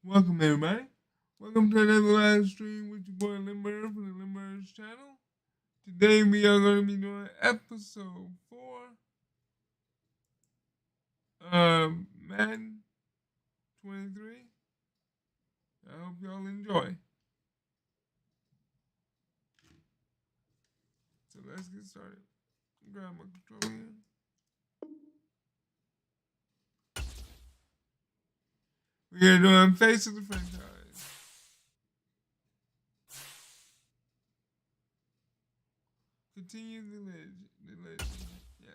Welcome everybody. Welcome to another live stream with your boy Lindberg from the Lindberg's channel. Today we are going to be doing episode 4 of Madden 23. I hope y'all enjoy. So let's get started. Grab my controller here. We are doing Face of the Franchise. Continue the legend. Yes.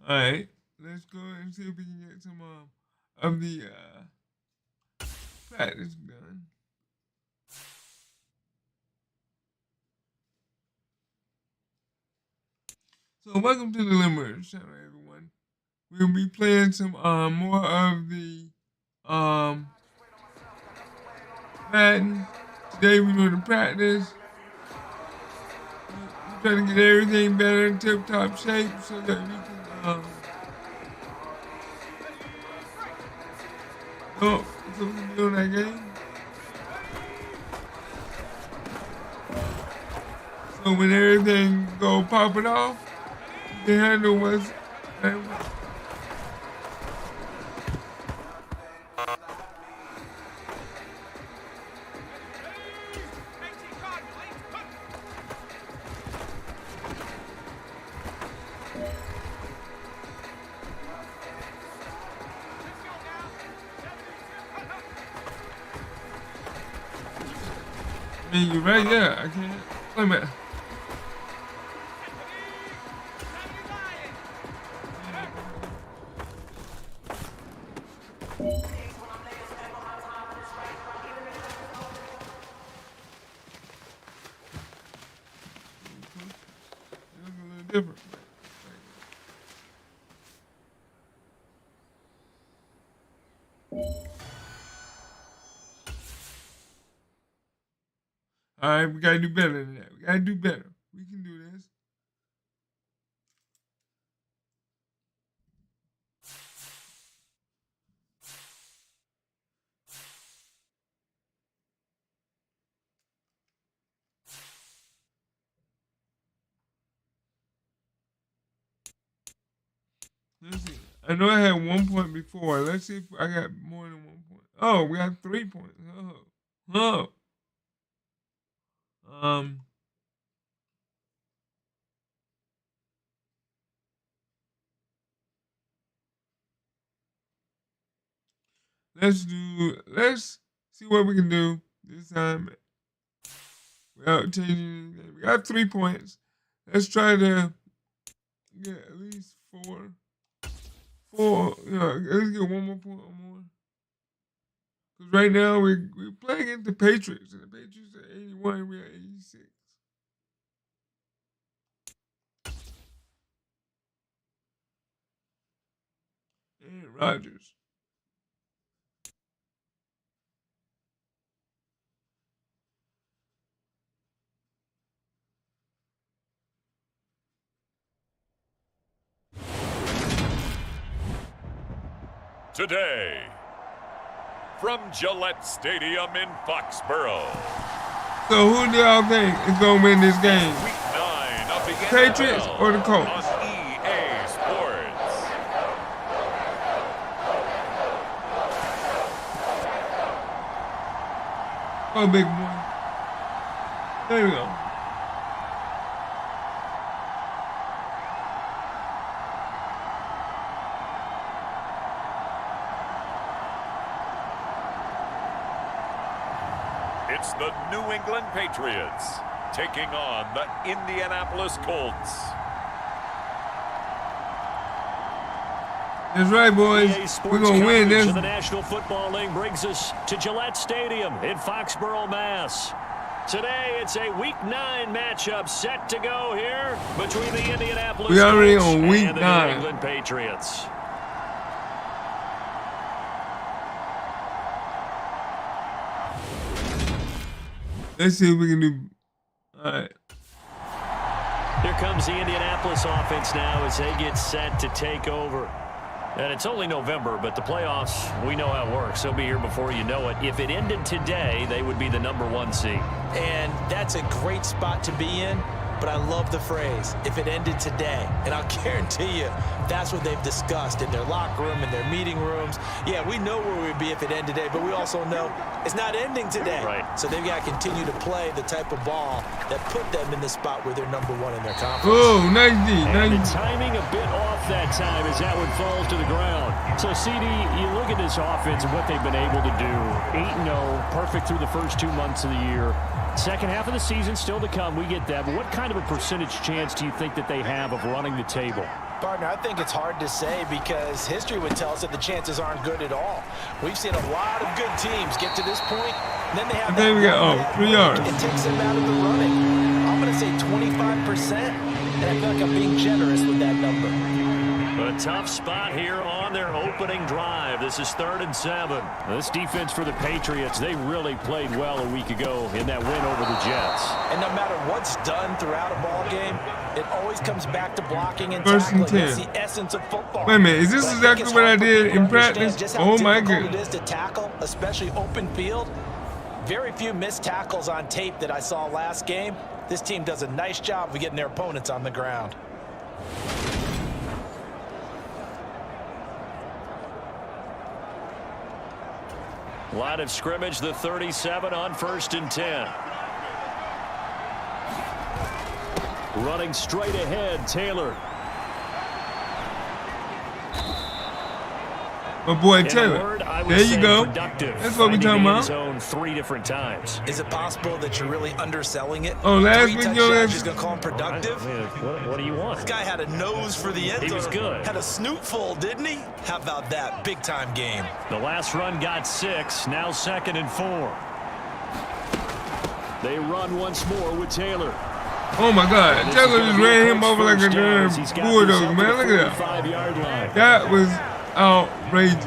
Alright. Let's go and see if we can get some of the practice done. So welcome to the Limerick channel, everyone. We'll be playing some more of the Madden. Today we're going to practice. We're trying to get everything better in tip-top shape so that we can so we can build that game. So when everything go popping off, you can handle what's I mean, you're right there. I can't. Wait a minute. It looks a little different. All right, we gotta do better than that. We gotta do better. We can do this. Let's see. I know I had 1 point before. Let's see if I got more than 1 point. Oh, we got 3 points. Oh. Um. Let's see what we can do this time without changing anything. We got 3 points. Let's try to get at least four. At least get 1 more point or more. Because right now we're playing against the Patriots, and the Patriots are 81, we're at 86. And Rodgers. today. From Gillette Stadium in Foxborough. So who do y'all think is gonna win this game? Week 9 of the Patriots NFL or the Colts? on EA Sports. Oh, big boy. There we go. It's the New England Patriots taking on the Indianapolis Colts. That's right, boys. We're going to win this. The National Football League brings us to Gillette Stadium in Foxborough, Mass. Today, it's a Week 9 matchup set to go here between the Indianapolis We already Colts on Week and the 9. New England Patriots. Let's see if we can do. All right. Here comes the Indianapolis offense now as they get set to take over. And it's only November, but the playoffs, we know how it works. They'll be here before you know it. If it ended today, they would be the #1 seed. And that's a great spot to be in, but I love the phrase, if it ended today. And I'll guarantee you, that's what they've discussed in their locker room, in their meeting rooms. Yeah, we know where we'd be if it ended today, but we also know it's not ending today. Right. So they've got to continue to play the type of ball that put them in the spot where they're #1 in their conference. Oh, nice D. And the Nice. timing a bit off that time as that one falls to the ground. So, CD, you look at this offense and what they've been able to do. 8-0, perfect through the first 2 months of the year. Second half of the season still to come. We get that. But what kind of a percentage chance do you think that they have of running the table? Partner, I think it's hard to say because history would tell us that the chances aren't good at all. We've seen a lot of good teams get to this point, and then they have There we go. 3 yards. It takes them out of the running. I'm going to say 25%, and I feel like I'm being generous with that number. A tough spot here on their opening drive. This is 3rd and 7. This defense for the Patriots, they really played well a week ago in that win over the Jets. And no matter what's done throughout a ball game, it always comes back to blocking and 1st and tackling. 10. That's the essence of football. Wait a minute. Is this But I think exactly it's what I hard for did people in to understand practice? just how Oh, my difficult goodness. it is to tackle, especially open field. Very few missed tackles on tape that I saw last game. This team does a nice job of getting their opponents on the ground. Line of scrimmage, the 37 on 1st and 10. Running straight ahead, Taylor. My boy In a Taylor. word, I would There you say go. productive. That's what we talking Finding the end about. zone 3 different times. Is it possible that you're really underselling it? Oh, last 3 week, touchdowns, yo, you're going to call him productive? I mean, what do you want? This guy had a nose for the end zone. He was good. Had a snoot full, didn't he? How about that? Big time game. The last run got 6, now 2nd and 4. They run once more with Taylor. Oh, my God. Taylor just ran him over like a damn bulldog, man. Look at that. 5-yard line. That was outrageous.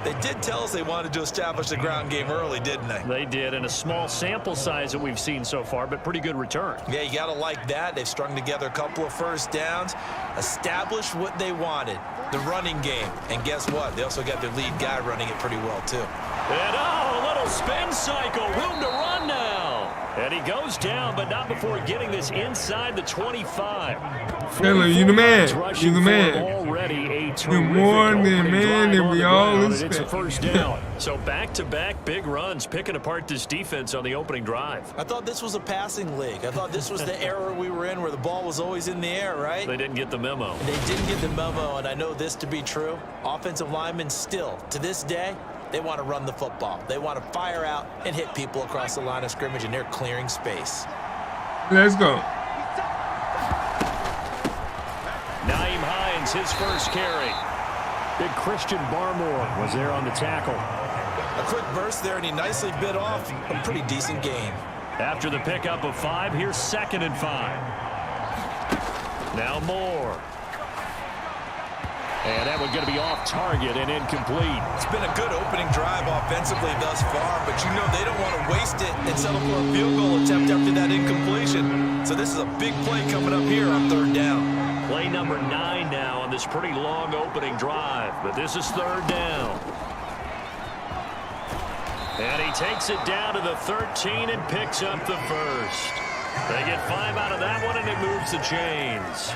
They did tell us they wanted to establish the ground game early, didn't they? They did, in a small sample size that we've seen so far, but pretty good return. Yeah, you got to like that. They've strung together a couple of first downs, established what they wanted, the running game. And guess what? They also got their lead guy running it pretty well, too. And a little spin cycle, room to run now. And he goes down, but not before getting this inside the 25. Taylor, you the man. Rushing You the for man. Already a You're terrific more than opening man drive than on we the all ground, and It's a expect. first down. So back-to-back big runs, picking apart this defense on the opening drive. I thought this was a passing league. I thought this was the era we were in where the ball was always in the air, right? They didn't get the memo. They didn't get the memo, and I know this to be true. Offensive linemen still, to this day, they want to run the football. They want to fire out and hit people across the line of scrimmage, and they're clearing space. Let's go. Naeem Hines, his first carry. Big Christian Barmore was there on the tackle. A quick burst there, and he nicely bit off a pretty decent gain. After the pickup of 5, here's 2nd and 5. Now Moore. And that one going to be off target and incomplete. It's been a good opening drive offensively thus far, but you know they don't want to waste it and settle for a field goal attempt after that incompletion. So this is a big play coming up here on third down. Play number 9 now on this pretty long opening drive, but this is third down. And he takes it down to the 13 and picks up the first. They get 5 out of that one, and it moves the chains.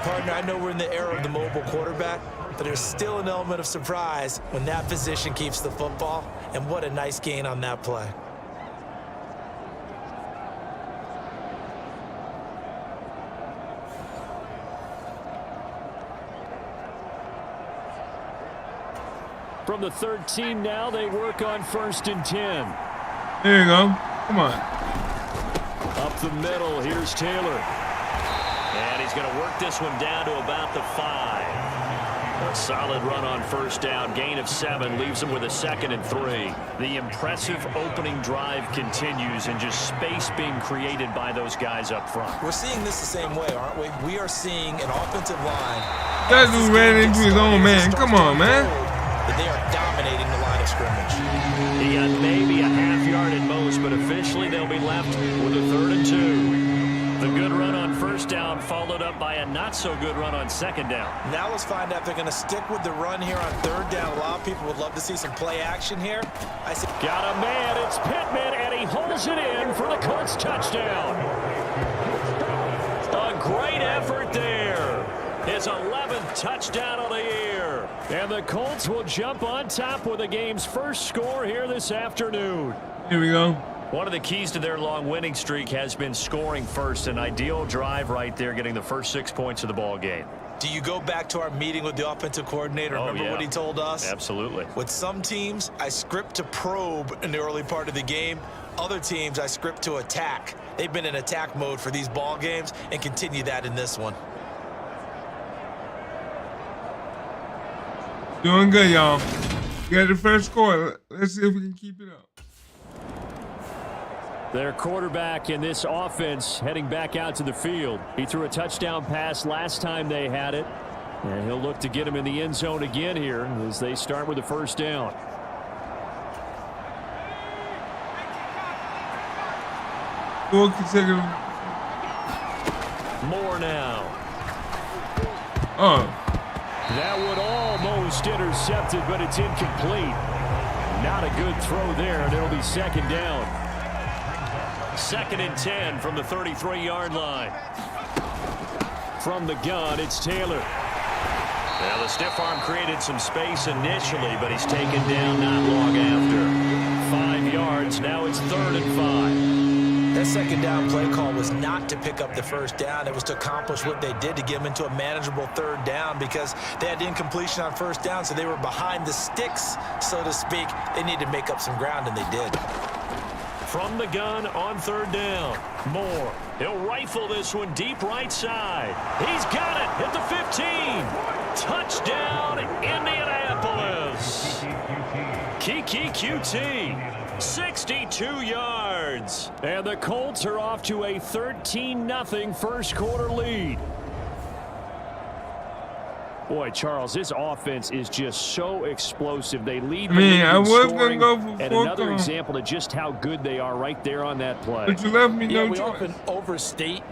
Partner, I know we're in the era of the mobile quarterback, but there's still an element of surprise when that position keeps the football, and what a nice gain on that play. From the 13 now, they work on 1st and 10. There you go. Come on. Up the middle, here's Taylor. And he's going to work this one down to about the 5. A solid run on first down, gain of 7, leaves him with a 2nd and 3. The impressive opening drive continues, and just space being created by those guys up front. We're seeing this the same way, aren't we? We are seeing an offensive line. That dude ran into his own man. Come on, man. That they are dominating the line of scrimmage. He got maybe a half yard at most, but officially they'll be left with a 3rd and 2. The good run on first down followed up by a not-so-good run on 2nd down. Now let's find out if they're going to stick with the run here on 3rd down. A lot of people would love to see some play action here. Got a man, it's Pittman, and he holds it in for the Colts touchdown. A great effort there. His 11th touchdown of the year. And the Colts will jump on top with the game's first score here this afternoon. Here we go. One of the keys to their long winning streak has been scoring first. An ideal drive right there, getting the first 6 points of the ball game. Do you go back to our meeting with the offensive coordinator? Remember what he told us? Absolutely. With some teams, I script to probe in the early part of the game. Other teams, I script to attack. They've been in attack mode for these ball games and continue that in this one. Doing good, y'all. We got the first score. Let's see if we can keep it up. Their quarterback in this offense heading back out to the field. He threw a touchdown pass last time they had it. And he'll look to get him in the end zone again here as they start with the first down. Four consecutive. More now. Oh. That would almost intercepted, but it's incomplete. Not a good throw there, and it'll be 2nd down. 2nd and 10 from the 33-yard line. From the gun, it's Taylor. Now the stiff arm created some space initially, but he's taken down not long after. 5 yards, now it's 3rd and 5. That 2nd down play call was not to pick up the first down. It was to accomplish what they did to get them into a manageable 3rd down because they had incompletion on first down, so they were behind the sticks, so to speak. They needed to make up some ground, and they did. From the gun on 3rd down. Moore. He'll rifle this one deep right side. He's got it at the 15. Touchdown, Indianapolis. Kiki QT. 62 yards. And the Colts are off to a 13-0 first quarter lead. Boy, Charles, this offense is just so explosive. They lead the league I in was scoring, gonna go for and another example of just how good they are right there on that play. But you left me no we choice. often overstate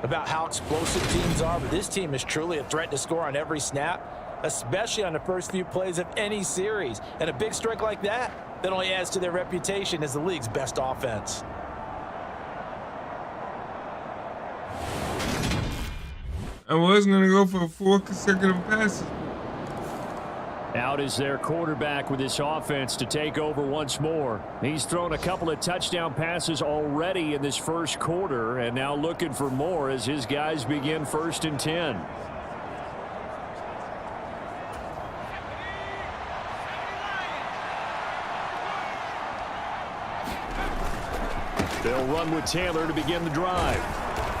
about how explosive teams are, but this team is truly a threat to score on every snap, especially on the first few plays of any series. And a big strike like that only adds to their reputation as the league's best offense. I was going to go for 4 consecutive passes. Out is their quarterback with this offense to take over once more. He's thrown a couple of touchdown passes already in this first quarter, and now looking for more as his guys begin 1st and 10. They'll run with Taylor to begin the drive.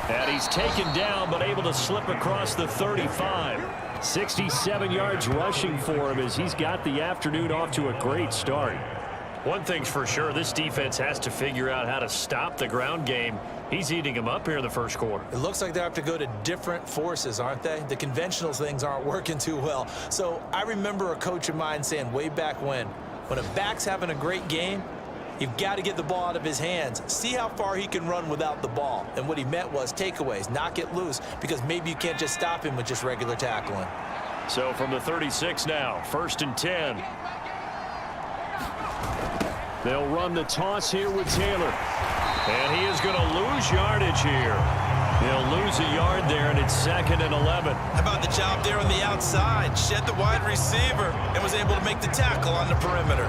And he's taken down, but able to slip across the 35. 67 yards rushing for him as he's got the afternoon off to a great start. One thing's for sure, this defense has to figure out how to stop the ground game. He's eating them up here in the first quarter. It looks like they have to go to different forces, aren't they? The conventional things aren't working too well. So I remember a coach of mine saying way back when a back's having a great game, you've got to get the ball out of his hands. See how far he can run without the ball. And what he meant was takeaways, knock it loose, because maybe you can't just stop him with just regular tackling. So from the 36 now, 1st and 10. They'll run the toss here with Taylor. And he is going to lose yardage here. He'll lose a yard there, and it's 2nd and 11. How about the job there on the outside? Shed the wide receiver and was able to make the tackle on the perimeter.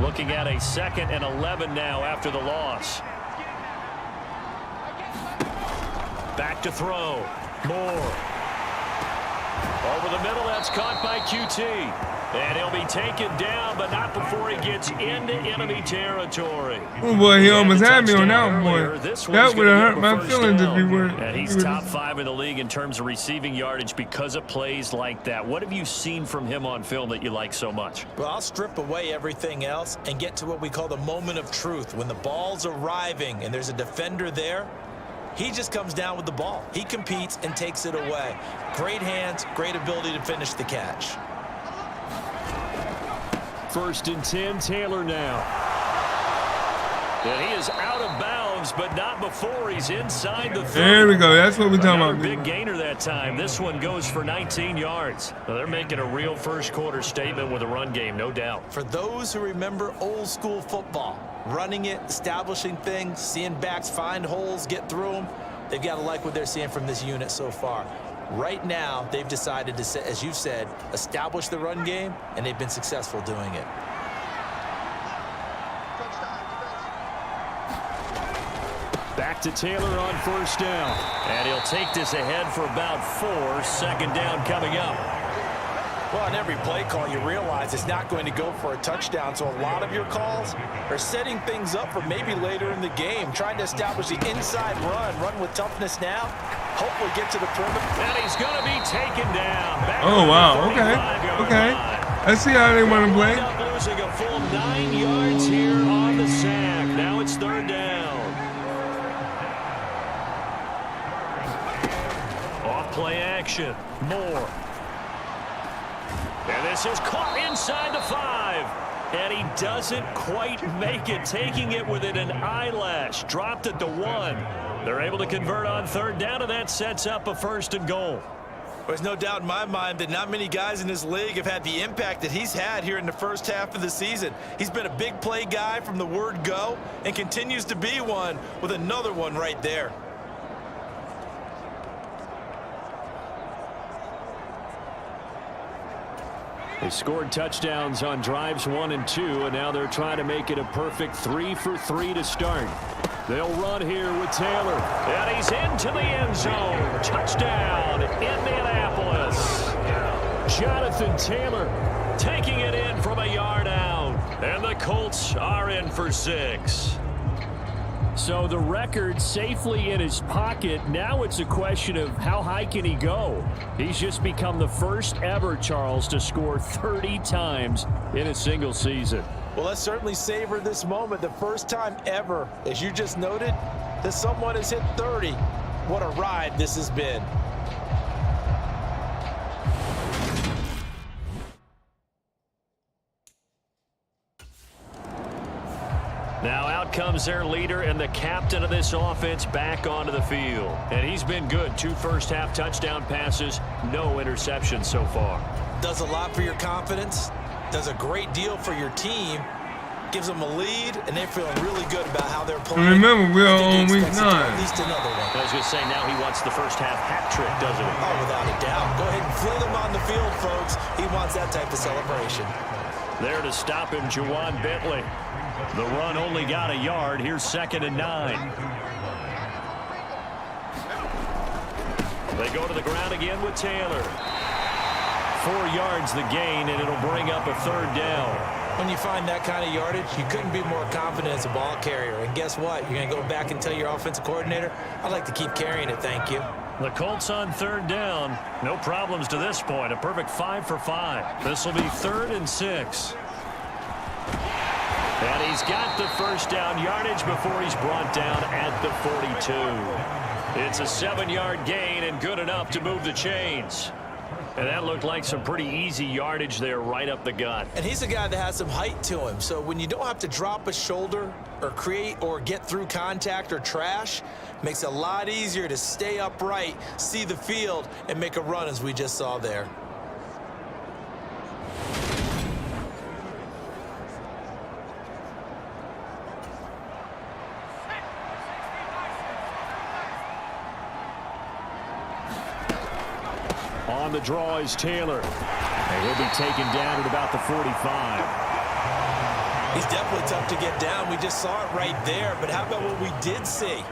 Looking at a 2nd and 11 now after the loss. Back to throw. Moore. Over the middle, that's caught by QT. And he'll be taken down, but not before he gets into enemy territory. Oh boy, he almost had me on that one, boy. That would have hurt my feelings if he were. And he's top 5 in the league in terms of receiving yardage because of plays like that. What have you seen from him on film that you like so much? Well, I'll strip away everything else and get to what we call the moment of truth. When the ball's arriving and there's a defender there, he just comes down with the ball. He competes and takes it away. Great hands, great ability to finish the catch. 1st and 10, Taylor now. And he is out of bounds, but not before he's inside the 30. There we go. That's what we're talking about. Big gainer that time. This one goes for 19 yards. Well, they're making a real first quarter statement with a run game, no doubt. For those who remember old school football, running it, establishing things, seeing backs find holes, get through them, they've got to like what they're seeing from this unit so far. Right now, they've decided to, as you've said, establish the run game, and they've been successful doing it. Back to Taylor on 1st down. And he'll take this ahead for about 4. 2nd down coming up. Well, on every play call, you realize it's not going to go for a touchdown, so a lot of your calls are setting things up for maybe later in the game, trying to establish the inside run with toughness now, hopefully get to the perimeter. And he's going to be taken down. Back oh, wow. Okay. I see how they want to play. Losing a full 9 yards here on the sack. Now it's 3rd down. Off play action. Moore. And this is caught inside the 5. And he doesn't quite make it, taking it within an eyelash. Dropped it to 1. They're able to convert on 3rd down, and that sets up a 1st and goal. There's no doubt in my mind that not many guys in this league have had the impact that he's had here in the first half of the season. He's been a big play guy from the word go and continues to be one with another one right there. They scored touchdowns on drives 1 and 2, and now they're trying to make it a perfect 3 for 3 to start. They'll run here with Taylor. And he's into the end zone. Touchdown, Indianapolis. Jonathan Taylor taking it in from a yard out. And the Colts are in for 6. So the record safely in his pocket. Now it's a question of how high can he go. He's just become the first ever, Charles, to score 30 times in a single season. Well, let's certainly savor this moment. The first time ever, as you just noted, that someone has hit 30. What a ride this has been. Now out comes their leader and the captain of this offense back onto the field. And he's been good. 2 first-half touchdown passes, no interceptions so far. Does a lot for your confidence, does a great deal for your team, gives them a lead, and they're feeling really good about how they're playing. And remember, we're on week 9. At least another one. I was going to say, now he wants the first-half hat trick, doesn't he? Oh, without a doubt. Go ahead and field him on the field, folks. He wants that type of celebration. There to stop him, Juwan Bentley. The run only got a yard. Here's 2nd and 9. They go to the ground again with Taylor. 4 yards the gain, and it'll bring up a 3rd down. When you find that kind of yardage, you couldn't be more confident as a ball carrier. And guess what? You're going to go back and tell your offensive coordinator, I'd like to keep carrying it, thank you. The Colts on third down. No problems to this point. A perfect 5 for 5. This will be 3rd and 6. And he's got the first down yardage before he's brought down at the 42. It's a 7-yard gain and good enough to move the chains. And that looked like some pretty easy yardage there right up the gut. And he's a guy that has some height to him. So when you don't have to drop a shoulder or create or get through contact or trash, makes it a lot easier to stay upright, see the field, and make a run as we just saw there. On the draw is Taylor. And he'll be taken down at about the 45. He's definitely tough to get down. We just saw it right there. But how about what we did see?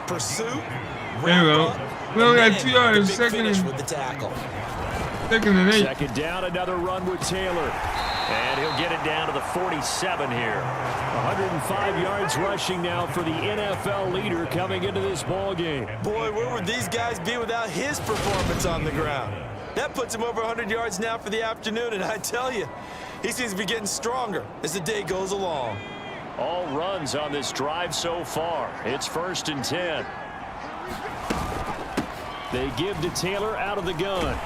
Pursuit. There we go. We only got 2 yards. Second and with the tackle. 2nd and 8. Second down, another run with Taylor. And he'll get it down to the 47 here. 105 yards rushing now for the NFL leader coming into this ball game. Boy, where would these guys be without his performance on the ground? That puts him over 100 yards now for the afternoon, and I tell you, he seems to be getting stronger as the day goes along. All runs on this drive so far. It's 1st and 10. They give to Taylor out of the gun.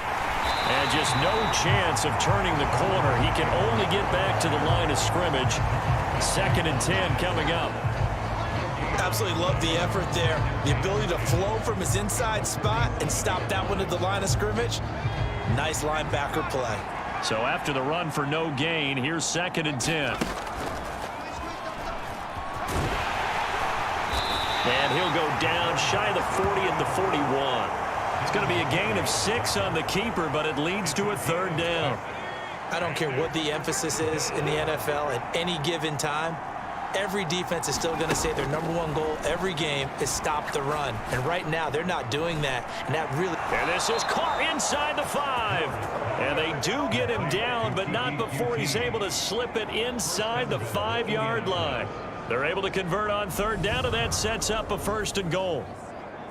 And just no chance of turning the corner. He can only get back to the line of scrimmage. 2nd and 10 coming up. Absolutely love the effort there. The ability to flow from his inside spot and stop that one at the line of scrimmage. Nice linebacker play. So after the run for no gain, here's 2nd and 10. And he'll go down shy of the 40 at the 41. It's going to be a gain of 6 on the keeper, but it leads to a 3rd down. I don't care what the emphasis is in the NFL at any given time. Every defense is still going to say their #1 goal every game is stop the run. And right now, they're not doing that. And that really... And this is caught inside the 5. And they do get him down, but not before he's able to slip it inside the 5-yard line. They're able to convert on 3rd down, and that sets up a 1st and goal.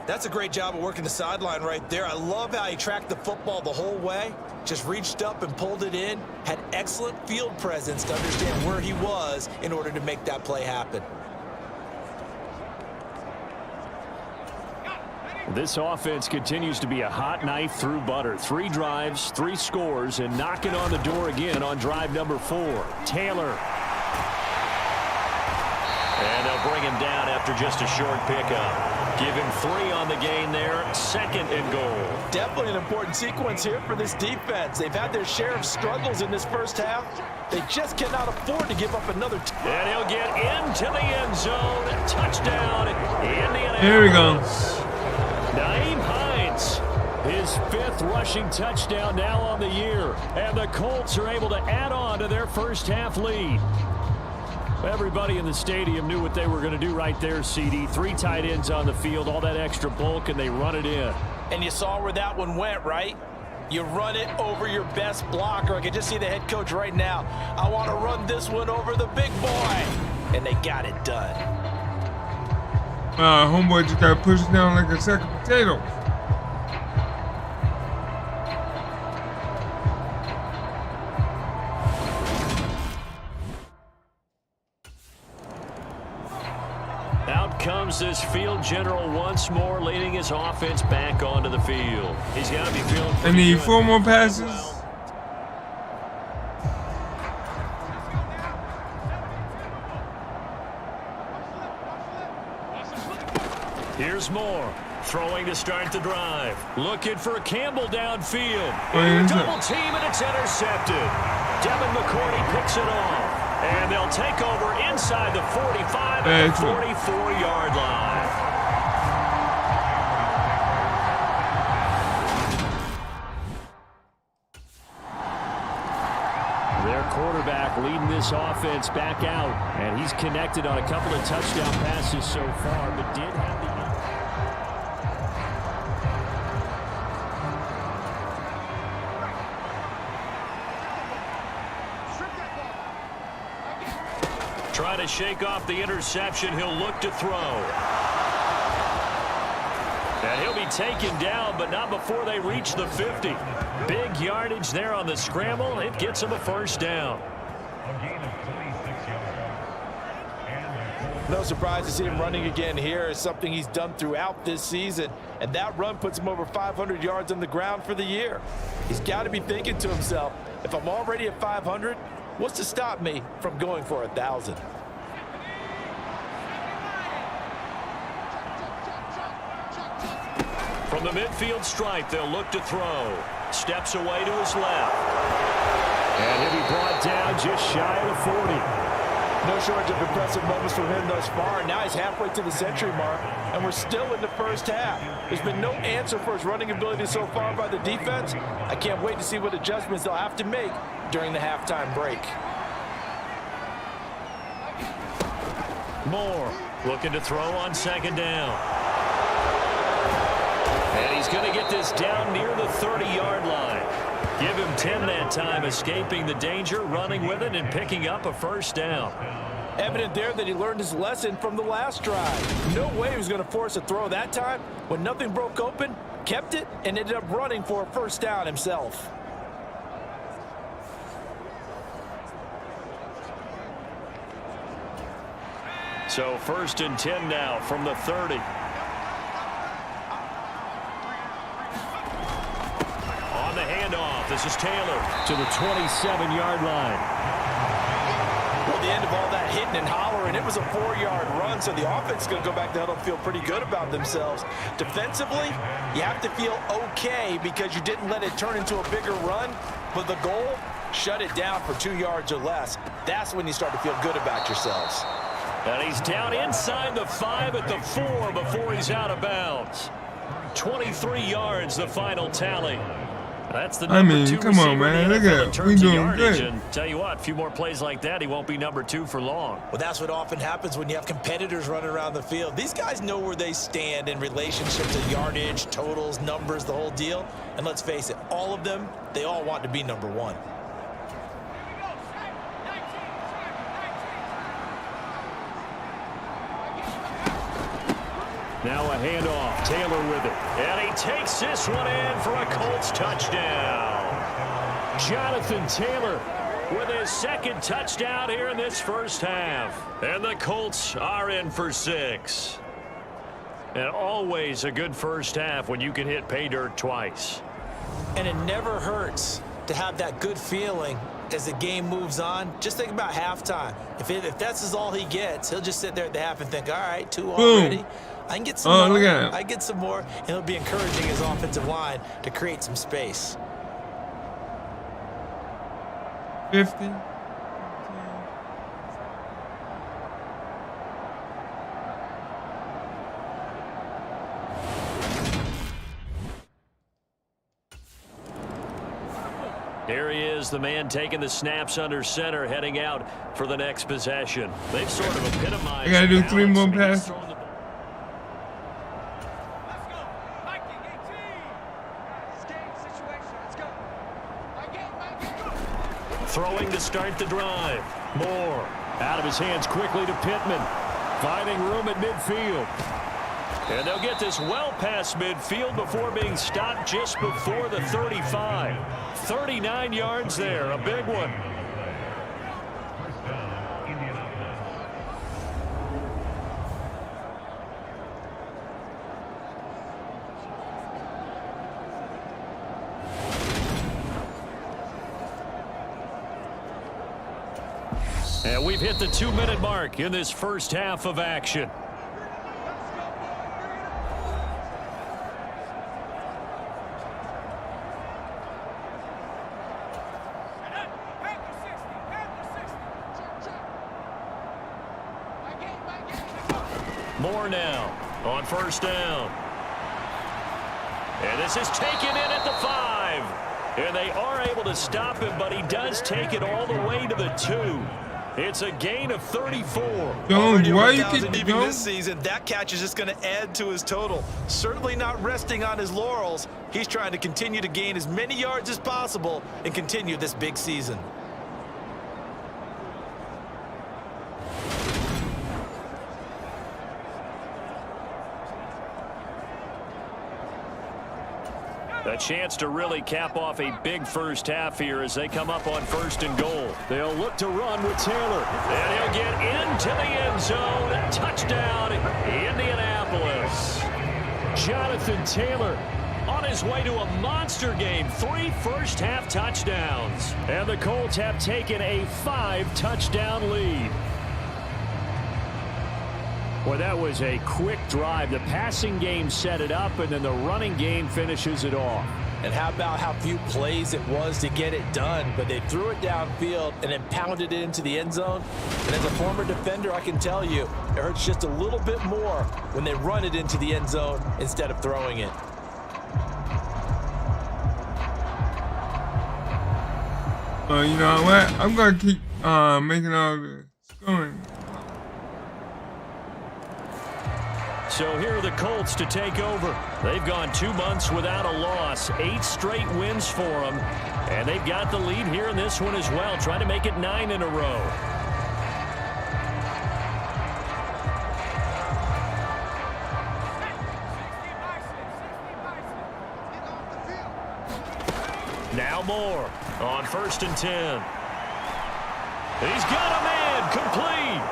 That's a great job of working the sideline right there. I love how he tracked the football the whole way. Just reached up and pulled it in. Had excellent field presence to understand where he was in order to make that play happen. This offense continues to be a hot knife through butter. 3 drives, 3 scores, and knocking on the door again on drive number 4. Taylor. And they'll bring him down after just a short pickup. Give him 3 on the gain there. 2nd and goal. Definitely an important sequence here for this defense. They've had their share of struggles in this first half. They just cannot afford to give up another. And he'll get into the end zone. Touchdown, Indianapolis. Here we go. Nyheim Hines, his 5th rushing touchdown now on the year. And the Colts are able to add on to their first half lead. Everybody in the stadium knew what they were going to do right there, CD. 3 tight ends on the field, all that extra bulk, and they run it in. And you saw where that one went, right? You run it over your best blocker. I can just see the head coach right now. I want to run this one over the big boy. And they got it done. Homeboy just got pushed down like a sack of potatoes. Out comes this field general once more, leading his offense back onto the field. He's got to be feeling pretty I need good. 4 more passes. Here's Moore, throwing to start the drive. Looking for Campbell downfield. Wait, Double team, and it's intercepted. Devin McCourty picks it off. And they'll take over inside the 45 at the 44-yard line. Their quarterback leading this offense back out. And he's connected on a couple of touchdown passes so far, but did have the... Try to shake off the interception. He'll look to throw. And he'll be taken down, but not before they reach the 50. Big yardage there on the scramble. It gets him a first down. No surprise to see him running again here. It's something he's done throughout this season. And that run puts him over 500 yards on the ground for the year. He's got to be thinking to himself, if I'm already at 500, what's to stop me from going for 1,000? From the midfield stripe, they'll look to throw. Steps away to his left. And he'll be brought down just shy of the 40. No shortage of impressive moments from him thus far. Now he's halfway to the century mark, and we're still in the first half. There's been no answer for his running ability so far by the defense. I can't wait to see what adjustments they'll have to make during the halftime break. Moore looking to throw on second down. And he's going to get this down near the 30-yard line. Give him 10 that time, escaping the danger, running with it, and picking up a first down. Evident there that he learned his lesson from the last drive. No way he was going to force a throw that time. When nothing broke open, kept it, and ended up running for a first down himself. So 1st and 10 now from the 30. On the handoff, this is Taylor to the 27-yard line. Well, the end of all that hitting and hollering, it was a 4-yard run, so the offense is going to go back to huddle and feel pretty good about themselves. Defensively, you have to feel okay because you didn't let it turn into a bigger run, but the goal, shut it down for 2 yards or less. That's when you start to feel good about yourselves. And he's down inside the 5 at the 4 before he's out of bounds. 23 yards, the final tally. That's the number 2 come on, man. Look at we doing yardage. good. And tell you what, a few more plays like that, he won't be number 2 for long. Well, that's what often happens when you have competitors running around the field. These guys know where they stand in relationship to yardage, totals, numbers, the whole deal. And let's face it, all of them, they all want to be number 1. Now a handoff, Taylor with it. And he takes this one in for a Colts touchdown. Jonathan Taylor with his 2nd touchdown here in this first half. And the Colts are in for 6. And always a good first half when you can hit pay dirt twice. And it never hurts to have that good feeling as the game moves on. Just think about halftime. If that's all he gets, he'll just sit there at the half and think, all right, 2 already. I can get some more. Look at him. I get some more, and he'll be encouraging his offensive line to create some space. 50. Here he is, the man taking the snaps under center, heading out for the next possession. They've sort of epitomized. I gotta do 3 more balance. passes. Throwing to start the drive. Moore out of his hands quickly to Pittman. Finding room at midfield. And they'll get this well past midfield before being stopped just before the 35. 39 yards there, a big one. And we've hit the 2-minute mark in this first half of action. Moore now on first down. And this is taken in at the 5. And they are able to stop him, but he does take it all the way to the 2. It's a gain of 34. Jones, why you keep even going? this season, that catch is just going to add to his total. Certainly not resting on his laurels. He's trying to continue to gain as many yards as possible and continue this big season. A chance to really cap off a big first half here as they come up on 1st and goal. They'll look to run with Taylor. And he'll get into the end zone. Touchdown, Indianapolis. Jonathan Taylor on his way to a monster game. 3 first-half touchdowns. And the Colts have taken a 5-touchdown lead. Well, that was a quick drive. The passing game set it up, and then the running game finishes it off. And how about how few plays it was to get it done, but they threw it downfield and then pounded it into the end zone. And as a former defender, I can tell you, it hurts just a little bit more when they run it into the end zone instead of throwing it. You know what? I'm going to keep making all the scoring. So here are the Colts to take over. They've gone 2 months without a loss. 8 straight wins for them. And they've got the lead here in this one as well, trying to make it 9 in a row. Now Moore on 1st and 10. He's got a man complete.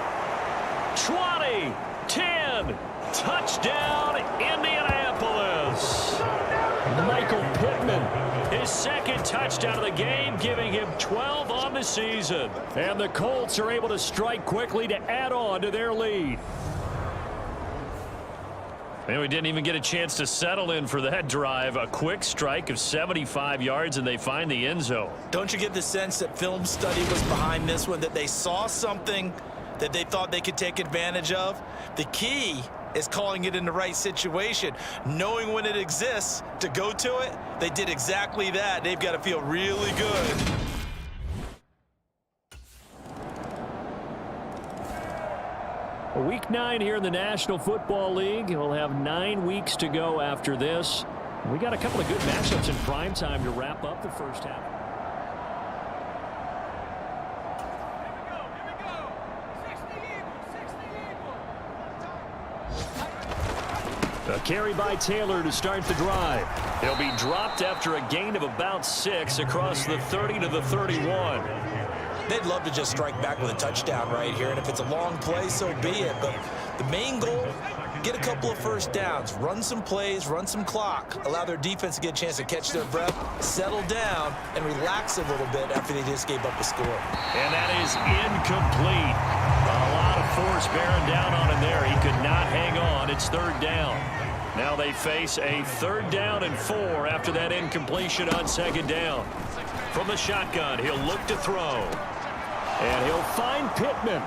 20, 10. Touchdown, Indianapolis. Michael Pittman, his 2nd touchdown of the game, giving him 12 on the season. And the Colts are able to strike quickly to add on to their lead. And we didn't even get a chance to settle in for that drive. A quick strike of 75 yards, and they find the end zone. Don't you get the sense that film study was behind this one, that they saw something that they thought they could take advantage of? The key is calling it in the right situation, knowing when it exists to go to it. They did exactly that. They've got to feel really good. Week 9 here in the National Football League. We'll have 9 weeks to go after this. We got a couple of good matchups in prime time to wrap up the first half. A carry by Taylor to start the drive. He'll be dropped after a gain of about 6 across the 30 to the 31. They'd love to just strike back with a touchdown right here, and if it's a long play, so be it. But the main goal, get a couple of first downs, run some plays, run some clock, allow their defense to get a chance to catch their breath, settle down, and relax a little bit after they just gave up a score. And that is incomplete. A lot of force bearing down on him there. He could not hang on. It's 3rd down. Now they face a 3rd down and 4 after that incompletion on 2nd down. From the shotgun, he'll look to throw. And he'll find Pittman.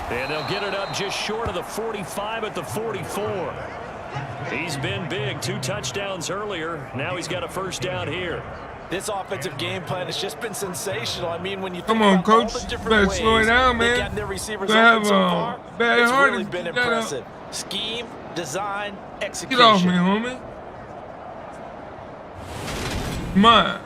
And they'll get it up just short of the 45 at the 44. He's been big. 2 touchdowns earlier. Now he's got a 1st down here. This offensive game plan has just been sensational. I mean, when you think Come on, about all coach. the different Better ways slow it down, they've man. gotten their receivers Better open so far, bad it's heart really and been get that up. impressive. Scheme, design, execution. Get off me, homie. Come on.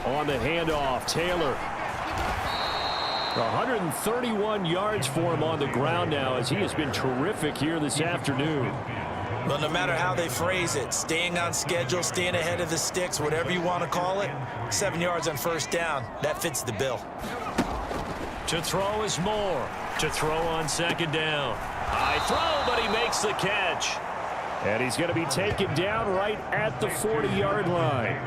On the handoff, Taylor. 131 yards for him on the ground now as he has been terrific here this afternoon. Well, no matter how they phrase it, staying on schedule, staying ahead of the sticks, whatever you want to call it, 7 yards on 1st down, that fits the bill. To throw is Moore. To throw on 2nd down. High throw, but he makes the catch. And he's going to be taken down right at the 40-yard line.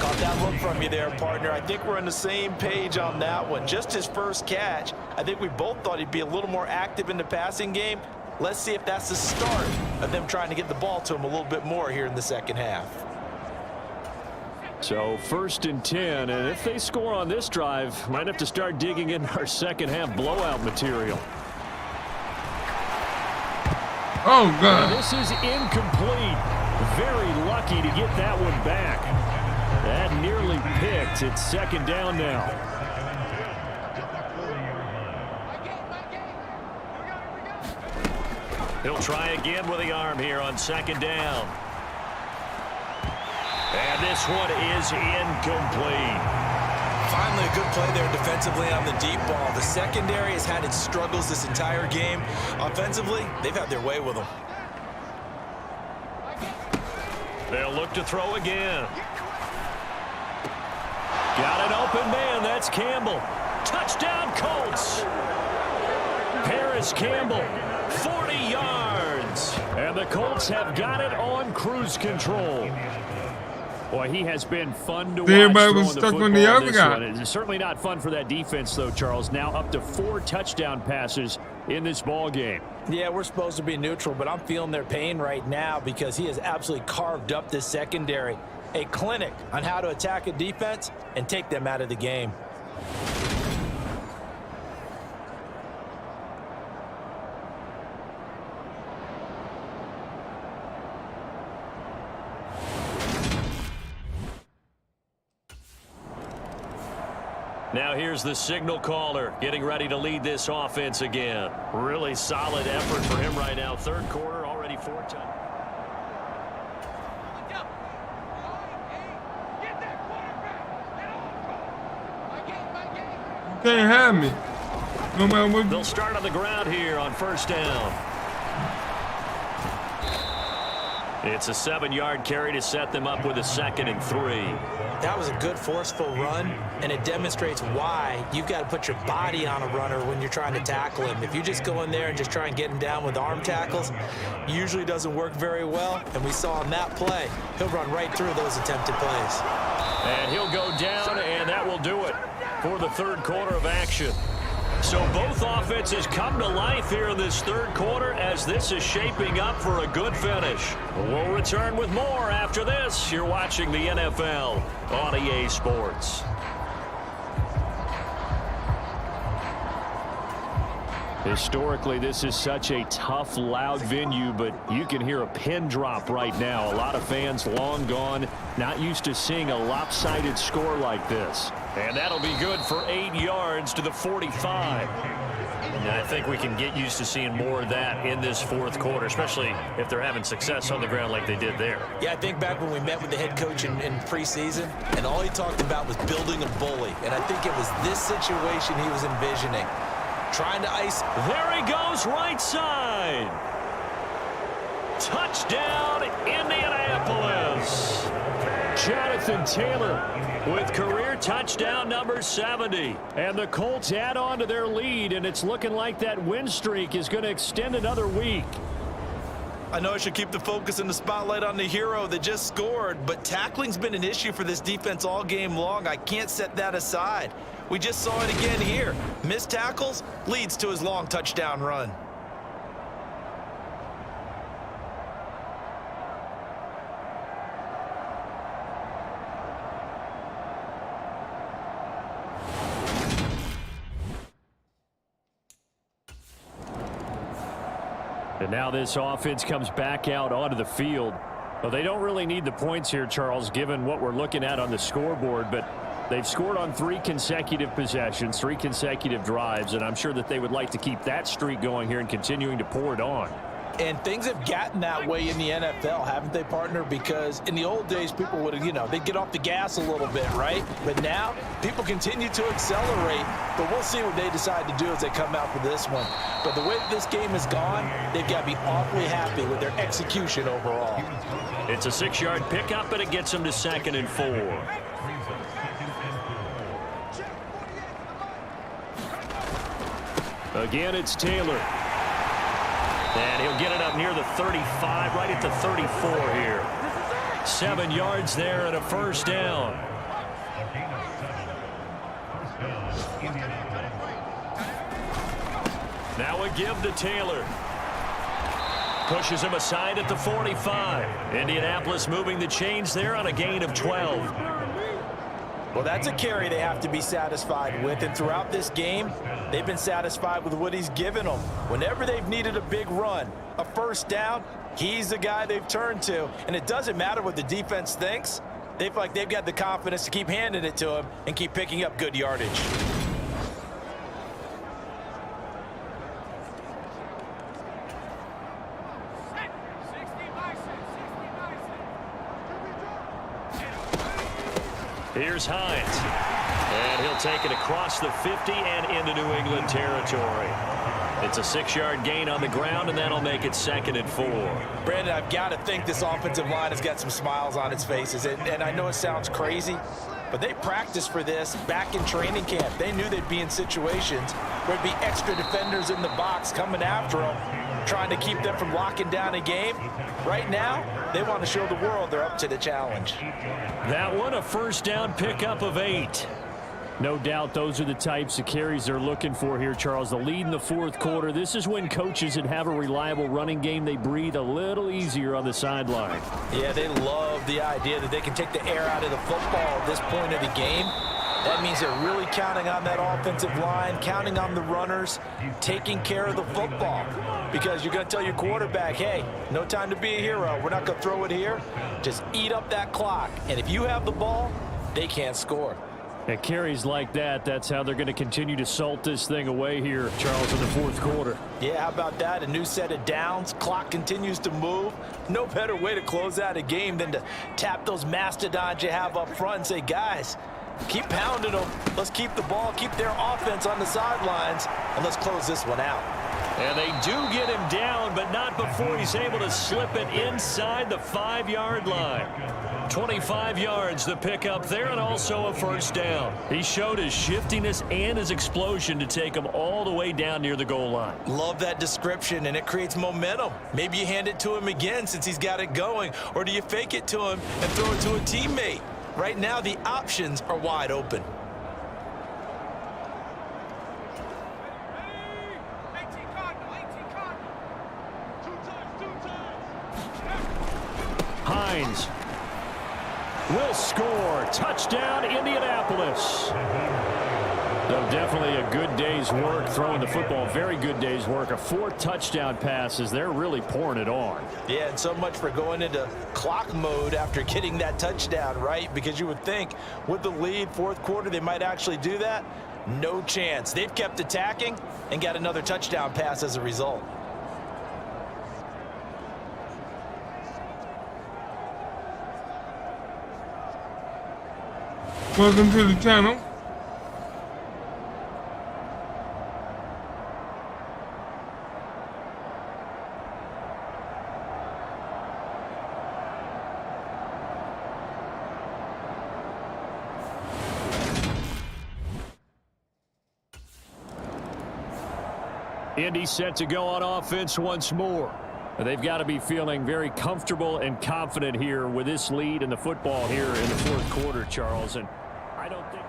Caught that look from you there, partner. I think we're on the same page on that one. Just his 1st catch. I think we both thought he'd be a little more active in the passing game. Let's see if that's the start of them trying to get the ball to him a little bit more here in the 2nd half. So 1st and 10, and if they score on this drive, might have to start digging in our 2nd half blowout material. Oh, God. And this is incomplete. Very lucky to get that one back. That nearly picked. It's 2nd down now. He'll try again with the arm here on 2nd down. And this one is incomplete. Finally, a good play there defensively on the deep ball. The secondary has had its struggles this entire game. Offensively, they've had their way with them. They'll look to throw again. Got an open man. That's Campbell. Touchdown, Colts. Paris Campbell, 40 yards. And the Colts have got it on cruise control. Boy, he has been fun to watch. Everybody was stuck on the other guy. It's certainly not fun for that defense, though, Charles. Now up to 4 touchdown passes in this ball game. Yeah, we're supposed to be neutral, but I'm feeling their pain right now because he has absolutely carved up this secondary. A clinic on how to attack a defense and take them out of the game. Now here's the signal caller getting ready to lead this offense again. Really solid effort for him right now. Third quarter, already 4 touchdowns. You can't have me. No matter what. They'll start on the ground here on first down. It's a 7-yard carry to set them up with a 2nd and 3. That was a good forceful run, and it demonstrates why you've got to put your body on a runner when you're trying to tackle him. If you just go in there and just try and get him down with arm tackles, usually doesn't work very well, and we saw on that play, he'll run right through those attempted plays. And he'll go down, and that will do it for the third quarter of action. So both offenses come to life here in this third quarter as this is shaping up for a good finish. We'll return with more after this. You're watching the NFL on EA Sports. Historically, this is such a tough, loud venue, but you can hear a pin drop right now. A lot of fans long gone, not used to seeing a lopsided score like this. And that'll be good for 8 yards to the 45. And I think we can get used to seeing more of that in this fourth quarter, especially if they're having success on the ground like they did there. Yeah, I think back when we met with the head coach in preseason, and all he talked about was building a bully. And I think it was this situation he was envisioning. Trying to ice. There he goes, right side. Touchdown, Indianapolis. Jonathan Taylor with career touchdown number 70. And the Colts add on to their lead, and it's looking like that win streak is going to extend another week. I know I should keep the focus and the spotlight on the hero that just scored, but tackling's been an issue for this defense all game long. I can't set that aside. We just saw it again here. Missed tackles leads to his long touchdown run. And now this offense comes back out onto the field. Well, they don't really need the points here, Charles, given what we're looking at on the scoreboard, but they've scored on 3 consecutive possessions, 3 consecutive drives, and I'm sure that they would like to keep that streak going here and continuing to pour it on. And things have gotten that way in the NFL, haven't they, partner? Because in the old days, people would, they'd get off the gas a little bit, right? But now, people continue to accelerate, but we'll see what they decide to do as they come out for this one. But the way that this game has gone, they've got to be awfully happy with their execution overall. It's a 6-yard pickup, and it gets them to 2nd and 4. Again, it's Taylor. And he'll get it up near the 35, right at the 34 here. 7 yards there and a first down. Now a give to Taylor. Pushes him aside at the 45. Indianapolis moving the chains there on a gain of 12. Well, that's a carry they have to be satisfied with, and throughout this game, they've been satisfied with what he's given them. Whenever they've needed a big run, a first down, he's the guy they've turned to, and it doesn't matter what the defense thinks. They feel like they've got the confidence to keep handing it to him and keep picking up good yardage. Here's Hines. And he'll take it across the 50 and into New England territory. It's a 6-yard gain on the ground, and that'll make it 2nd and 4. Brandon, I've got to think this offensive line has got some smiles on its faces. And I know it sounds crazy, but they practiced for this back in training camp. They knew they'd be in situations where there'd be extra defenders in the box coming after them, trying to keep them from locking down a game. Right now, they want to show the world they're up to the challenge. That one, a first down pickup of 8. No doubt those are the types of carries they're looking for here, Charles. The lead in the 4th quarter. This is when coaches that have a reliable running game, they breathe a little easier on the sideline. Yeah, they love the idea that they can take the air out of the football at this point of the game. That means they're really counting on that offensive line, counting on the runners, taking care of the football. Because you're going to tell your quarterback, hey, no time to be a hero. We're not going to throw it here. Just eat up that clock. And if you have the ball, they can't score. At carries like that, that's how they're going to continue to salt this thing away here, Charles, in the 4th quarter. Yeah, how about that? A new set of downs. Clock continues to move. No better way to close out a game than to tap those mastodons you have up front and say, guys, keep pounding them. Let's keep the ball, keep their offense on the sidelines, and let's close this one out. And they do get him down, but not before he's able to slip it inside the 5-yard line. 25 yards the pickup there, and also a first down. He showed his shiftiness and his explosion to take him all the way down near the goal line. Love that description, and it creates momentum. Maybe you hand it to him again since he's got it going, or do you fake it to him and throw it to a teammate? Right now, the options are wide open. Hines will score. Touchdown, Indianapolis. So definitely a good day's work throwing the football. Very good day's work. A 4th touchdown passes. They're really pouring it on. Yeah, and so much for going into clock mode after getting that touchdown, right? Because you would think with the lead, 4th quarter, they might actually do that. No chance. They've kept attacking and got another touchdown pass as a result. Welcome to the channel. Indy set to go on offense once more. They've got to be feeling very comfortable and confident here with this lead in the football here in the 4th quarter, Charles. And I don't think...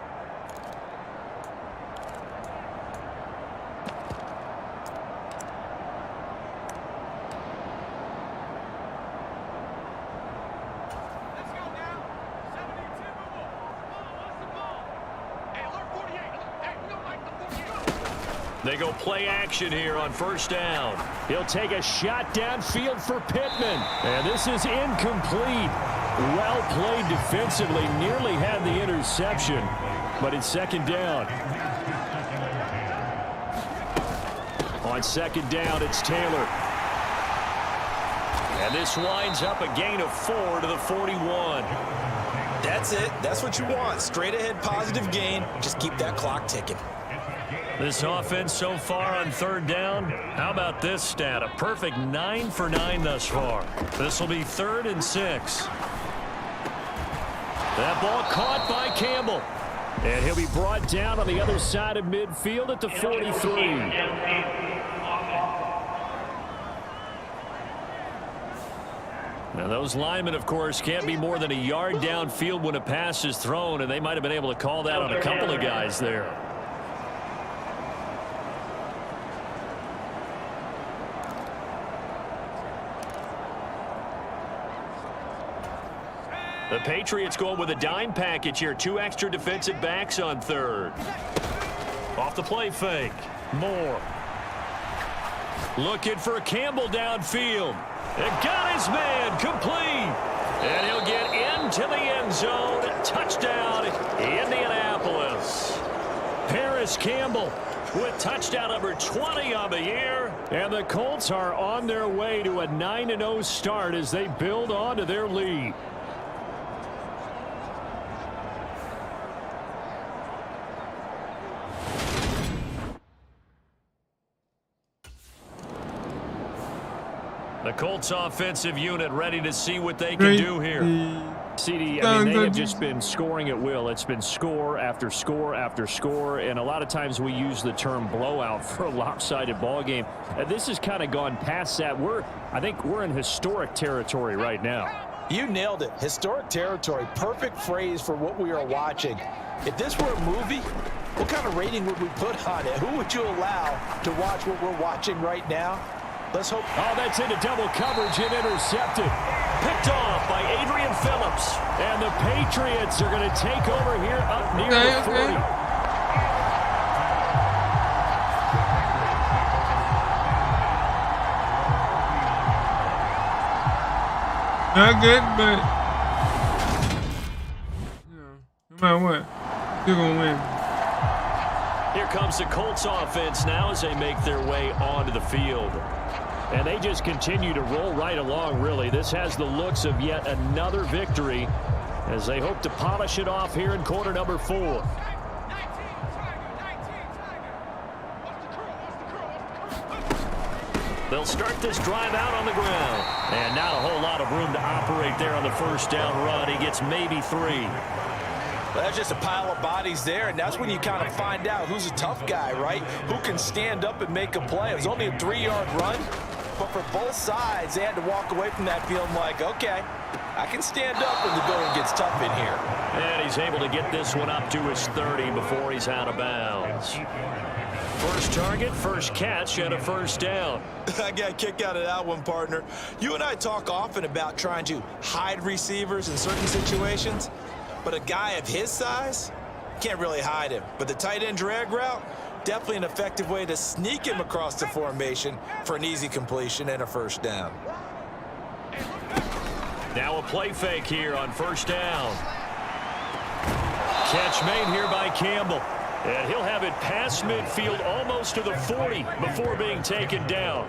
They go play action here on first down. He'll take a shot downfield for Pittman. And this is incomplete. Well played defensively. Nearly had the interception, but it's 2nd down. On 2nd down, it's Taylor. And this winds up a gain of 4 to the 41. That's it. That's what you want. Straight ahead positive gain. Just keep that clock ticking. This offense so far on 3rd down, how about this stat? A perfect 9 for 9 thus far. This will be 3rd and 6. That ball caught by Campbell. And he'll be brought down on the other side of midfield at the 43. Now those linemen, of course, can't be more than a yard downfield when a pass is thrown, and they might have been able to call that on a couple of guys there. The Patriots going with a dime package here. 2 extra defensive backs on 3rd. Off the play fake. Moore. Looking for Campbell downfield. And got his man complete. And he'll get into the end zone. Touchdown, Indianapolis. Paris Campbell with touchdown number 20 on the year. And the Colts are on their way to a 9-0 start as they build on to their lead. The Colts offensive unit ready to see what they can do here. CD, I mean, they have just been scoring at will. It's been score after score after score, and a lot of times we use the term blowout for a lopsided ball game. This has kind of gone past that. I think we're in historic territory right now. You nailed it. Historic territory. Perfect phrase for what we are watching. If this were a movie, what kind of rating would we put on it? Who would you allow to watch what we're watching right now? Let's hope. Oh, that's into double coverage and intercepted. Picked off by Adrian Phillips. And the Patriots are going to take over here up near the 40. Not good, but no matter what, they're gonna win. Here comes the Colts offense now as they make their way onto the field. And they just continue to roll right along, really. This has the looks of yet another victory as they hope to polish it off here in quarter number 4. They'll start this drive out on the ground. And not a whole lot of room to operate there on the first down run. He gets maybe 3. Well, that's just a pile of bodies there, and that's when you kind of find out who's a tough guy, right? Who can stand up and make a play. It was only a 3-yard run, but for both sides, they had to walk away from that feeling like, okay, I can stand up when the going gets tough in here. And he's able to get this one up to his 30 before he's out of bounds. First target, first catch, and a first down. I got a kick out of that one, partner. You and I talk often about trying to hide receivers in certain situations, but a guy of his size can't really hide him. But the tight end drag route, definitely an effective way to sneak him across the formation for an easy completion and a first down. Now a play fake here on first down. Catch made here by Campbell. And he'll have it past midfield almost to the 40 before being taken down.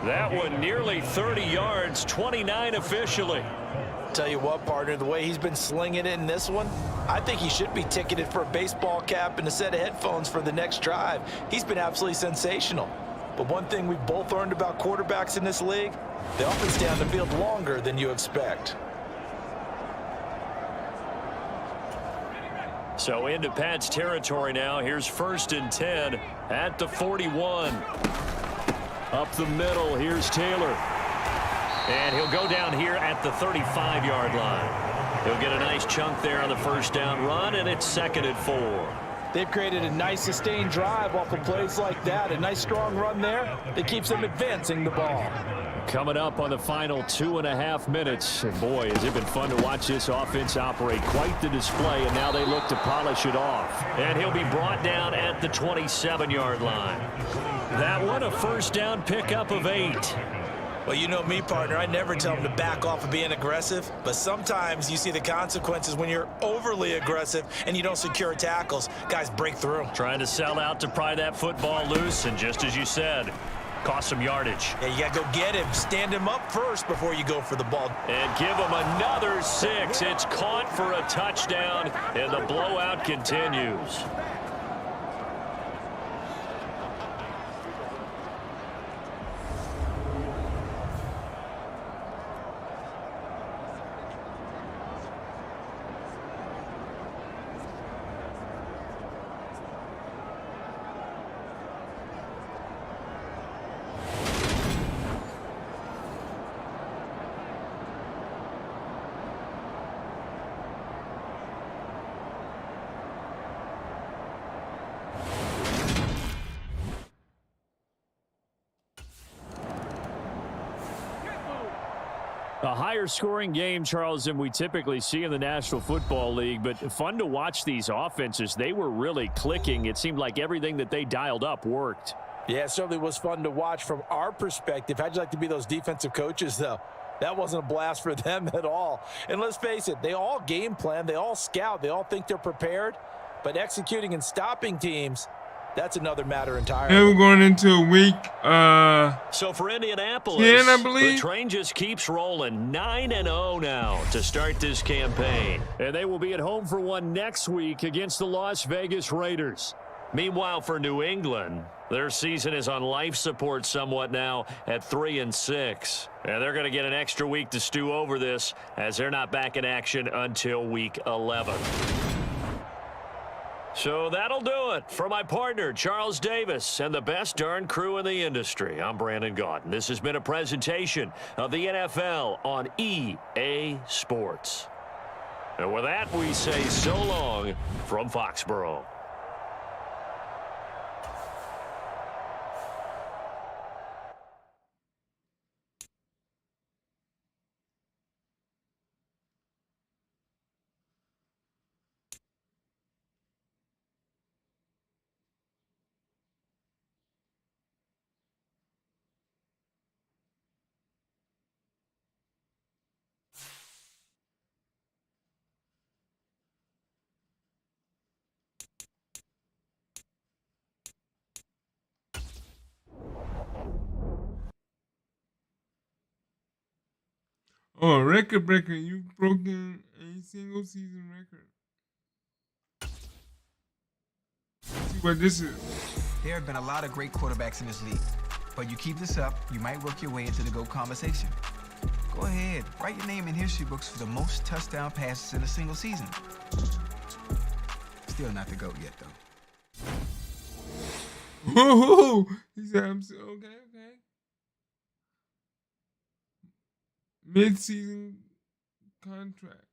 That one nearly 30 yards, 29 officially. Tell you what, partner, the way he's been slinging it in this one, I think he should be ticketed for a baseball cap and a set of headphones for the next drive. He's been absolutely sensational. But one thing we've both learned about quarterbacks in this league, they often stay on the field longer than you expect. So into Pat's territory now. Here's 1st and 10 at the 41. Up the middle, here's Taylor. And he'll go down here at the 35-yard line. He'll get a nice chunk there on the first down run, and it's 2nd and 4. They've created a nice sustained drive off of plays like that. A nice strong run there that keeps them advancing the ball. Coming up on the final 2.5 minutes. And boy, has it been fun to watch this offense operate. Quite the display, and now they look to polish it off. And he'll be brought down at the 27-yard line. That one, a first down pickup of 8. Well, you know me, partner. I never tell them to back off of being aggressive, but sometimes you see the consequences when you're overly aggressive and you don't secure tackles. Guys break through. Trying to sell out to pry that football loose, and just as you said, cost some yardage. Yeah, you got to go get him. Stand him up first before you go for the ball. And give him another 6. It's caught for a touchdown, and the blowout continues. A higher scoring game, Charles, than we typically see in the National Football League, but fun to watch these offenses. They were really clicking. It seemed like everything that they dialed up worked. Yeah, it certainly was fun to watch from our perspective. How'd you like to be those defensive coaches, though? That wasn't a blast for them at all. And let's face it, they all game plan, they all scout, they all think they're prepared, but executing and stopping teams, that's another matter entirely. And we're going into a week. So for Indianapolis, 10, I believe. the train just keeps rolling. 9-0 now to start this campaign. And they will be at home for one next week against the Las Vegas Raiders. Meanwhile, for New England, their season is on life support somewhat now at 3-6. And they're going to get an extra week to stew over this as they're not back in action until week 11. So that'll do it. For my partner, Charles Davis, and the best darn crew in the industry, I'm Brandon Gaudin. This has been a presentation of the NFL on EA Sports. And with that, we say so long from Foxborough. Oh, record breaker. You've broken a single season record. Let's see what this is. There have been a lot of great quarterbacks in this league, but you keep this up, you might work your way into the GOAT conversation. Go ahead, write your name in history books for the most touchdown passes in a single season. Still not the GOAT yet, though. Whoa! He said, "I'm so okay." Mid-season contract.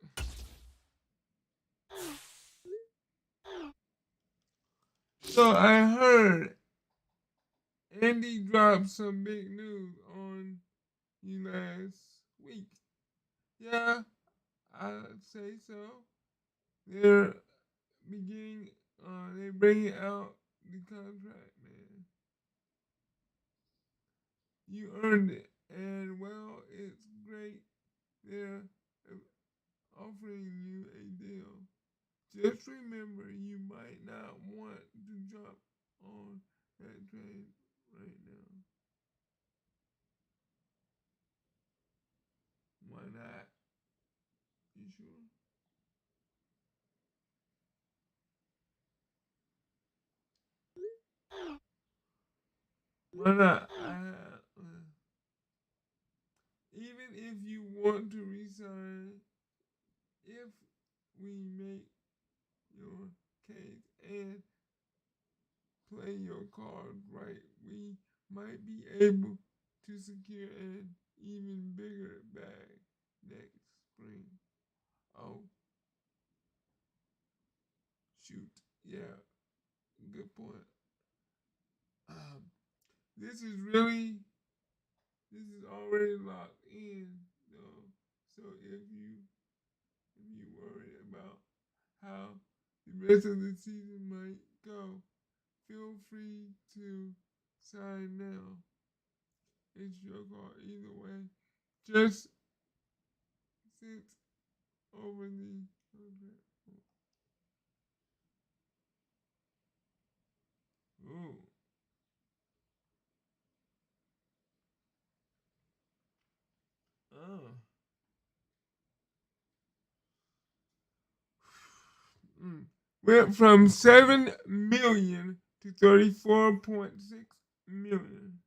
So I heard Andy dropped some big news on you last week. Yeah, I'd say so. They're they're bringing out the contract, man. You earned it, and well, it's great. They're offering you a deal. Just remember, you might not want to jump on that train right now. Why not? You sure? Why not? Even if you want to resign, if we make your case and play your cards right, we might be able to secure an even bigger bag next spring. Oh, shoot. Yeah, good point. This is already locked in, though. So if you worry about how the rest of the season might go, feel free to sign now. It's your call either way. Just sit over the contract. Ooh. Oh. Went from 7 million to 34.6 million.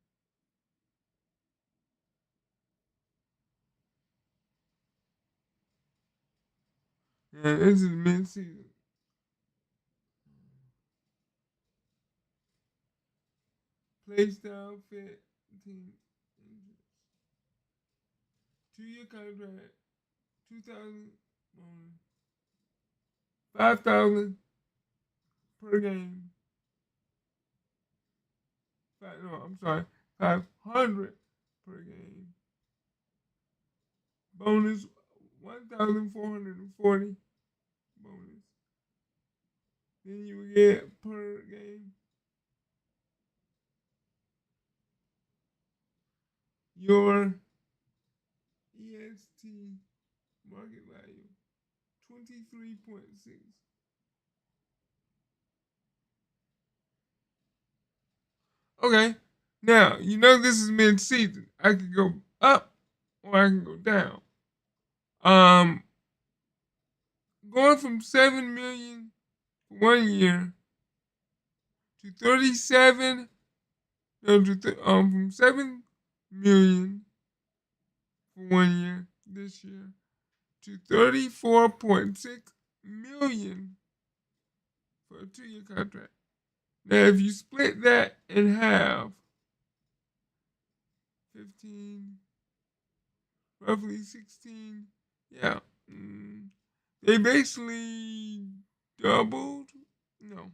Yeah, this is mid-season. Play style, fit, team interest. 2-year contract, 2,000, 5,000 per game. I'm sorry, 500 per game. Bonus 1,440 bonus. Then you will get per game your EST market value 23.6. Okay, now you know this is mid-season. I could go up or I can go down. Going from 7 million for 1 year to 37. No, from 7 million for 1 year this year to 34.6 million for a 2-year contract. Now, if you split that in half, 15, roughly 16, yeah, they basically doubled. No,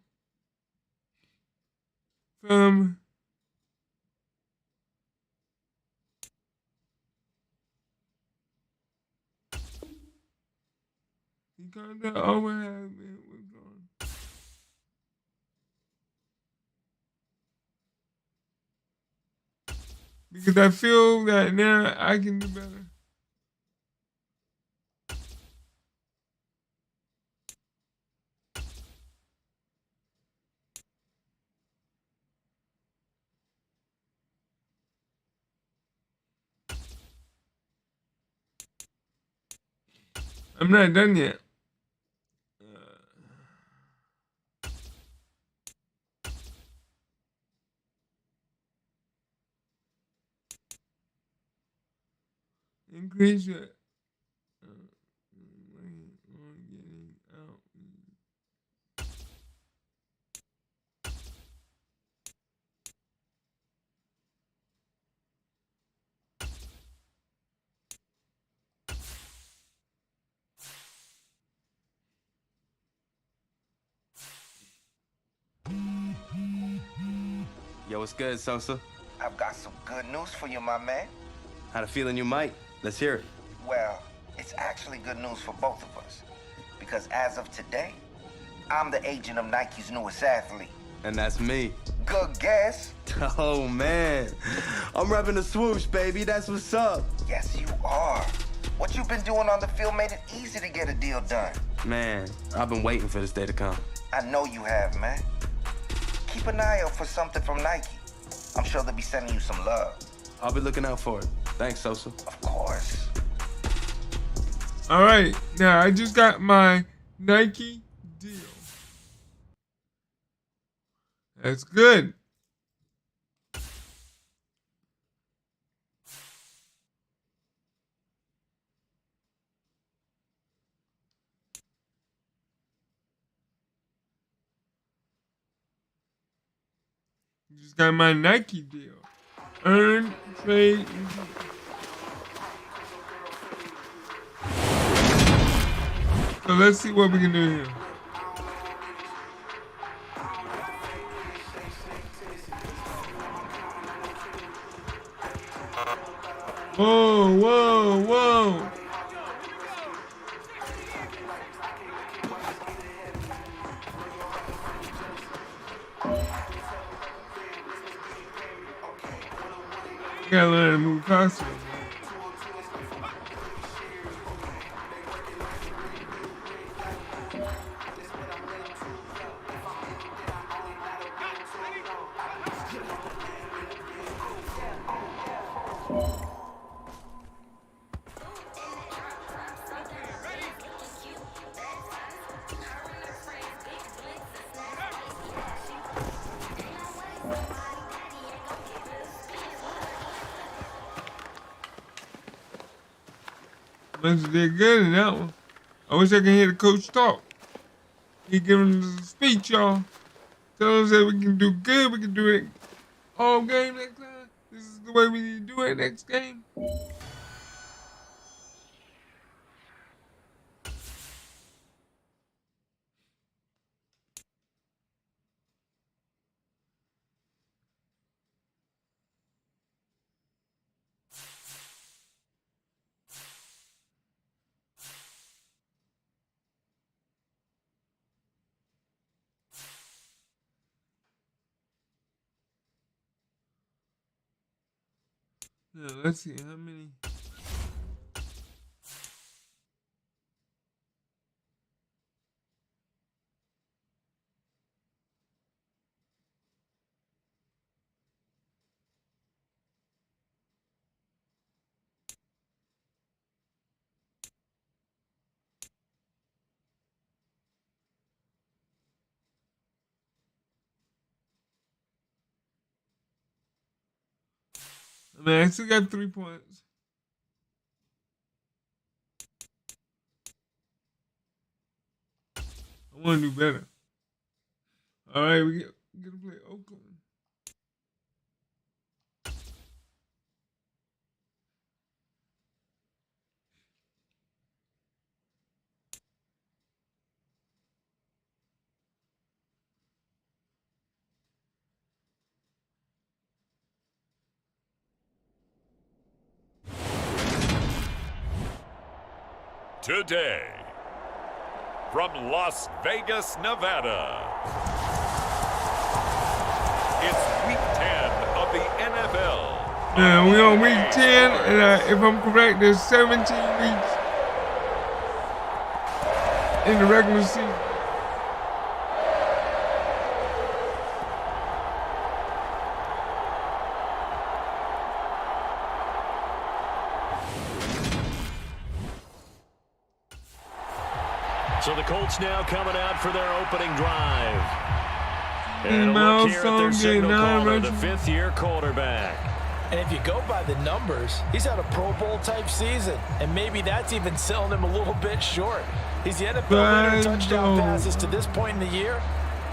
from the contract overhead been withdrawn. Because I feel that now I can do better. I'm not done yet. Increase your on getting out. Yo, what's good, Sosa? I've got some good news for you, my man. Had a feeling you might. Let's hear it. Well, it's actually good news for both of us. Because as of today, I'm the agent of Nike's newest athlete. And that's me. Good guess. Oh, man. I'm repping the swoosh, baby. That's what's up. Yes, you are. What you've been doing on the field made it easy to get a deal done. Man, I've been waiting for this day to come. I know you have, man. Keep an eye out for something from Nike. I'm sure they'll be sending you some love. I'll be looking out for it. Thanks, Sosa. Of course. All right, now I just got my Nike deal. That's good. Just got my Nike deal. Earn, trade, redeem. So let's see what we can do here. Whoa, whoa, whoa. You gotta learn to move faster. Bunch did good in that one. I wish I could hear the coach talk. He giving us a speech, y'all. Tell us that we can do good. We can do it all game next time. This is the way we need to do it next game. Yeah, let's see how many. Man, I still got 3 points. I want to do better. All right, we get to play Oakland. Today, from Las Vegas, Nevada, it's Week 10 of the NFL. Now, we on Week 10, and if I'm correct, there's 17 weeks in the regular season. So the Colts now coming out for their opening drive. And a look here at their signal caller, the fifth-year quarterback. And if you go by the numbers, he's had a Pro Bowl type season, and maybe that's even selling him a little bit short. He's the NFL leader in touchdown passes to this point in the year,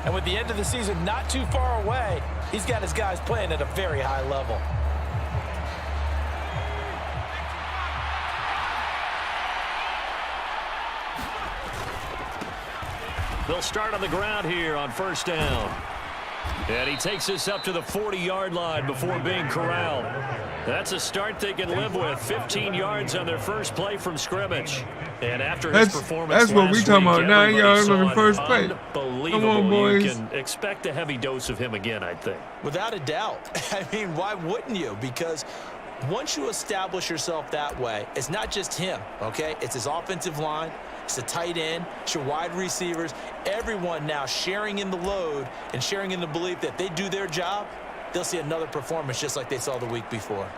and with the end of the season not too far away, he's got his guys playing at a very high level. They'll start on the ground here on first down. And he takes this up to the 40-yard line before being corralled. That's a start they can live with. 15 yards on their first play from scrimmage. And after his performance that's what we talking about, 9 yards on the first play. Unbelievable. Come on, boys. You can expect a heavy dose of him again, I think. Without a doubt. I mean, why wouldn't you? Because once you establish yourself that way, it's not just him, okay? It's his offensive line. It's the tight end, it's your wide receivers, everyone now sharing in the load and sharing in the belief that they do their job, they'll see another performance just like they saw the week before.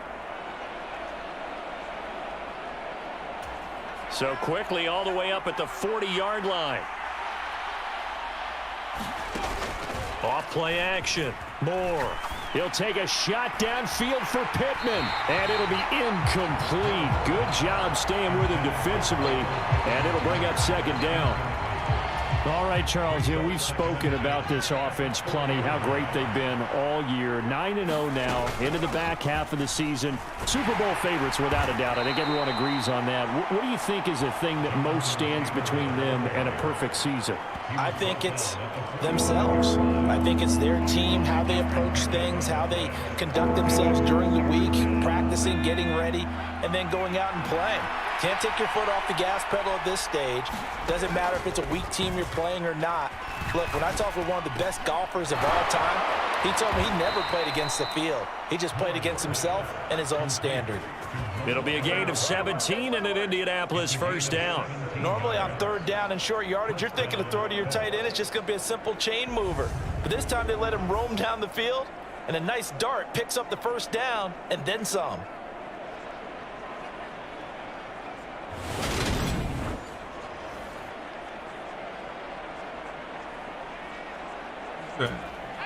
So quickly all the way up at the 40-yard line. Off play action. Moore. He'll take a shot downfield for Pittman. And it'll be incomplete. Good job staying with him defensively. And it'll bring up second down. All right, Charles, we've spoken about this offense plenty, how great they've been all year. 9-0 now, into the back half of the season. Super Bowl favorites, without a doubt. I think everyone agrees on that. What do you think is the thing that most stands between them and a perfect season? I think it's themselves. I think it's their team, how they approach things, how they conduct themselves during the week, practicing, getting ready, and then going out and playing. Can't take your foot off the gas pedal at this stage. Doesn't matter if it's a weak team you're playing or not. Look, when I talk with one of the best golfers of all time, he told me he never played against the field. He just played against himself and his own standard. It'll be a gain of 17 and an Indianapolis first down. Normally on third down and short yardage, you're thinking to throw to your tight end. It's just going to be a simple chain mover. But this time they let him roam down the field, and a nice dart picks up the first down and then some.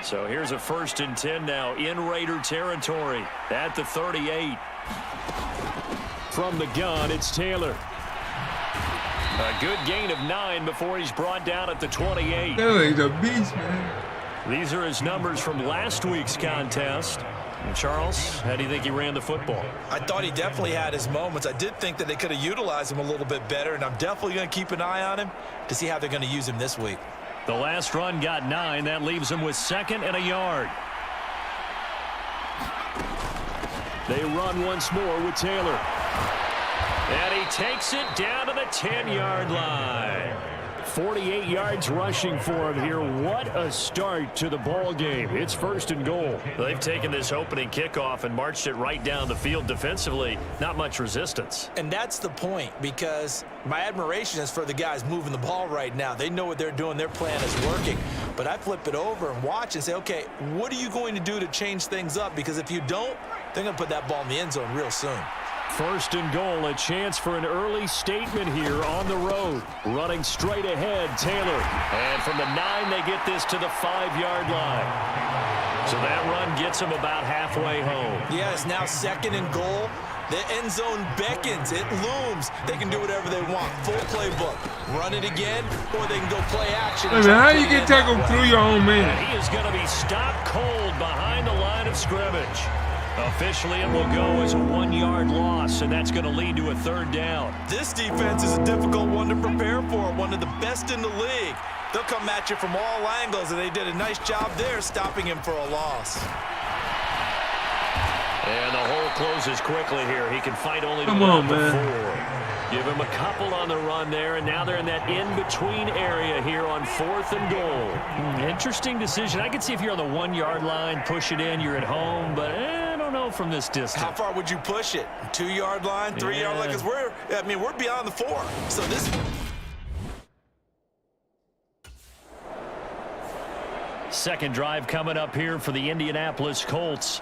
So here's a 1st and 10 now in Raider territory at the 38. From the gun, it's Taylor. A good gain of 9 before he's brought down at the 28. Taylor's a beast, man. These are his numbers from last week's contest. And Charles, how do you think he ran the football? I thought he definitely had his moments. I did think that they could have utilized him a little bit better, and I'm definitely going to keep an eye on him to see how they're going to use him this week. The last run got 9. That leaves him with 2nd and a yard. They run once more with Taylor. And he takes it down to the 10-yard line. 48 yards rushing for him here. What a start to the ball game. It's 1st and goal. They've taken this opening kickoff and marched it right down the field defensively. Not much resistance. And that's the point, because my admiration is for the guys moving the ball right now. They know what they're doing. Their plan is working. But I flip it over and watch and say, okay, what are you going to do to change things up? Because if you don't, they're going to put that ball in the end zone real soon. 1st and goal, a chance for an early statement here on the road. Running straight ahead, Taylor. And from the 9, they get this to the 5-yard line. So that run gets them about halfway home. Yeah, it's now 2nd and goal. The end zone beckons. It looms. They can do whatever they want. Full playbook. Run it again, or they can go play action. Hey, man, how you get tackled through your own man? And he is going to be stopped cold behind the line of scrimmage. Officially, it will go as a 1-yard loss, and that's going to lead to a 3rd down. This defense is a difficult one to prepare for, one of the best in the league. They'll come at you from all angles, and they did a nice job there stopping him for a loss. And the hole closes quickly here. He can fight only to Come on, the man. 4. Give him a couple on the run there, and now they're in that in-between area here on 4th and goal. Interesting decision. I can see if you're on the 1-yard line, push it in, you're at home, but I don't know from this distance. How far would you push it? 2-yard line, 3-yard line? Because we're beyond the 4. So this. Second drive coming up here for the Indianapolis Colts.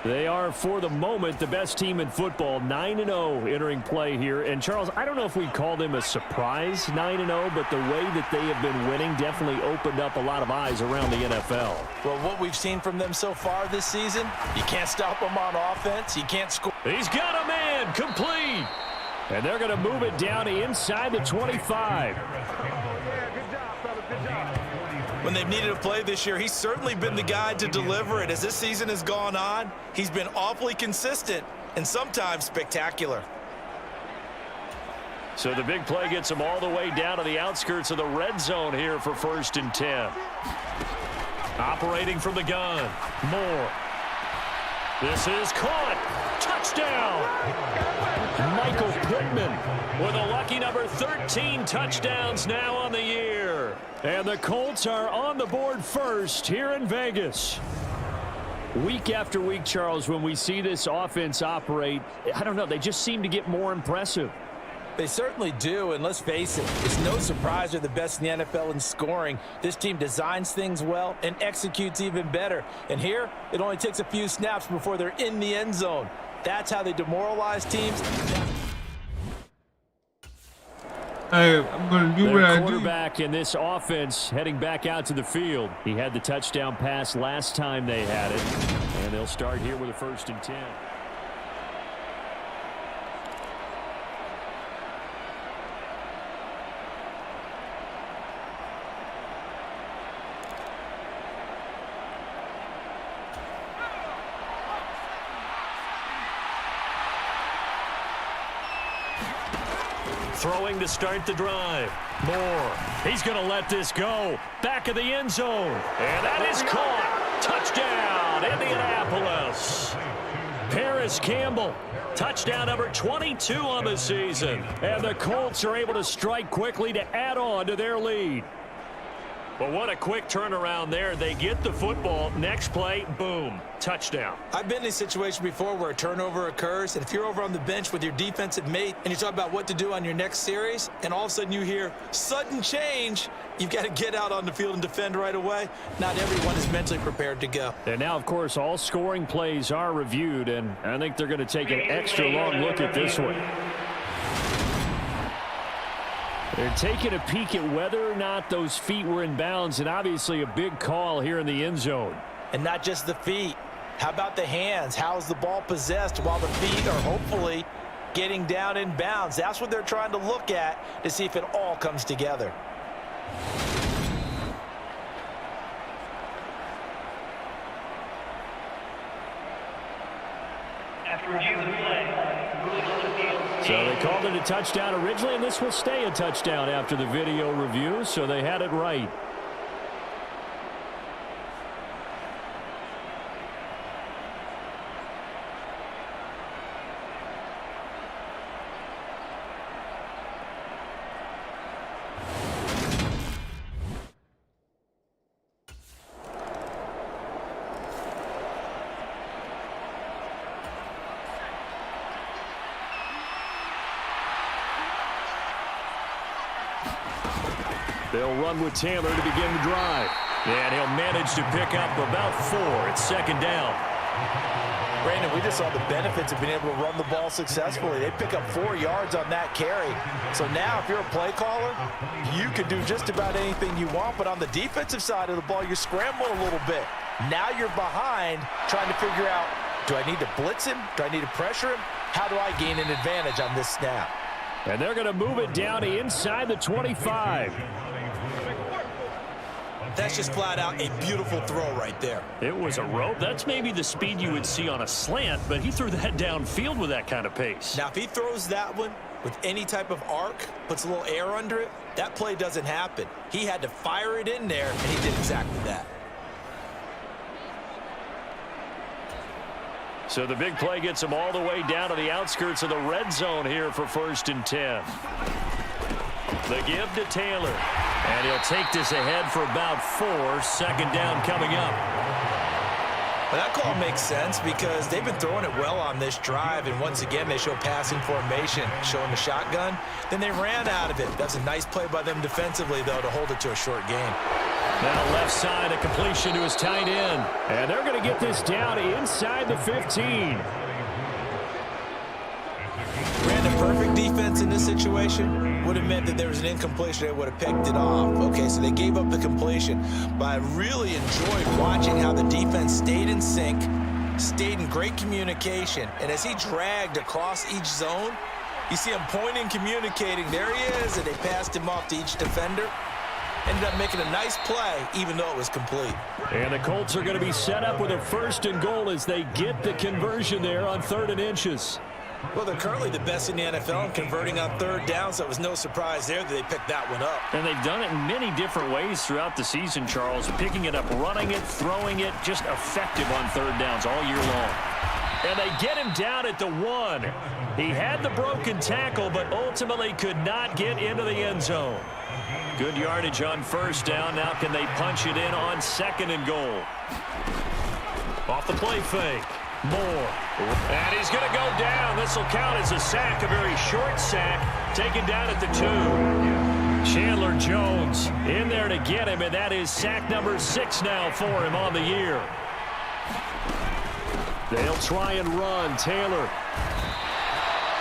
They are, for the moment, the best team in football, 9-0 entering play here. And, Charles, I don't know if we'd call them a surprise 9-0, but the way that they have been winning definitely opened up a lot of eyes around the NFL. Well, what we've seen from them so far this season, you can't stop them on offense. You can't score. He's got a man, complete. And they're going to move it down to inside the 25. When they've needed a play this year, he's certainly been the guy to deliver it. As this season has gone on, he's been awfully consistent and sometimes spectacular. So the big play gets him all the way down to the outskirts of the red zone here for 1st and 10. Operating from the gun. Moore. This is caught. Touchdown. Michael Pittman with a lucky number 13 touchdowns now on the year. And the Colts are on the board first here in Vegas. Week after week, Charles, when we see this offense operate, I don't know, they just seem to get more impressive. They certainly do, and let's face it, it's no surprise they're the best in the NFL in scoring. This team designs things well and executes even better. And here, it only takes a few snaps before they're in the end zone. That's how they demoralize teams. Hey, I'm going to do what I do. Quarterback in this offense heading back out to the field. He had the touchdown pass last time they had it. And they'll start here with a 1st and 10. Throwing to start the drive. Moore. He's going to let this go. Back of the end zone. And that is caught. Touchdown, Indianapolis. Paris Campbell. Touchdown number 22 on the season. And the Colts are able to strike quickly to add on to their lead. But what a quick turnaround there. They get the football. Next play, boom, touchdown. I've been in a situation before where a turnover occurs, and if you're over on the bench with your defensive mate and you talk about what to do on your next series, and all of a sudden you hear sudden change, you've got to get out on the field and defend right away. Not everyone is mentally prepared to go. And now, of course, all scoring plays are reviewed, and I think they're going to take an extra long look at this one. They're taking a peek at whether or not those feet were in bounds, and obviously a big call here in the end zone. And not just the feet. How about the hands? How's the ball possessed while the feet are hopefully getting down in bounds? That's what they're trying to look at to see if it all comes together. After review of the play, so they called it a touchdown originally, and this will stay a touchdown after the video review, so they had it right. They'll run with Taylor to begin the drive. And he'll manage to pick up about 4 at 2nd down. Brandon, we just saw the benefits of being able to run the ball successfully. They pick up 4 yards on that carry. So now if you're a play caller, you can do just about anything you want. But on the defensive side of the ball, you're scrambling a little bit. Now you're behind trying to figure out, do I need to blitz him? Do I need to pressure him? How do I gain an advantage on this snap? And they're going to move it down inside the 25. That's just flat out a beautiful throw right there. It was a rope. That's maybe the speed you would see on a slant, but he threw that downfield with that kind of pace. Now, if he throws that one with any type of arc, puts a little air under it, that play doesn't happen. He had to fire it in there, and he did exactly that. So the big play gets him all the way down to the outskirts of the red zone here for 1st and 10. The give to Taylor. And he'll take this ahead for about 4. 2nd down coming up. Well, that call makes sense because they've been throwing it well on this drive, and once again they show passing formation, showing the shotgun. Then they ran out of it. That's a nice play by them defensively, though, to hold it to a short gain. Now left side, a completion to his tight end. And they're going to get this down inside the 15. Brandon, perfect defense in this situation would have meant that there was an incompletion. They would have picked it off. Okay, so they gave up the completion. But I really enjoyed watching how the defense stayed in sync, stayed in great communication. And as he dragged across each zone, you see him pointing, communicating. There he is, and they passed him off to each defender. Ended up making a nice play, even though it was complete. And the Colts are going to be set up with a 1st and goal as they get the conversion there on 3rd and inches. Well, they're currently the best in the NFL in converting on 3rd down, so it was no surprise there that they picked that one up. And they've done it in many different ways throughout the season, Charles. Picking it up, running it, throwing it, just effective on 3rd downs all year long. And they get him down at the 1. He had the broken tackle, but ultimately could not get into the end zone. Good yardage on 1st down. Now can they punch it in on 2nd and goal? Off the play fake. Moore. And he's going to go down. This will count as a sack, a very short sack, taken down at the 2. Chandler Jones in there to get him, and that is sack number 6 now for him on the year. They'll try and run. Taylor.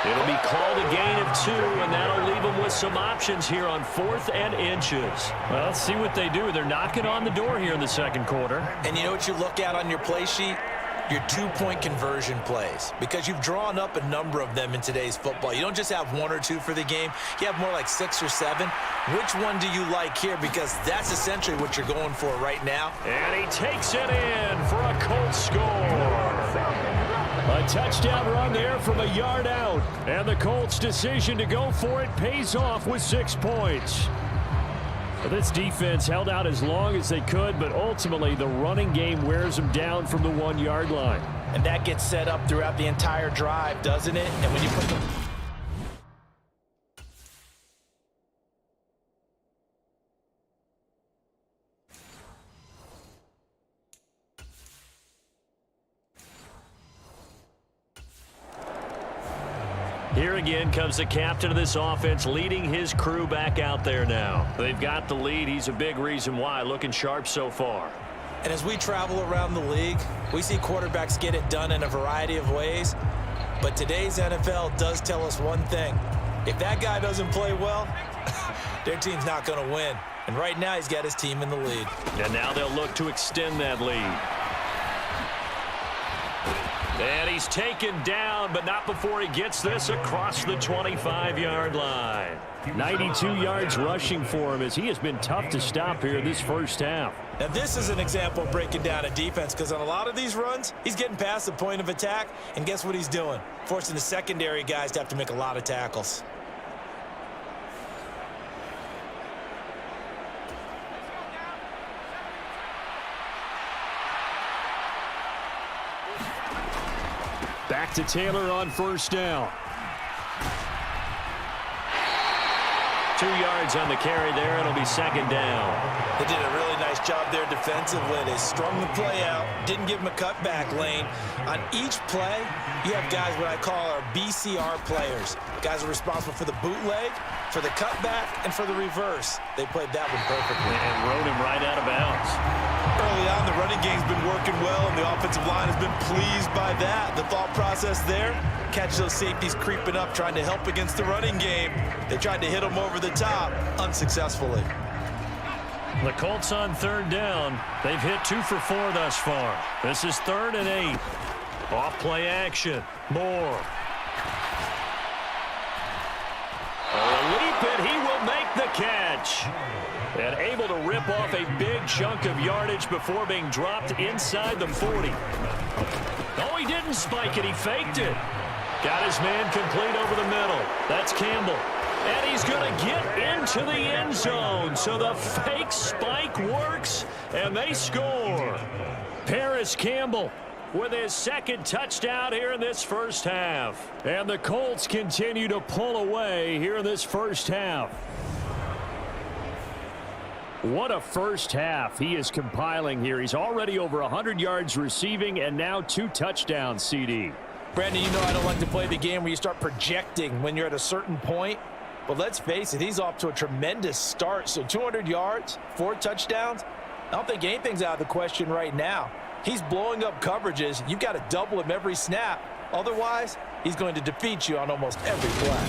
It'll be called a gain of 2, and that'll leave them with some options here on 4th and inches. Well, let's see what they do. They're knocking on the door here in the 2nd quarter. And you know what you look at on your play sheet? Your 2-point conversion plays, because you've drawn up a number of them in today's football. You don't just have 1 or 2 for the game. You have more like 6 or 7. Which one do you like here? Because that's essentially what you're going for right now. And he takes it in for a Colts score. A touchdown run there from a yard out. And the Colts' decision to go for it pays off with 6 points. Well, this defense held out as long as they could, but ultimately the running game wears them down from the 1-yard line. And that gets set up throughout the entire drive, doesn't it? And when you put the... Here again comes the captain of this offense, leading his crew back out there now. They've got the lead. He's a big reason why, looking sharp so far. And as we travel around the league, we see quarterbacks get it done in a variety of ways. But today's NFL does tell us one thing. If that guy doesn't play well, their team's not going to win. And right now, he's got his team in the lead. And now they'll look to extend that lead. And he's taken down, but not before he gets this across the 25-yard line. 92 yards rushing for him as he has been tough to stop here this 1st half. Now, this is an example of breaking down a defense, because on a lot of these runs, he's getting past the point of attack, and guess what he's doing? Forcing the secondary guys to have to make a lot of tackles. Back to Taylor on 1st down. 2 yards on the carry there. It'll be 2nd down. They did a really nice job there defensively. They strung the play out, didn't give him a cutback lane. On each play, you have guys what I call our BCR players. Guys are responsible for the bootleg, for the cutback, and for the reverse. They played that one perfectly. And rode him right out of bounds. Early on, the running game's been working well, and the offensive line has been pleased by that. The thought process there, catch those safeties creeping up, trying to help against the running game. They tried to hit them over the top, unsuccessfully. The Colts on third down. They've hit 2 for 4 thus far. This is 3rd and 8. Off play action. Moore. Leap it. He will make the catch. And able to rip off a big chunk of yardage before being dropped inside the 40. Oh, he didn't spike it. He faked it. Got his man complete over the middle. That's Campbell. And he's going to get into the end zone. So the fake spike works, and they score. Paris Campbell with his 2nd touchdown here in this first half. And the Colts continue to pull away here in this first half. What a first half he is compiling here. He's already over 100 yards receiving and now 2 touchdowns, CD. Brandon, you know I don't like to play the game where you start projecting when you're at a certain point. But let's face it, he's off to a tremendous start. So 200 yards, 4 touchdowns. I don't think anything's out of the question right now. He's blowing up coverages. You've got to double him every snap. Otherwise, he's going to defeat you on almost every play.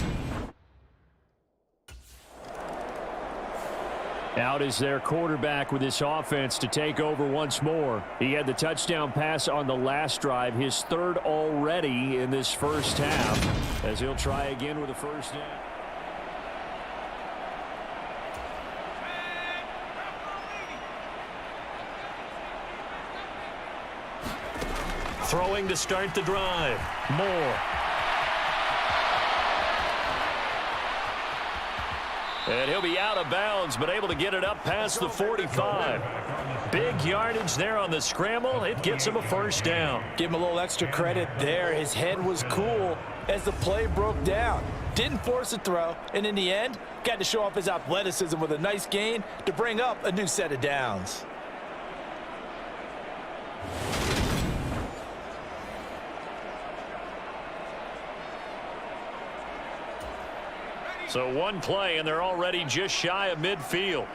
Out is their quarterback with this offense to take over once more. He had the touchdown pass on the last drive, his 3rd already in this first half, as he'll try again with a first down. Throwing to start the drive. Moore. And he'll be out of bounds, but able to get it up past the 45. Big yardage there on the scramble. It gets him a first down. Give him a little extra credit there. His head was cool as the play broke down. Didn't force a throw, and in the end, got to show off his athleticism with a nice gain to bring up a new set of downs. So 1 play, and they're already just shy of midfield.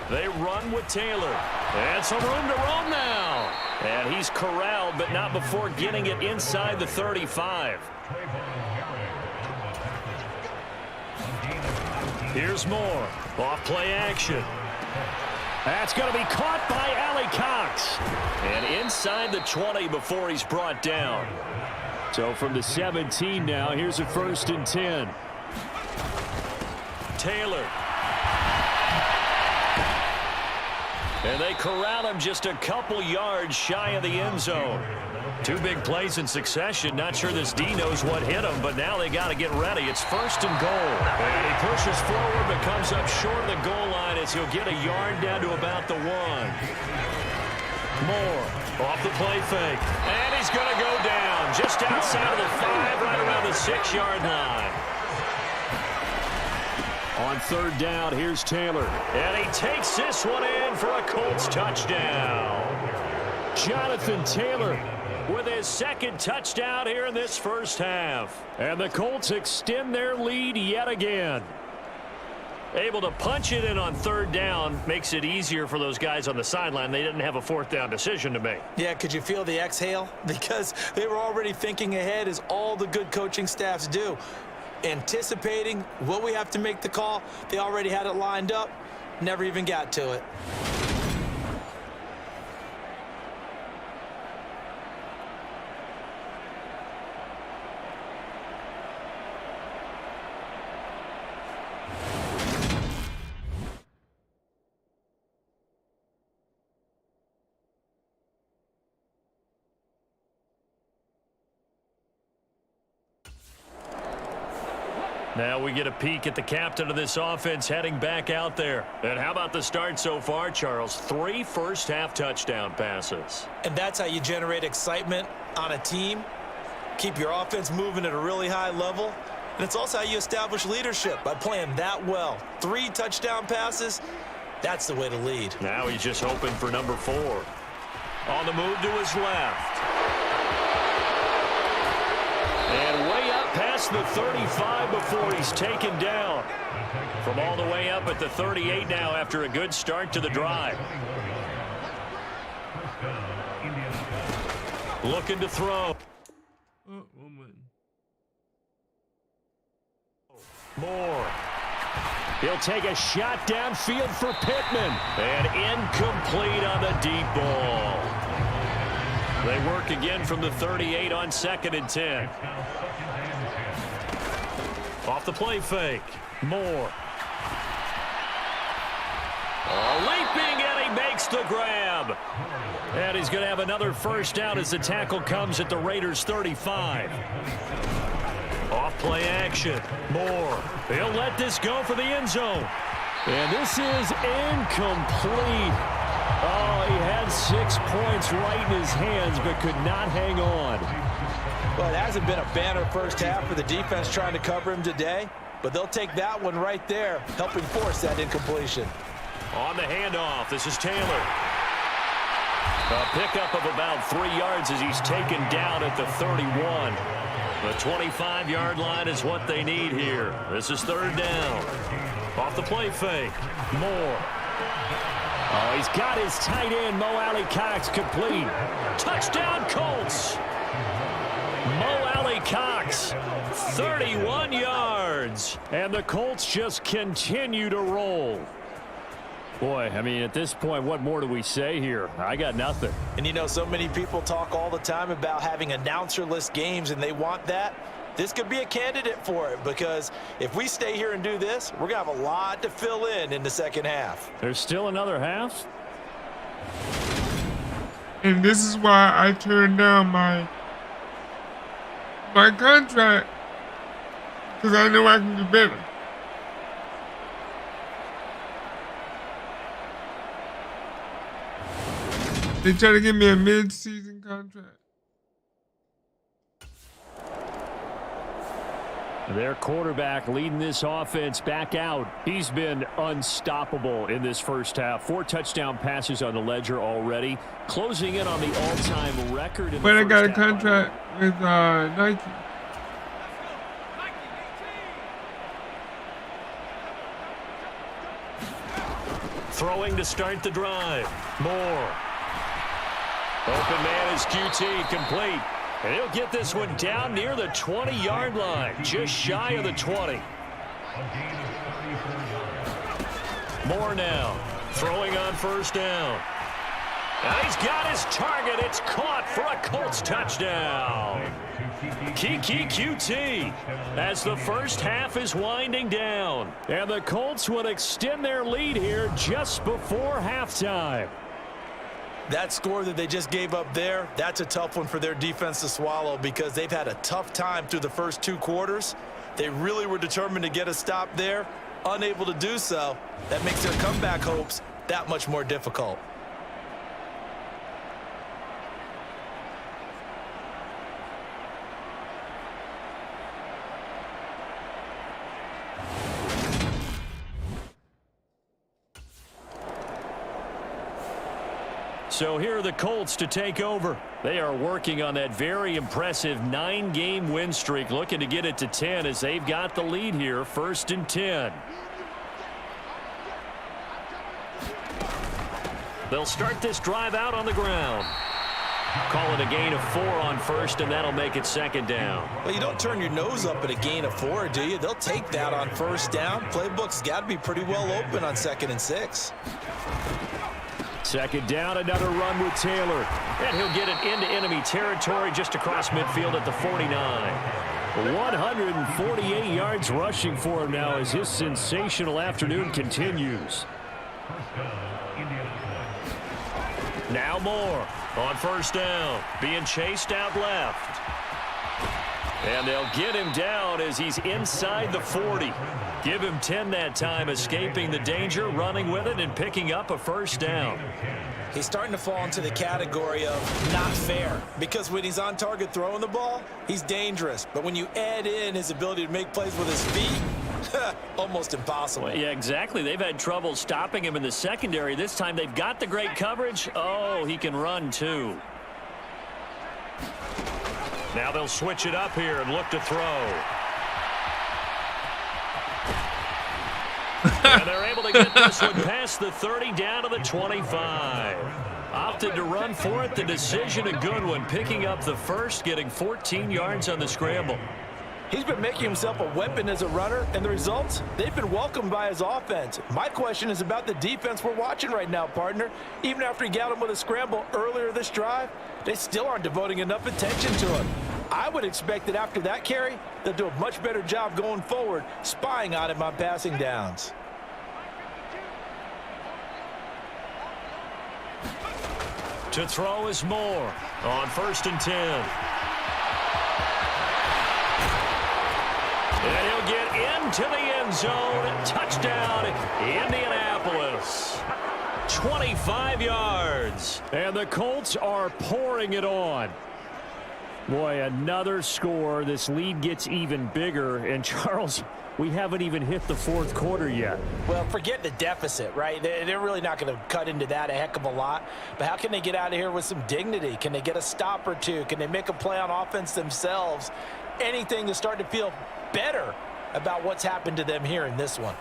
They run with Taylor. And some room to roam now. And he's corralled, but not before getting it inside the 35. Here's Moore. Off play action. That's going to be caught by Allie Cox. And inside the 20 before he's brought down. So from the 17 now, here's a 1st and 10. Taylor. And they corral him just a couple yards shy of the end zone. 2 big plays in succession. Not sure this D knows what hit him, but now they got to get ready. It's 1st and goal. And he pushes forward, but comes up short of the goal line as he'll get a yard down to about the 1. Moore off the play fake. And he's going to go down just outside of the 5, right around the 6-yard line. On 3rd down, here's Taylor. And he takes this one in for a Colts touchdown. Jonathan Taylor with his 2nd touchdown here in this first half. And the Colts extend their lead yet again. Able to punch it in on 3rd down makes it easier for those guys on the sideline. They didn't have a 4th down decision to make. Yeah, could you feel the exhale? Because they were already thinking ahead, as all the good coaching staffs do. Anticipating what we have to make the call. They already had it lined up. Never even got to it. Now we get a peek at the captain of this offense heading back out there. And how about the start so far, Charles? 3 first-half touchdown passes. And that's how you generate excitement on a team. Keep your offense moving at a really high level. And it's also how you establish leadership, by playing that well. 3 touchdown passes, that's the way to lead. Now he's just hoping for number 4. On the move to his left. And way up past the 35 before he's taken down. From all the way up at the 38 now after a good start to the drive. Looking to throw. Moore. He'll take a shot downfield for Pittman. And incomplete on the deep ball. They work again from the 38 on 2nd and 10. Off the play fake. Moore. Leaping, and he makes the grab. And he's going to have another first down as the tackle comes at the Raiders' 35. Off play action. Moore. He'll let this go for the end zone. And this is incomplete. Oh, he had 6 points right in his hands, but could not hang on. Well, it hasn't been a banner first half for the defense trying to cover him today, but they'll take that one right there, helping force that incompletion. On the handoff, this is Taylor. A pickup of about 3 yards as he's taken down at the 31. The 25-yard line is what they need here. This is 3rd down. Off the play fake. Moore. Oh, he's got his tight end, Mo Alley-Cox, complete. Touchdown, Colts. Mo Alley-Cox, 31 yards. And the Colts just continue to roll. Boy, I mean, at this point, what more do we say here? I got nothing. And, you know, so many people talk all the time about having announcer-less games, and they want that. This could be a candidate for it, because if we stay here and do this, we're going to have a lot to fill in the second half. There's still another half? And this is why I turned down my contract, because I know I can do better. They try to give me a mid-season contract. Their quarterback leading this offense back out. He's been unstoppable in this first half. 4 touchdown passes on the ledger already. Closing in on the all-time record. But I got a contract with Nike. Throwing to start the drive. Moore. Open man is QT, complete. And he'll get this one down near the 20-yard line, just shy of the 20. Moore now, throwing on first down. And he's got his target. It's caught for a Colts touchdown. Kiki QT as the first half is winding down. And the Colts would extend their lead here just before halftime. That score that they just gave up there, that's a tough one for their defense to swallow, because they've had a tough time through the first 2 quarters. They really were determined to get a stop there, unable to do so. That makes their comeback hopes that much more difficult. So here are the Colts to take over. They are working on that very impressive 9-game win streak, looking to get it to 10 as they've got the lead here, 1st and 10. They'll start this drive out on the ground. Call it a gain of 4 on first, and that'll make it 2nd down. Well, you don't turn your nose up at a gain of 4, do you? They'll take that on first down. Playbook's got to be pretty well open on 2nd and 6. 2nd down, another run with Taylor. And he'll get it into enemy territory just across midfield at the 49. 148 yards rushing for him now as his sensational afternoon continues. Now Moore on first down, being chased out left. And they'll get him down as he's inside the 40. Give him 10 that time, escaping the danger, running with it, and picking up a first down. He's starting to fall into the category of not fair, because when he's on target throwing the ball, he's dangerous. But when you add in his ability to make plays with his feet, almost impossible. Well, yeah, exactly. They've had trouble stopping him in the secondary. This time they've got the great coverage. Oh, he can run too. Now they'll switch it up here and look to throw. And they're able to get this one past the 30 down to the 25. Opted to run for it. The decision a good one. Picking up the first, getting 14 yards on the scramble. He's been making himself a weapon as a runner, and the results, they've been welcomed by his offense. My question is about the defense we're watching right now, partner. Even after he got him with a scramble earlier this drive, they still aren't devoting enough attention to him. I would expect that after that carry, they'll do a much better job going forward, spying on him on passing downs. To throw is Moore on 1st and 10. And he'll get into the end zone. Touchdown, Indianapolis. 25 yards. And the Colts are pouring it on. Boy, another score. This lead gets even bigger. And, Charles, we haven't even hit the 4th quarter yet. Well, forget the deficit, right? They're really not going to cut into that a heck of a lot. But how can they get out of here with some dignity? Can they get a stop or two? Can they make a play on offense themselves? Anything to start to feel better about what's happened to them here in this one.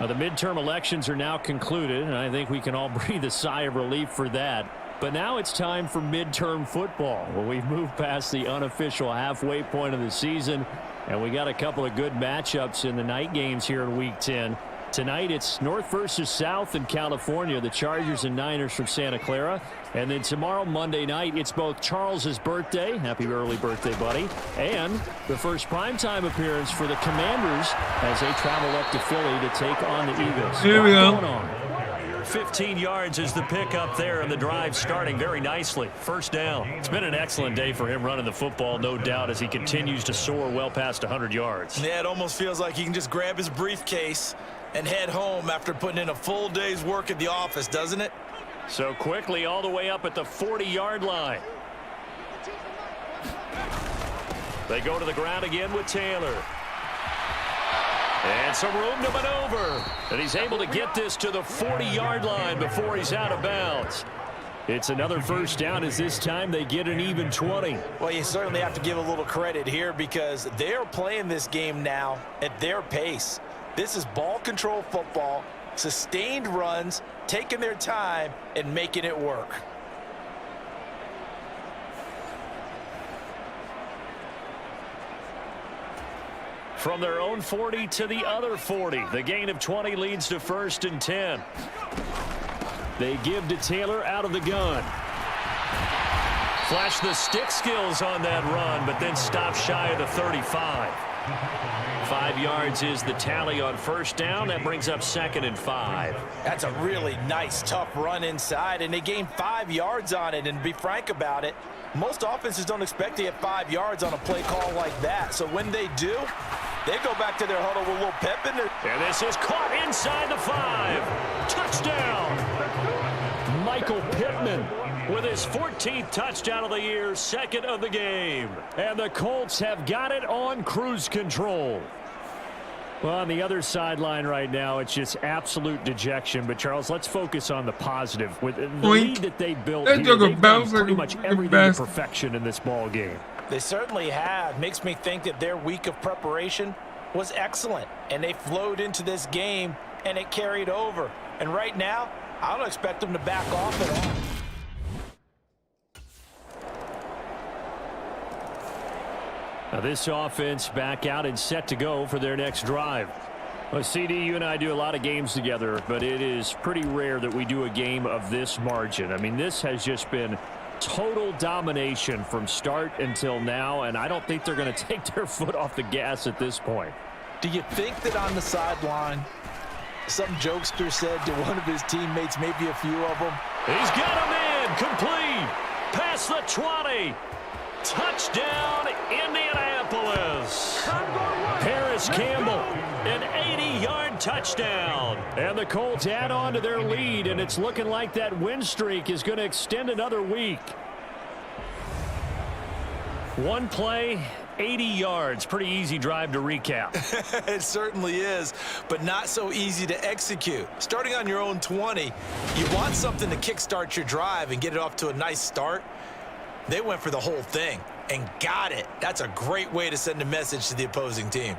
Now, the midterm elections are now concluded, and I think we can all breathe a sigh of relief for that. But now it's time for midterm football, where we've moved past the unofficial halfway point of the season, and we got a couple of good matchups in the night games here in Week 10. Tonight, it's North versus South in California, the Chargers and Niners from Santa Clara. And then tomorrow, Monday night, it's both Charles's birthday, happy early birthday, buddy, and the first primetime appearance for the Commanders as they travel up to Philly to take on the Eagles. Here we go. What's going on? 15 yards is the pickup there, and the drive starting very nicely. First down. It's been an excellent day for him running the football, no doubt, as he continues to soar well past 100 yards. Yeah, it almost feels like he can just grab his briefcase and head home after putting in a full day's work at the office, doesn't it? So quickly all the way up at the 40-yard line. They go to the ground again with Taylor. And some room to maneuver. And he's able to get this to the 40-yard line before he's out of bounds. It's another first down as this time they get an even 20. Well, you certainly have to give a little credit here because they're playing this game now at their pace. This is ball control football, sustained runs, taking their time and making it work. From their own 40 to the other 40. The gain of 20 leads to 1st and 10. They give to Taylor out of the gun. Flash the stick skills on that run, but then stop shy of the 35. 5 yards is the tally on first down. That brings up 2nd and 5. That's a really nice, tough run inside, and they gain 5 yards on it. And to be frank about it, most offenses don't expect to get 5 yards on a play call like that. So when they do, they go back to their huddle with a little pep in there. And this is caught inside the 5. Touchdown! Michael Pittman with his 14th touchdown of the year, 2nd of the game. And the Colts have got it on cruise control. Well, on the other sideline right now, it's just absolute dejection. But, Charles, let's focus on the positive. With the lead that they built here, they've done pretty much everything to perfection in this ball game. They certainly have. Makes me think that their week of preparation was excellent. And they flowed into this game, and it carried over. And right now, I don't expect them to back off at all. Now this offense back out and set to go for their next drive. Well, CD, you and I do a lot of games together, but it is pretty rare that we do a game of this margin. I mean, this has just been total domination from start until now, and I don't think they're going to take their foot off the gas at this point. Do you think that on the sideline, some jokester said to one of his teammates, maybe a few of them, he's got him in, complete, past the 20. Touchdown, Indianapolis. Harris Campbell, an 80-yard touchdown. And the Colts add on to their lead, and it's looking like that win streak is going to extend another week. One play, 80 yards. Pretty easy drive to recap. It certainly is, but not so easy to execute. Starting on your own 20, you want something to kickstart your drive and get it off to a nice start. They went for the whole thing and got it. That's a great way to send a message to the opposing team.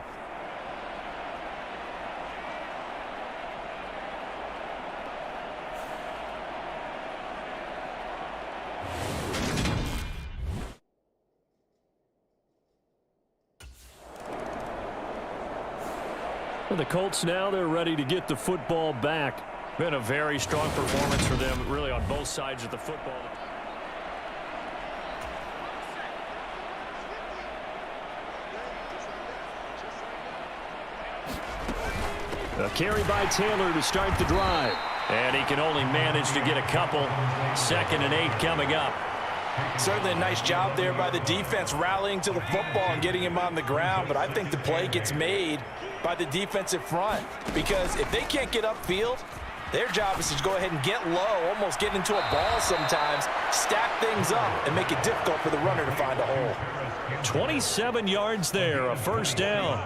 For the Colts now, they're ready to get the football back. Been a very strong performance for them, really on both sides of the football. A carry by Taylor to start the drive. And he can only manage to get a couple. 2nd and 8 coming up. Certainly a nice job there by the defense rallying to the football and getting him on the ground. But I think the play gets made by the defensive front, because if they can't get upfield, their job is to go ahead and get low, almost get into a ball sometimes, stack things up, and make it difficult for the runner to find a hole. 27 yards there, a first down.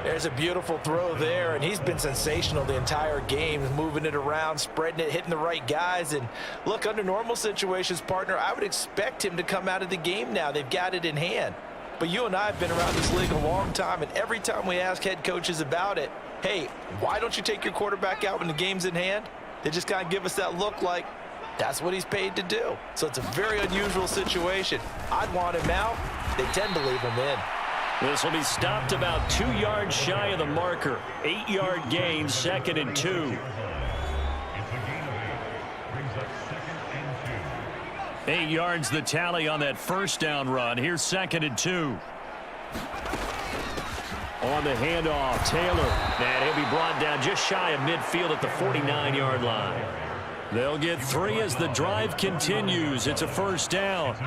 There's a beautiful throw there, and he's been sensational the entire game, moving it around, spreading it, hitting the right guys. And look, under normal situations, partner, I would expect him to come out of the game now. They've got it in hand. But you and I have been around this league a long time, and every time we ask head coaches about it, hey, why don't you take your quarterback out when the game's in hand? They just kind of give us that look like that's what he's paid to do. So it's a very unusual situation. I'd want him out. They tend to leave him in. This will be stopped about 2 yards shy of the marker. 8-yard gain, 2nd and 2. 8 yards the tally on that first down run. Here's 2nd and 2. On the handoff, Taylor. And he'll be brought down just shy of midfield at the 49-yard line. They'll get 3 as the drive continues. It's a first down.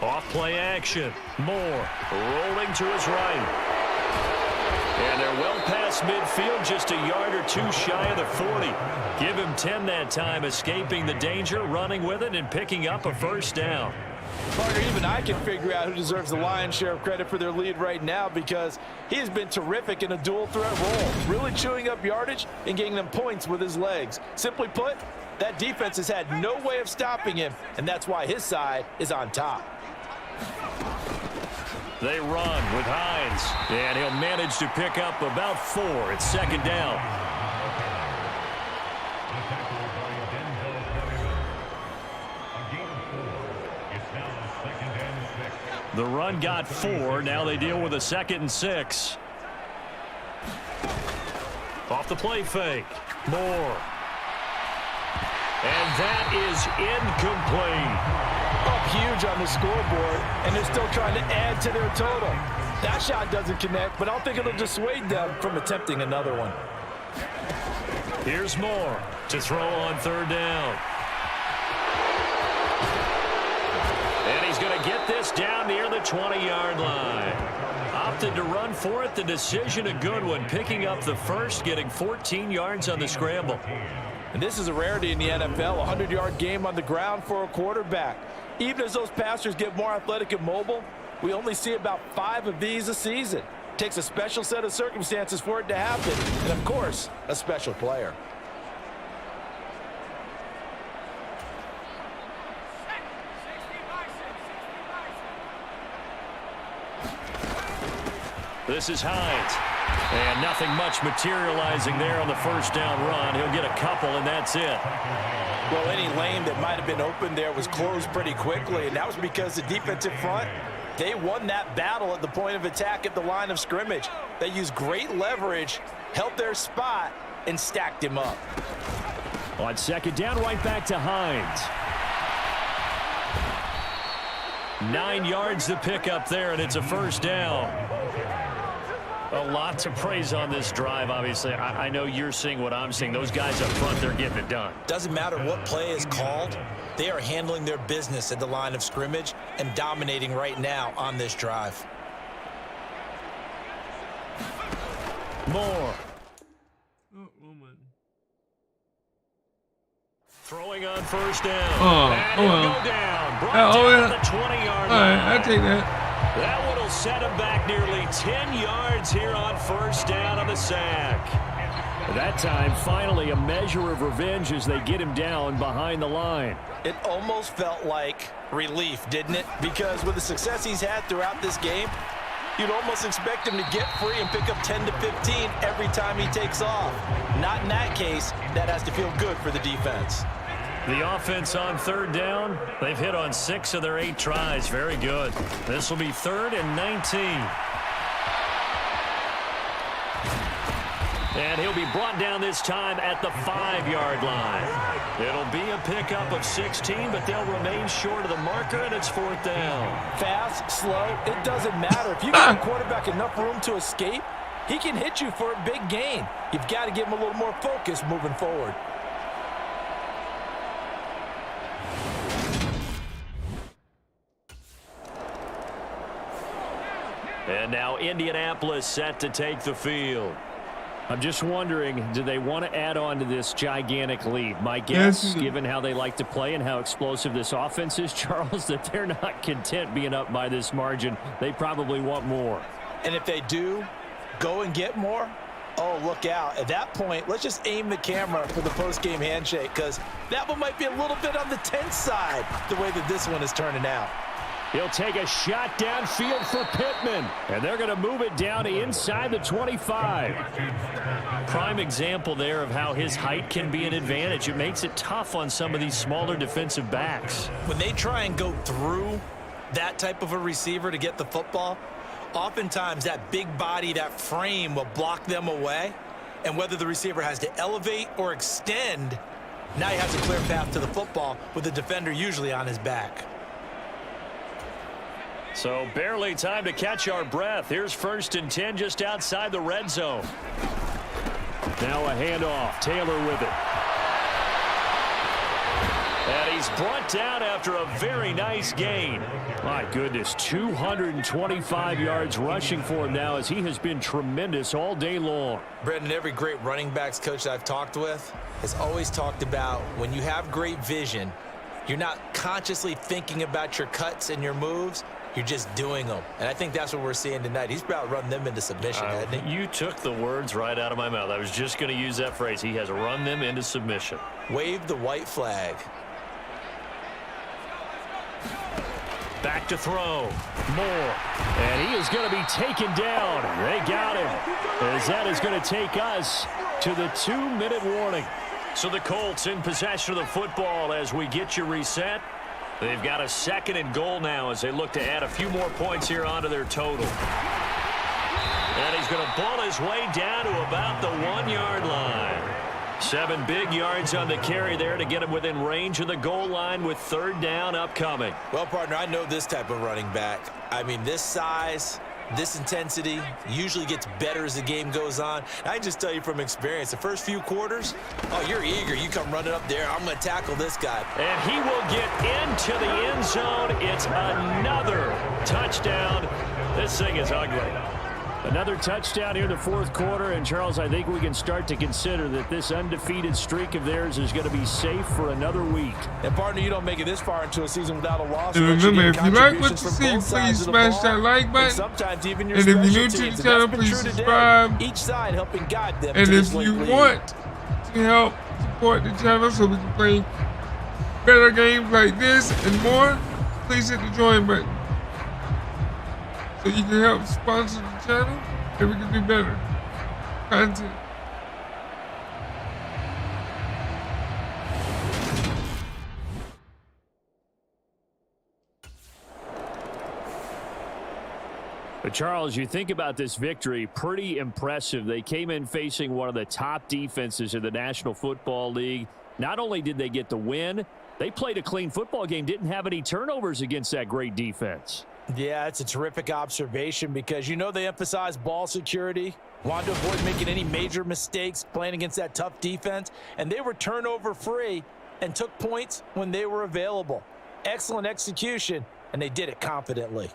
Off play action. Moore rolling to his right. And they're well past midfield, just a yard or two shy of the 40. Give him 10 that time, escaping the danger, running with it, and picking up a first down. Partner, even I can figure out who deserves the lion's share of credit for their lead right now, because he has been terrific in a dual threat role, really chewing up yardage and getting them points with his legs. Simply put, that defense has had no way of stopping him, and that's why his side is on top. They run with Hines, and he'll manage to pick up about 4. It's 2nd down. The run got 4. Now they deal with a 2nd and 6. Off the play fake. Moore. And that is incomplete. Up huge on the scoreboard, and they're still trying to add to their total. That shot doesn't connect, but I don't think it'll dissuade them from attempting another one. Here's Moore to throw on 3rd down. And he's going to get this down near the 20-yard line. Opted to run for it. The decision a good one. Picking up the first, getting 14 yards on the scramble. And this is a rarity in the NFL, a 100-yard game on the ground for a quarterback. Even as those passers get more athletic and mobile, we only see about 5 of these a season. It takes a special set of circumstances for it to happen, and of course, a special player. This is Hines. And nothing much materializing there on the first down run. He'll get a couple, and that's it. Well, any lane that might have been open there was closed pretty quickly, and that was because the defensive front, they won that battle at the point of attack at the line of scrimmage. They used great leverage, held their spot, and stacked him up. On 2nd down, right back to Hines. 9 yards to pick up there, and it's a first down. A lot to praise on this drive, obviously. I know you're seeing what I'm seeing. Those guys up front, they're getting it done. Doesn't matter what play is called. They are handling their business at the line of scrimmage and dominating right now on this drive. Moore. Oh, woman. Throwing on first down. And he'll go down. Brought down the 20-yard line. All right, I'll take that. That one will set him back nearly 10 yards here on first down on the sack. That time, finally, a measure of revenge as they get him down behind the line. It almost felt like relief, didn't it? Because with the success he's had throughout this game, you'd almost expect him to get free and pick up 10 to 15 every time he takes off. Not in that case. That has to feel good for the defense. The offense on third down, they've hit on 6 of their 8 tries. Very good. This will be 3rd and 19. And he'll be brought down this time at the 5-yard line. It'll be a pickup of 16, but they'll remain short of the marker, and it's 4th down. Fast, slow, it doesn't matter. If you give the quarterback enough room to escape, he can hit you for a big gain. You've got to give him a little more focus moving forward. And now Indianapolis set to take the field. I'm just wondering, do they want to add on to this gigantic lead? My guess, given how they like to play and how explosive this offense is, Charles, that they're not content being up by this margin. They probably want more. And if they do go and get more, oh, look out. At that point, let's just aim the camera for the post-game handshake, because that one might be a little bit on the tense side, the way that this one is turning out. He'll take a shot downfield for Pittman, and they're going to move it down inside the 25. Prime example there of how his height can be an advantage. It makes it tough on some of these smaller defensive backs. When they try and go through that type of a receiver to get the football, oftentimes that big body, that frame will block them away. And whether the receiver has to elevate or extend, now he has a clear path to the football with the defender usually on his back. So barely time to catch our breath. Here's 1st and 10 just outside the red zone. Now a handoff. Taylor with it. And he's brought down after a very nice gain. My goodness, 225 yards rushing for him now as he has been tremendous all day long. Brendan, every great running backs coach that I've talked with has always talked about when you have great vision, you're not consciously thinking about your cuts and your moves. You're just doing them. And I think that's what we're seeing tonight. He's about run them into submission, hasn't he? You took the words right out of my mouth. I was just going to use that phrase. He has run them into submission. Wave the white flag. Back to throw. Moore. And he is going to be taken down. They got him. As that is going to take us to the 2-minute warning. So the Colts in possession of the football as we get you reset. They've got a 2nd and goal now as they look to add a few more points here onto their total. And he's going to ball his way down to about the 1-yard line. 7 big yards on the carry there to get him within range of the goal line with 3rd down upcoming. Well, partner, I know this type of running back. I mean, this size, this intensity usually gets better as the game goes on. I can just tell you from experience, the first few quarters, oh, you're eager. You come running up there. I'm going to tackle this guy. And he will get into the end zone. It's another touchdown. This thing is ugly. Another touchdown here in the 4th quarter. And, Charles, I think we can start to consider that this undefeated streak of theirs is going to be safe for another week. And, partner, you don't make it this far into a season without a loss. And remember, if you like what you see, please smash that like button. Sometimes even your and if you're new to the channel, please subscribe. Each side helping guide them. And if you want to help support the channel so we can play better games like this and more, please hit the join button. So you can help sponsor the channel and we can do better content. But, Charles, you think about this victory, pretty impressive. They came in facing one of the top defenses in the National Football League. Not only did they get the win, they played a clean football game, didn't have any turnovers against that great defense. Yeah, it's a terrific observation because, you know, they emphasize ball security, wanted to avoid making any major mistakes playing against that tough defense, and they were turnover free and took points when they were available. Excellent execution, and they did it confidently.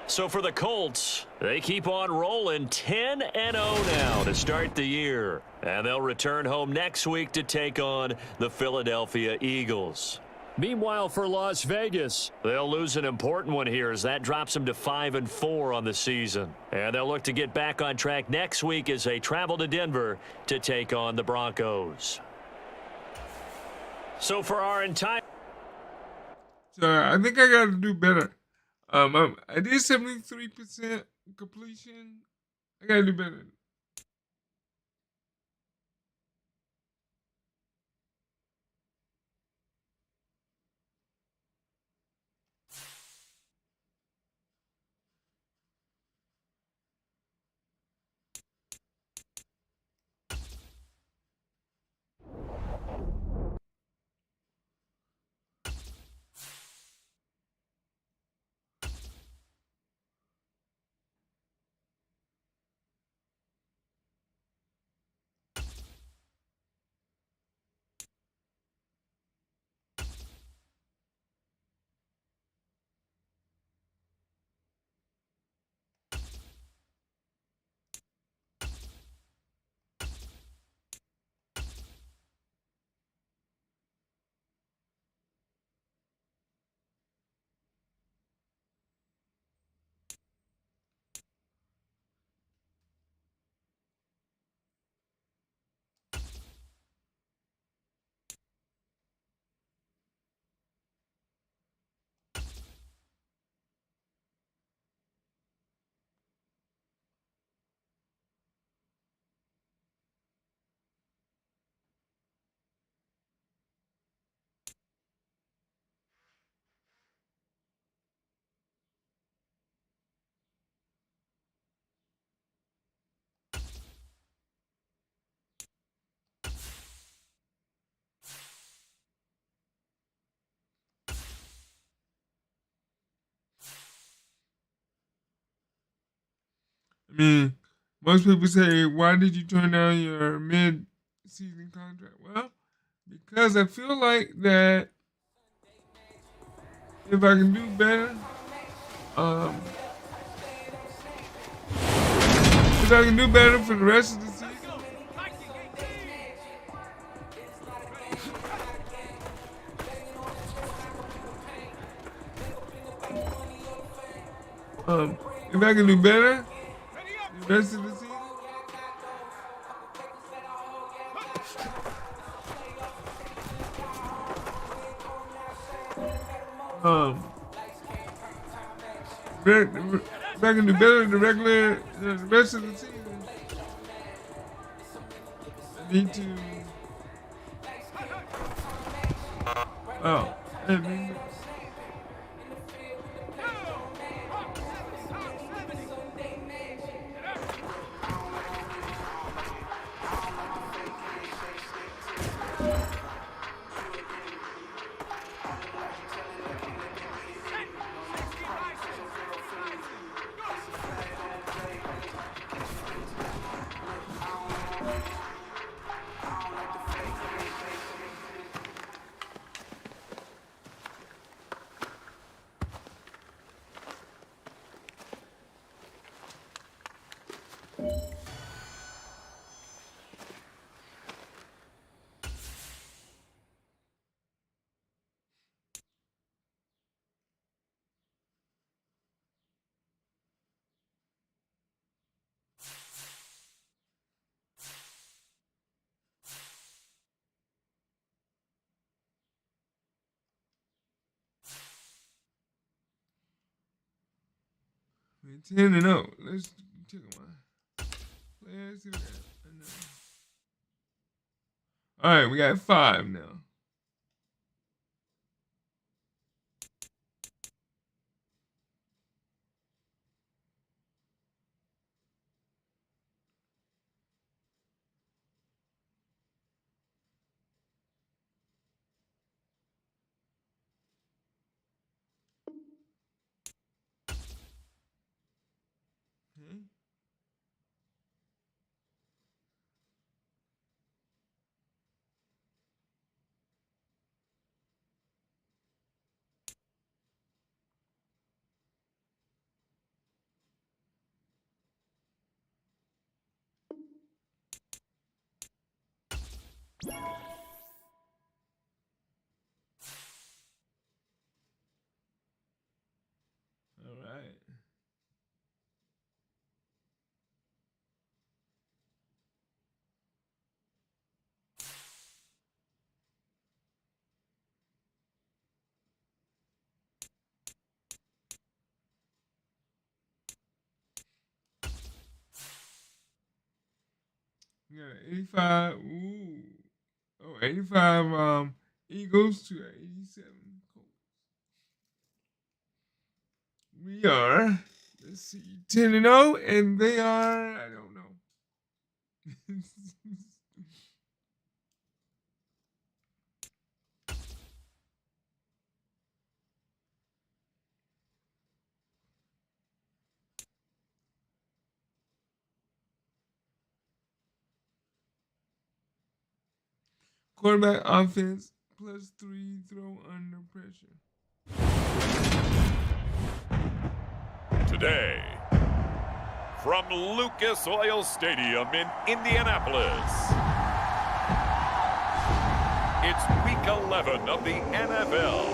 So for the Colts, they keep on rolling 10-0 now to start the year. And they'll return home next week to take on the Philadelphia Eagles. Meanwhile, for Las Vegas, they'll lose an important one here as that drops them to 5-4 on the season. And they'll look to get back on track next week as they travel to Denver to take on the Broncos. So for our entire... So I think I got to do better. I did 73% completion. I got to do better. I mean, most people say, why did you turn down your mid-season contract? Well, because I feel like that if I can do better, if I can do better for the rest of the season, if I can do better the rest of the season, if I can do better the rest of the season, I need to. Oh, I mean, we're 10-0. Let's check my players. All right, we got 5 now. Okay. Yeah, 85. Ooh. Oh, 85 Eagles to 87 Colts. We are, let's see, 10-0, and they are, I don't know. Quarterback offense +3 throw under pressure. Today, from Lucas Oil Stadium in Indianapolis, it's Week 11 of the NFL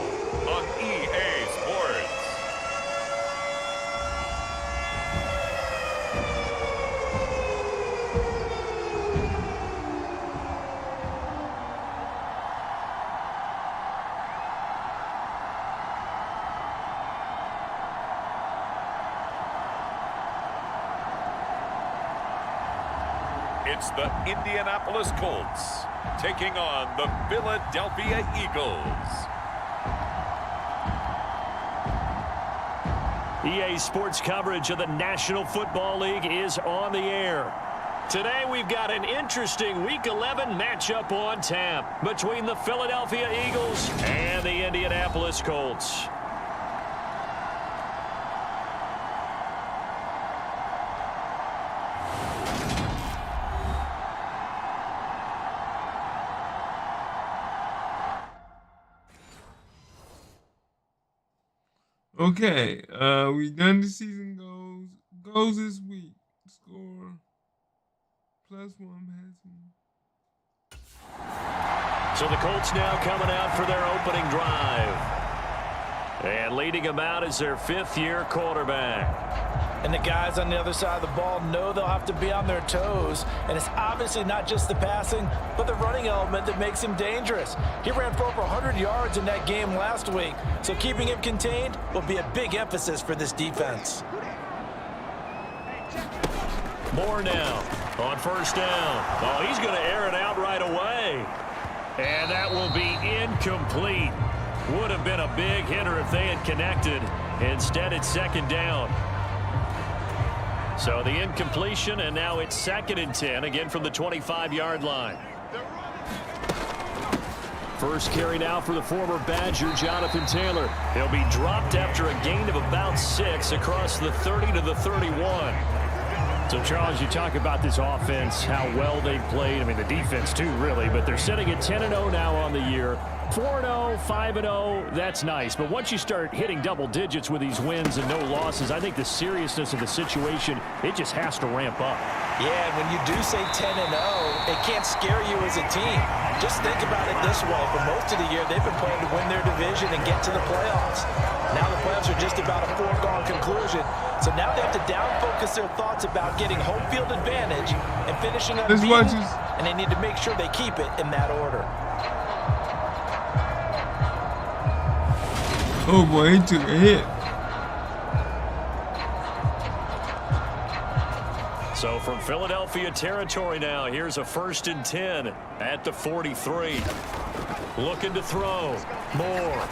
on EA Sports. It's the Indianapolis Colts taking on the Philadelphia Eagles. EA Sports coverage of the National Football League is on the air. Today we've got an interesting Week 11 matchup on tap between the Philadelphia Eagles and the Indianapolis Colts. Okay, we done the season goals this week. Score +1 passing. So the Colts now coming out for their opening drive. And leading them out is their fifth-year quarterback. And the guys on the other side of the ball know they'll have to be on their toes. And it's obviously not just the passing, but the running element that makes him dangerous. He ran for over 100 yards in that game last week, so keeping him contained will be a big emphasis for this defense. Moore now on first down. Oh, he's going to air it out right away. And that will be incomplete. Would have been a big hitter if they had connected. Instead, it's second down. So the incompletion, and now it's 2nd and 10, again from the 25-yard line. First carry now for the former Badger, Jonathan Taylor. He'll be dropped after a gain of about 6 across the 30 to the 31. So, Charles, you talk about this offense, how well they've played. I mean, the defense, too, really. But they're sitting at 10-0 now on the year. 4-0, 5-0, that's nice. But once you start hitting double digits with these wins and no losses, I think the seriousness of the situation, it just has to ramp up. Yeah, and when you do say 10-0, it can't scare you as a team. Just think about it this way. For most of the year, they've been playing to win their division and get to the playoffs. Now the playoffs are just about a foregone conclusion. So now they have to down-focus their thoughts about getting home field advantage and finishing unbeaten, and they need to make sure they keep it in that order. Oh boy, he took a hit. So from Philadelphia territory now, here's a 1st and 10 at the 43. Looking to throw. Moore.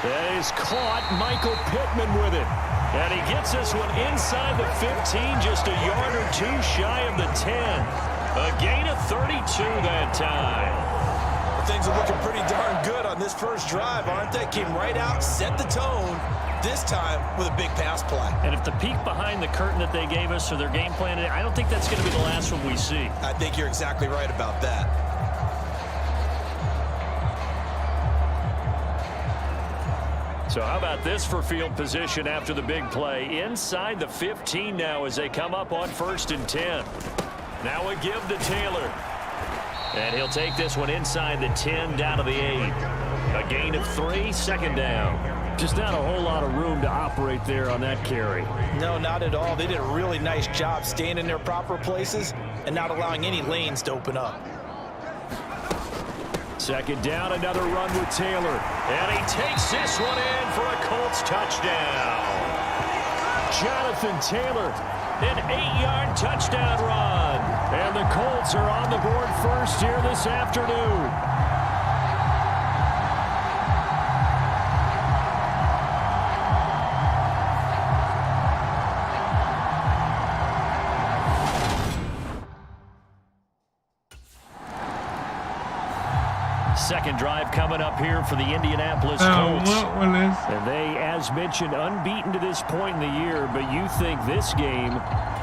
That is caught. Michael Pittman with it. And he gets this one inside the 15, just a yard or two shy of the 10. A gain of 32 that time. Things are looking pretty darn good on this first drive, aren't they? Came right out, set the tone, this time with a big pass play. And if the peek behind the curtain that they gave us or their game plan, I don't think that's going to be the last one we see. I think you're exactly right about that. So how about this for field position after the big play? Inside the 15 now as they come up on 1st and 10. Now a give to Taylor. And he'll take this one inside the 10 down to the 8. A gain of 3, 2nd down. Just not a whole lot of room to operate there on that carry. No, not at all. They did a really nice job staying in their proper places and not allowing any lanes to open up. 2nd down, another run with Taylor. And he takes this one in for a Colts touchdown. Jonathan Taylor An 8-yard touchdown run. And the Colts are on the board first here this afternoon. Second drive coming up here for the Indianapolis Colts. And they, as mentioned, unbeaten to this point in the year, but you think this game,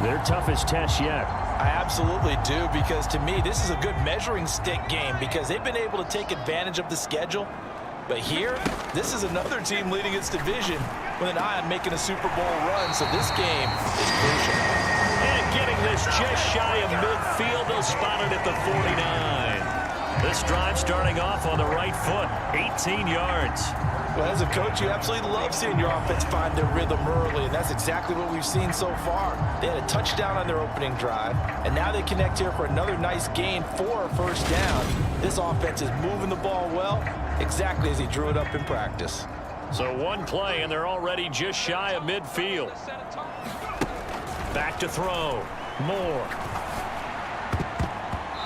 their toughest test yet? I absolutely do, because to me, this is a good measuring stick game because they've been able to take advantage of the schedule. But here, this is another team leading its division with an eye on making a Super Bowl run, so this game is crucial. And getting this just shy of midfield, they'll spot it at the 49. This drive starting off on the right foot, 18 yards. Well, as a coach, you absolutely love seeing your offense find their rhythm early, and that's exactly what we've seen so far. They had a touchdown on their opening drive, and now they connect here for another nice gain for a first down. This offense is moving the ball well, exactly as he drew it up in practice. So one play, and they're already just shy of midfield. Back to throw. Moore.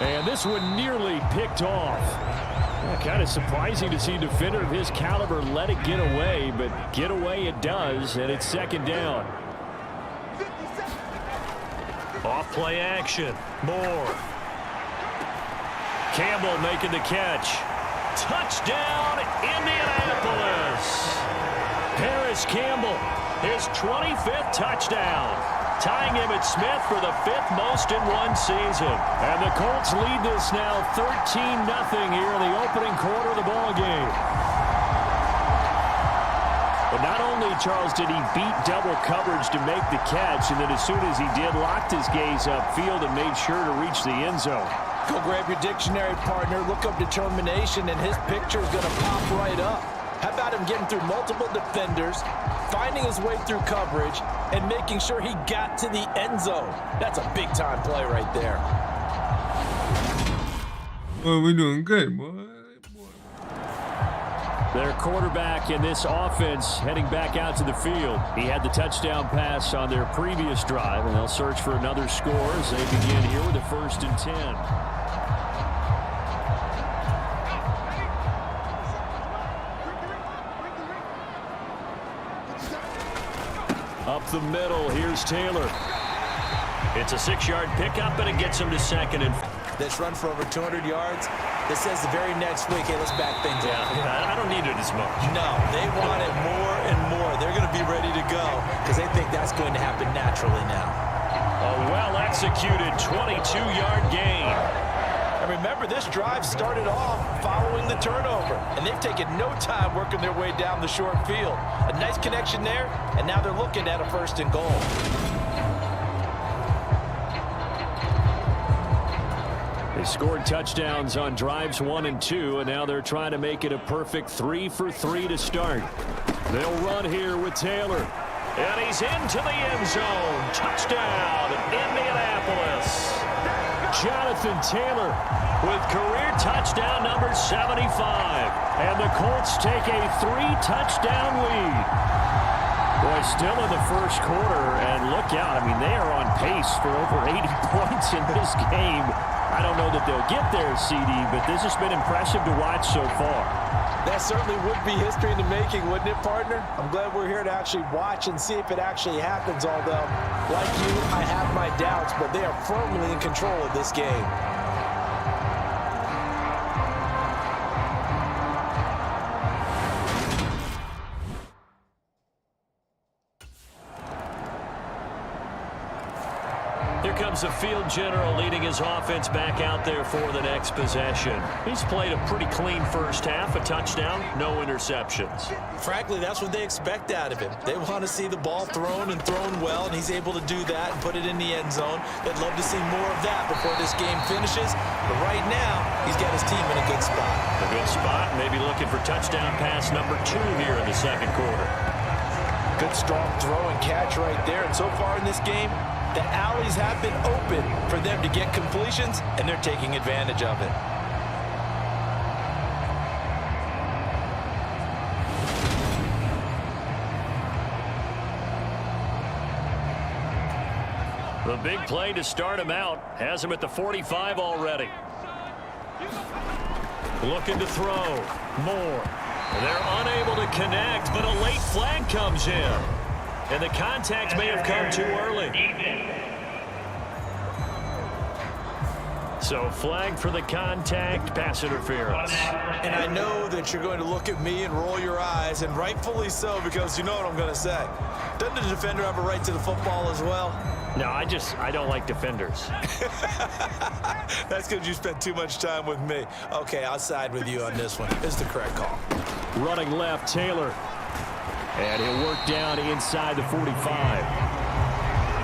And this one nearly picked off. Well, kind of surprising to see a defender of his caliber let it get away, but get away it does, and it's second down. Off play action. Moore. Campbell making the catch. Touchdown, Indianapolis. Paris Campbell, his 25th touchdown. Tying him at Smith for the 5th most in one season. And the Colts lead this now 13-0 here in the opening quarter of the ball game. But not only, Charles, did he beat double coverage to make the catch, and then as soon as he did, locked his gaze upfield and made sure to reach the end zone. Go grab your dictionary, partner. Look up determination, and his picture is going to pop right up. How about him getting through multiple defenders, finding his way through coverage, and making sure he got to the end zone? That's a big-time play right there. Well, we're doing good, boy. Their quarterback in this offense heading back out to the field. He had the touchdown pass on their previous drive, and they'll search for another score as they begin here with a 1st and 10. Up the middle, here's Taylor. It's a 6-yard pickup, and it gets him to second and... That's run for over 200 yards. This says the very next week, hey, let's back things up. I don't need it as much. No, they want it more and more. They're going to be ready to go because they think that's going to happen naturally now. A well-executed 22-yard gain. And remember, this drive started off following the turnover, and they've taken no time working their way down the short field. A nice connection there, and now they're looking at a 1st and goal. They scored touchdowns on drives 1 and 2, and now they're trying to make it a perfect 3 for 3 to start. They'll run here with Taylor. And he's into the end zone. Touchdown, Indianapolis. Jonathan Taylor with career touchdown number 75. And the Colts take a 3-touchdown lead. Boy, still in the first quarter, and look out. I mean, they are on pace for over 80 points in this game. I don't know that they'll get there, CD, but this has been impressive to watch so far. That certainly would be history in the making, wouldn't it, partner? I'm glad we're here to actually watch and see if it actually happens, although, like you, I have my doubts, but they are firmly in control of this game. Here comes the field general leading his offense back out there for the next possession. He's played a pretty clean first half, a touchdown, no interceptions. Frankly, that's what they expect out of him. They want to see the ball thrown and thrown well, and he's able to do that and put it in the end zone. They'd love to see more of that before this game finishes, but right now, he's got his team in a good spot. A good spot, maybe looking for touchdown pass number 2 here in the second quarter. Good strong throw and catch right there, and so far in this game, the alleys have been open for them to get completions, and they're taking advantage of it. The big play to start him out has him at the 45 already. Looking to throw. Moore. They're unable to connect, but a late flag comes in. And the contact may have come too early. So flag for the contact, pass interference. And I know that you're going to look at me and roll your eyes, and rightfully so, because you know what I'm going to say. Doesn't the defender have a right to the football as well? No, I don't like defenders. That's because you spent too much time with me. Okay, I'll side with you on this one. It's the correct call. Running left, Taylor. And he'll work down inside the 45.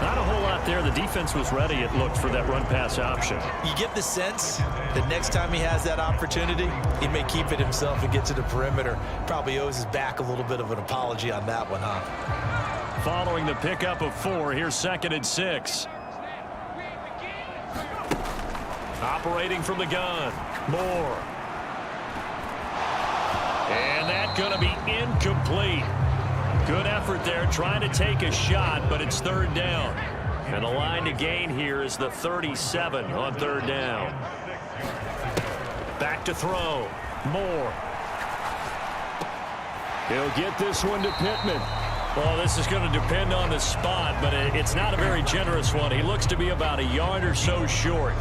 Not a whole lot there. The defense was ready, it looked, for that run-pass option. You get the sense that next time he has that opportunity, he may keep it himself and get to the perimeter. Probably owes his back a little bit of an apology on that one, huh? Following the pickup of 4, here's 2nd and 6. Operating from the gun. Moore. And that's going to be incomplete. Good effort there, trying to take a shot, but it's 3rd down. And the line to gain here is the 37 on 3rd down. Back to throw. Moore. He'll get this one to Pittman. Well, this is going to depend on the spot, but it's not a very generous one. He looks to be about a yard or so short.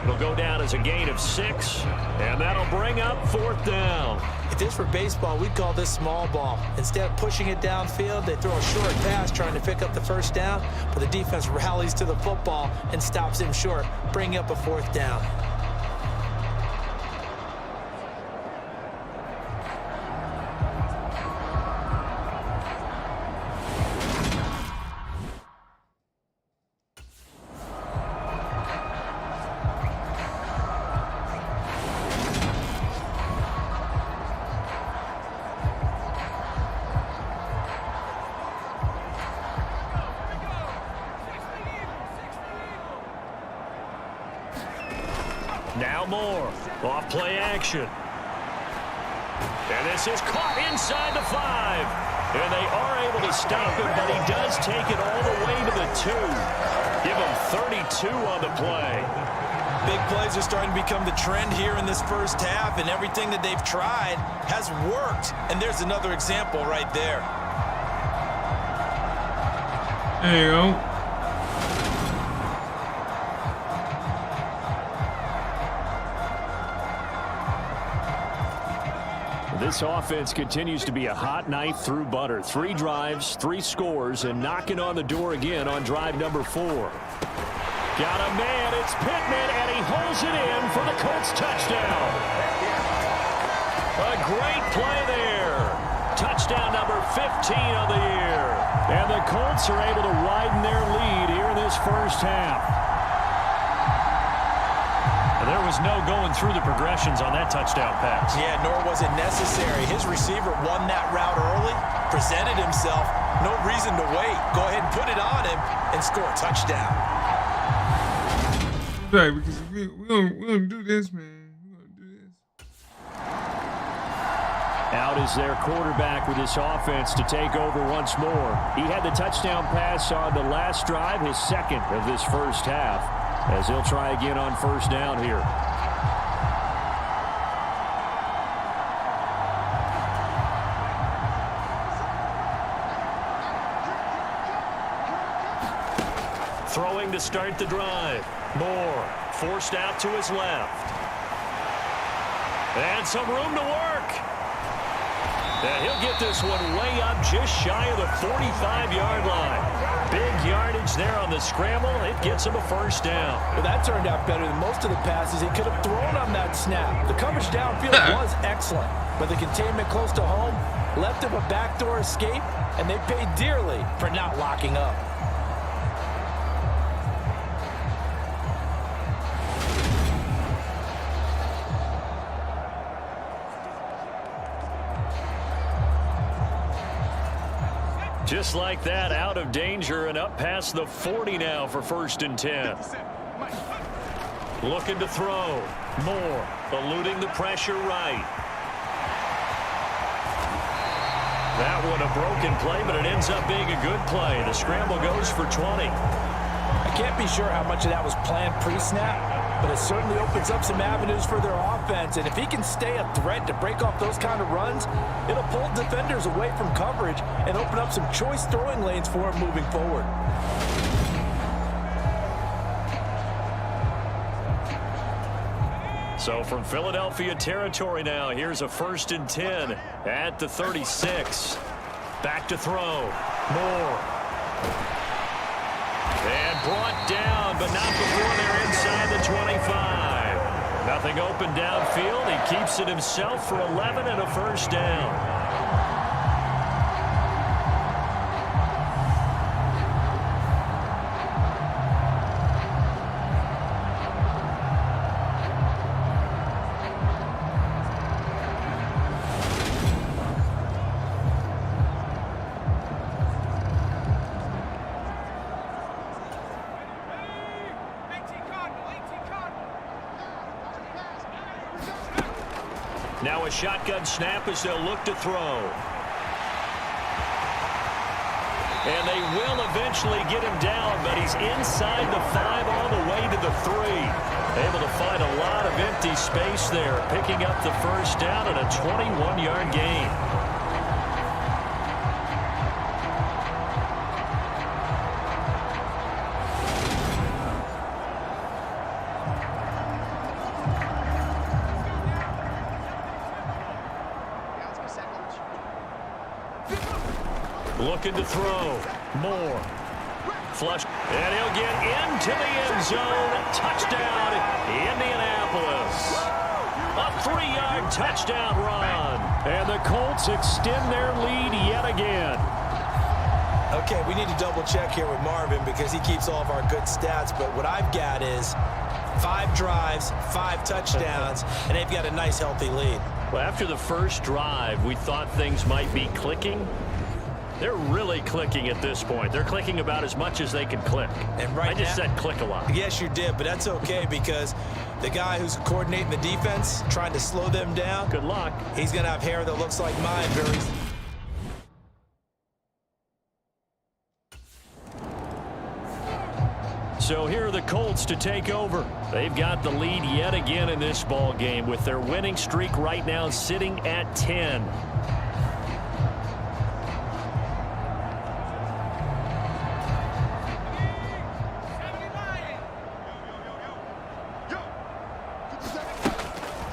It'll go down as a gain of 6, and that'll bring up 4th down. If this were baseball, we'd call this small ball. Instead of pushing it downfield, they throw a short pass trying to pick up the 1st down, but the defense rallies to the football and stops him short, bringing up a 4th down. Now Moore, off play action. And this is caught inside the 5. And they are able to stop him, but he does take it all the way to the 2. Give him 32 on the play. Big plays are starting to become the trend here in this first half, and everything that they've tried has worked. And there's another example right there. There you go. This offense continues to be a hot knife through butter. 3 drives, 3 scores, and knocking on the door again on drive number 4. Got a man, it's Pittman, and he holds it in for the Colts touchdown. A great play there. Touchdown number 15 of the year. And the Colts are able to widen their lead here in this first half. There was no going through the progressions on that touchdown pass. Yeah, nor was it necessary. His receiver won that route early, presented himself, no reason to wait. Go ahead and put it on him and score a touchdown. Right, because we're gonna do this, man. We're gonna do this. Out is their quarterback with this offense to take over once more. He had the touchdown pass on the last drive, his 2nd of this first half, as he'll try again on 1st down here. Throwing to start the drive. Moore forced out to his left. And some room to work. And he'll get this one way up just shy of the 45-yard line. Big yardage there on the scramble. It gets him a 1st down. Well, that turned out better than most of the passes he could have thrown on that snap. The coverage downfield was excellent, but the containment close to home left him a backdoor escape, and they paid dearly for not locking up. Just like that, out of danger and up past the 40 now for 1st and 10. Looking to throw. Moore eluding the pressure right. That one a broken play, but it ends up being a good play. The scramble goes for 20. Can't be sure how much of that was planned pre-snap, but it certainly opens up some avenues for their offense. And if he can stay a threat to break off those kind of runs, it'll pull defenders away from coverage and open up some choice throwing lanes for him moving forward. So from Philadelphia territory now, here's a 1st and 10 at the 36. Back to throw. Moore. And brought down, but not before they're inside the 25. Nothing open downfield. He keeps it himself for 11 and a 1st down. Now a shotgun snap as they'll look to throw. And they will eventually get him down, but he's inside the 5 all the way to the 3. Able to find a lot of empty space there, picking up the 1st down and a 21-yard gain. Looking to throw. Moore. Flush. And he'll get into the end zone. Touchdown, Indianapolis. A 3-yard touchdown run. And the Colts extend their lead yet again. Okay, we need to double check here with Marvin because he keeps all of our good stats. But what I've got is 5 drives, 5 touchdowns, and they've got a nice, healthy lead. Well, after the first drive, we thought things might be clicking. They're really clicking at this point. They're clicking about as much as they can click. And right I just now, said click a lot. Yes, you did, but that's okay because the guy who's coordinating the defense, trying to slow them down. Good luck. He's going to have hair that looks like mine very. So here are the Colts to take over. They've got the lead yet again in this ball game with their winning streak right now sitting at 10.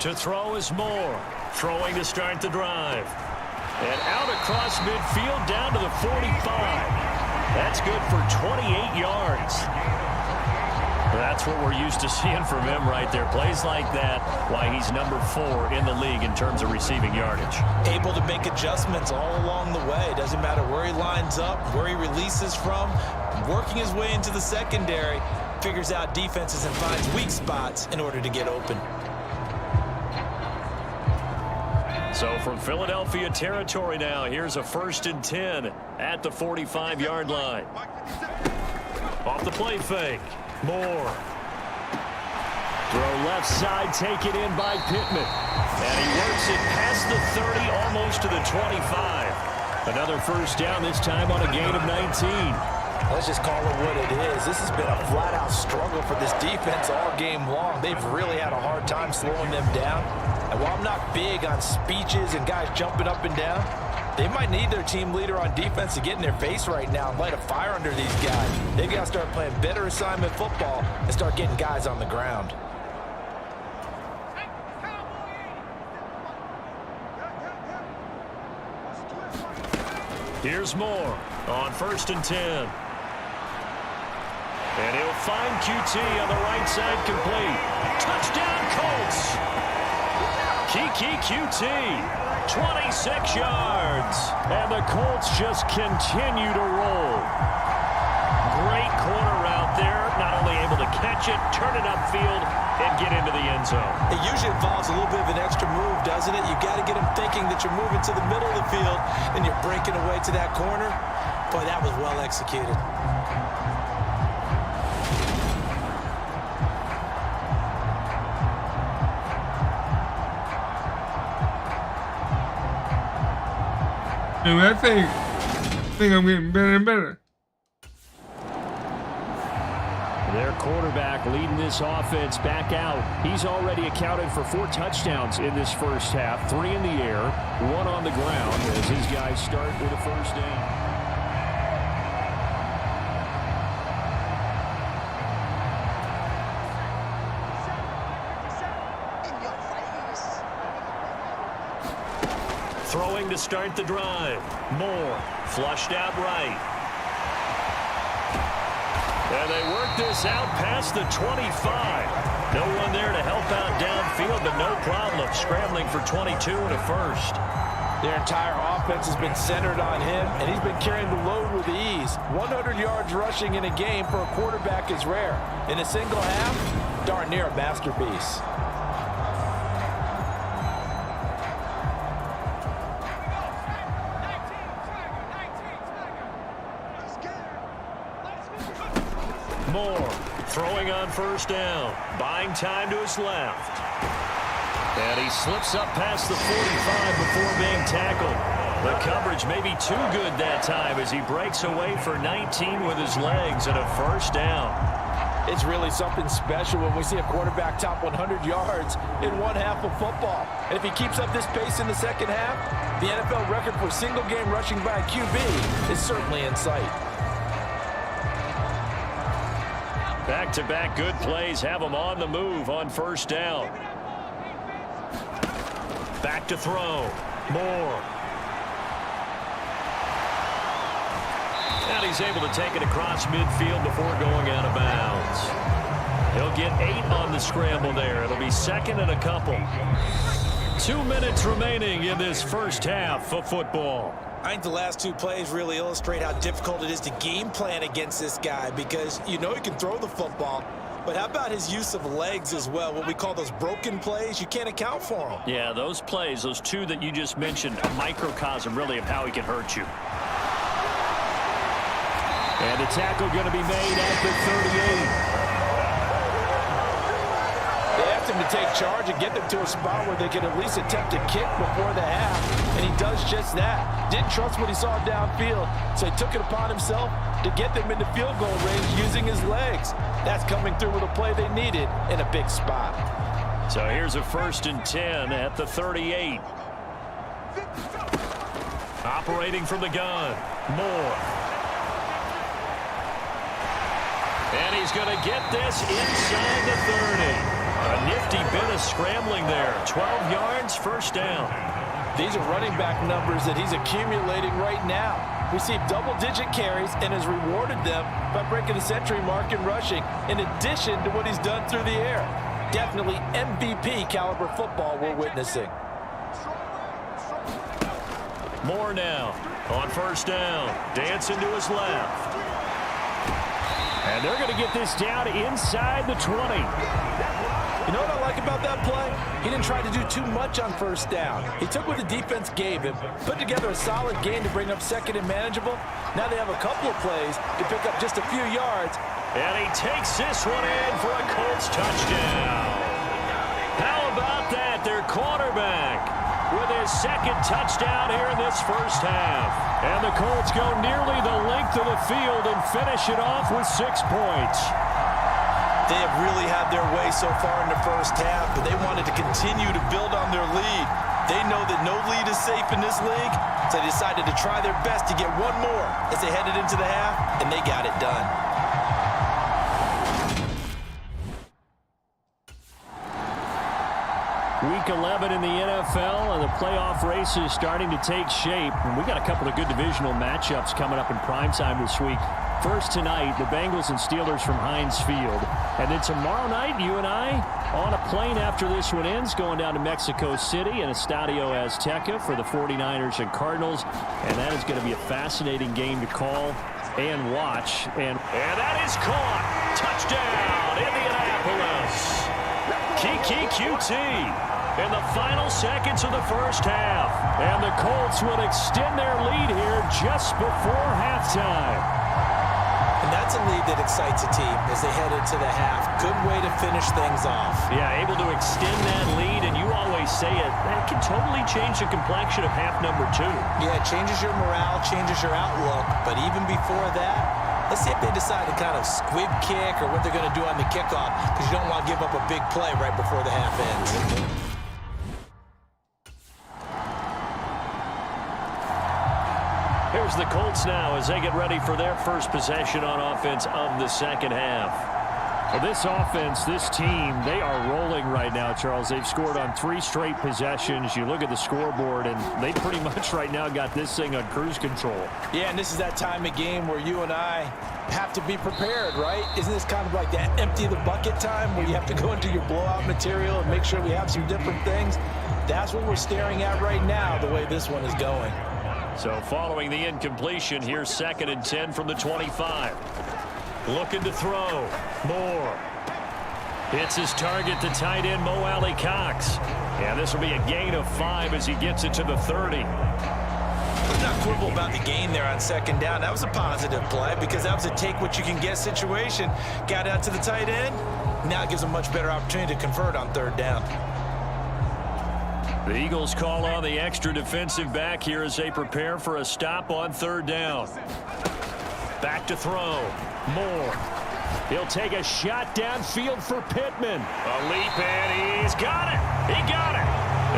To throw is Moore. Throwing to start the drive. And out across midfield down to the 45. That's good for 28 yards. That's what we're used to seeing from him right there. Plays like that, why he's number 4 in the league in terms of receiving yardage. Able to make adjustments all along the way. Doesn't matter where he lines up, where he releases from. Working his way into the secondary. Figures out defenses and finds weak spots in order to get open. So from Philadelphia territory now, here's a 1st and 10 at the 45-yard line. Off the play fake. Moore. Throw left side, taken in by Pittman. And he works it past the 30, almost to the 25. Another 1st down, this time on a gain of 19. Let's just call it what it is. This has been a flat-out struggle for this defense all game long. They've really had a hard time slowing them down. And while I'm not big on speeches and guys jumping up and down, they might need their team leader on defense to get in their face right now and light a fire under these guys. They've got to start playing better assignment football and start getting guys on the ground. Here's Moore on 1st and 10. And he'll find QT on the right side complete. Touchdown Colts! Kiki QT, 26 yards. And the Colts just continue to roll. Great corner route there. Not only able to catch it, turn it upfield, and get into the end zone. It usually involves a little bit of an extra move, doesn't it? You've got to get them thinking that you're moving to the middle of the field and you're breaking away to that corner. Boy, that was well executed. And I think I'm getting better and better. Their quarterback leading this offense back out. He's already accounted for 4 touchdowns in this first half, 3 in the air, 1 on the ground as his guys start with a first down. Throwing to start the drive. Moore flushed out right. And they work this out past the 25. No one there to help out downfield, but no problem. Scrambling for 22 and a first. Their entire offense has been centered on him, and he's been carrying the load with ease. 100 yards rushing in a game for a quarterback is rare. In a single half, darn near a masterpiece. Moore throwing on first down, buying time to his left. And he slips up past the 45 before being tackled. The coverage may be too good that time as he breaks away for 19 with his legs and a first down. It's really something special when we see a quarterback top 100 yards in one half of football. And if he keeps up this pace in the second half, the NFL record for single-game rushing by a QB is certainly in sight. Back-to-back good plays have him on the move on first down. Back to throw. Moore. And he's able to take it across midfield before going out of bounds. He'll get 8 on the scramble there. It'll be second and a couple. 2 minutes remaining in this first half of football. I think the last 2 plays really illustrate how difficult it is to game plan against this guy because you know he can throw the football, but how about his use of legs as well? What we call those broken plays, you can't account for them. Yeah, those plays, those 2 that you just mentioned, a microcosm really of how he can hurt you. And a tackle going to be made at the 38. They asked him to take charge and get them to a spot where they could at least attempt to kick before the half, and he does just that. Didn't trust what he saw downfield, so he took it upon himself to get them into field goal range using his legs. That's coming through with a play they needed in a big spot. So here's a 1st and 10 at the 38. Operating from the gun, Moore. And he's going to get this inside the 30. A nifty bit of scrambling there. 12 yards, first down. These are running back numbers that he's accumulating right now. Received double-digit carries and has rewarded them by breaking the century mark in rushing, in addition to what he's done through the air. Definitely MVP caliber football we're witnessing. Moore now on first down. Dancing to his left. And they're going to get this down inside the 20. You know what I like about that play? He didn't try to do too much on first down. He took what the defense gave him, put together a solid game to bring up second and manageable. Now they have a couple of plays to pick up just a few yards. And he takes this one in for a Colts touchdown. How about that? Their quarterback with his 2nd touchdown here in this first half. And the Colts go nearly the length of the field and finish it off with 6 points. They have really had their way so far in the first half, but they wanted to continue to build on their lead. They know that no lead is safe in this league, so they decided to try their best to get one more as they headed into the half, and they got it done. Week 11 in the NFL, and the playoff race is starting to take shape. And we got a couple of good divisional matchups coming up in primetime this week. First tonight, the Bengals and Steelers from Heinz Field. And then tomorrow night, you and I on a plane after this one ends, going down to Mexico City in Estadio Azteca for the 49ers and Cardinals. And that is going to be a fascinating game to call and watch. And that is caught. Touchdown, Indianapolis. Kiki QT in the final seconds of the first half. And the Colts will extend their lead here just before halftime. And that's a lead that excites a team as they head into the half. Good way to finish things off. Yeah, able to extend that lead, and you always say it, that can totally change the complexion of half number 2. Yeah, it changes your morale, changes your outlook, but even before that, Let's see if they decide to kind of squib kick or what they're going to do on the kickoff, because you don't want to give up a big play right before the half ends. Here's the Colts now as they get ready for their first possession on offense of the second half. Well, this offense, this team, they are rolling right now, Charles. They've scored on 3 straight possessions. You look at the scoreboard, and they pretty much right now got this thing on cruise control. Yeah, and this is that time of game where you and I have to be prepared, right? Isn't this kind of like that empty the bucket time where you have to go into your blowout material and make sure we have some different things? That's what we're staring at right now, the way this one is going. So following the incompletion, here's 2nd and 10 from the 25. Looking to throw. Moore. Hits his target, the tight end, Mo Alley Cox. Yeah, this will be a gain of 5 as he gets it to the 30. Let's not quibble about the gain there on 2nd down. That was a positive play because that was a take-what-you-can-get situation. Got out to the tight end. Now it gives a much better opportunity to convert on 3rd down. The Eagles call on the extra defensive back here as they prepare for a stop on 3rd down. Back to throw. Moore. He'll take a shot downfield for Pittman. A leap, and he's got it. He got it.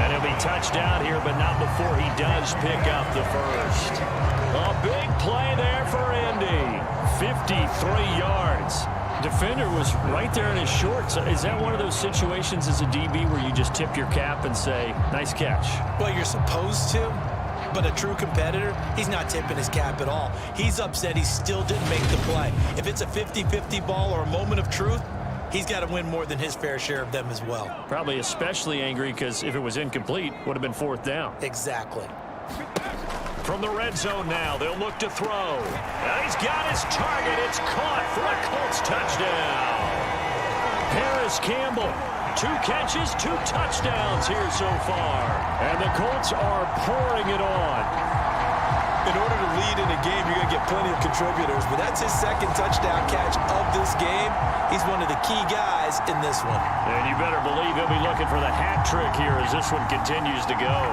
And he'll be touchdown here, but not before he does pick up the first. A big play there for Indy. 53 yards. Defender was right there in his shorts. Is that one of those situations as a DB where you just tip your cap and say, nice catch? Well, you're supposed to. But a true competitor, he's not tipping his cap at all. He's upset he still didn't make the play. If it's a 50-50 ball or a moment of truth, he's got to win more than his fair share of them as well. Probably especially angry because if it was incomplete, would have been 4th down. Exactly. From the red zone now, they'll look to throw. And he's got his target. It's caught for a Colts touchdown. Paris Campbell. 2 catches, 2 touchdowns here so far. And the Colts are pouring it on. In order to lead in a game, you're going to get plenty of contributors, but that's his 2nd touchdown catch of this game. He's one of the key guys in this one. And you better believe he'll be looking for the hat trick here as this one continues to go.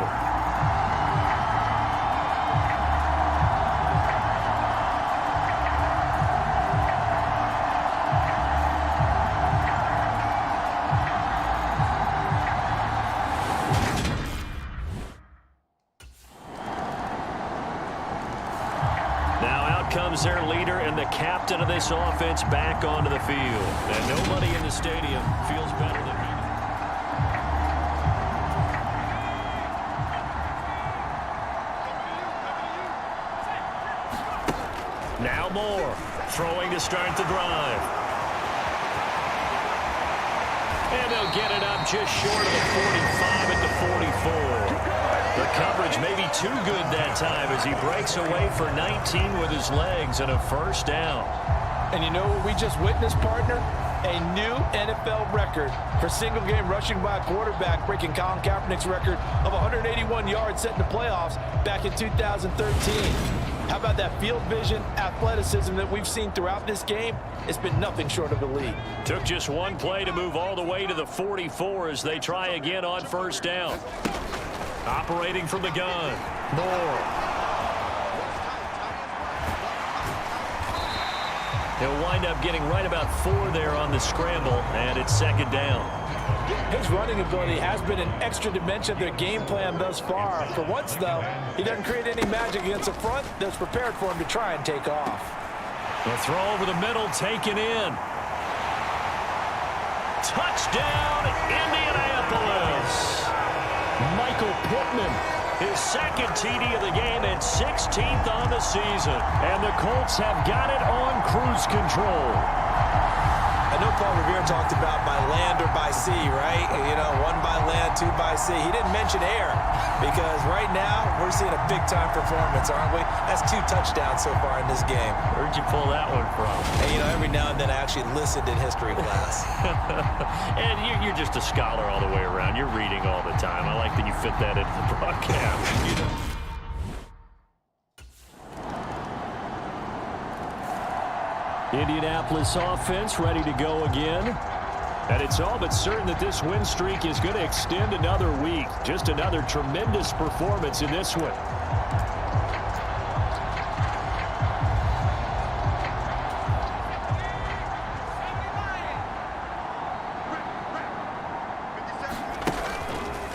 Comes their leader and the captain of this offense back onto the field. And nobody in the stadium feels better than he. Now Moore throwing to start the drive. And they'll get it up just short of the 45 at the 44. The coverage may be too good that time as he breaks away for 19 with his legs and a 1st down. And you know what we just witnessed, partner? A new NFL record for single-game rushing by a quarterback, breaking Colin Kaepernick's record of 181 yards set in the playoffs back in 2013. How about that field vision, athleticism that we've seen throughout this game? It's been nothing short of elite. Took just one play to move all the way to the 44 as they try again on 1st down. Operating from the gun. Moore. He'll wind up getting right about 4 there on the scramble, and it's 2nd down. His running ability has been an extra dimension of their game plan thus far. For once, though, he doesn't create any magic against a front that's prepared for him to try and take off. The throw over the middle, taken in. Touchdown, Indianapolis. Michael Pittman, his 2nd TD of the game and 16th on the season. And the Colts have got it on cruise control. I know Paul Revere talked about by land or by sea, right? You know, 1 by land, 2 by sea. He didn't mention air because right now we're seeing a big-time performance, aren't we? That's 2 touchdowns so far in this game. Where'd you pull that one from? And, you know, every now and then I actually listened in history class. And you're just a scholar all the way around. You're reading all the time. I like that you fit that into the broadcast. You know. Indianapolis offense ready to go again. And it's all but certain that this win streak is going to extend another week. Just another tremendous performance in this one. 2 2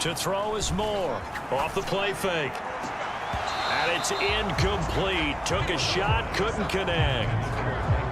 To throw is Moore. Off the play fake. And it's incomplete. Took a shot, couldn't connect.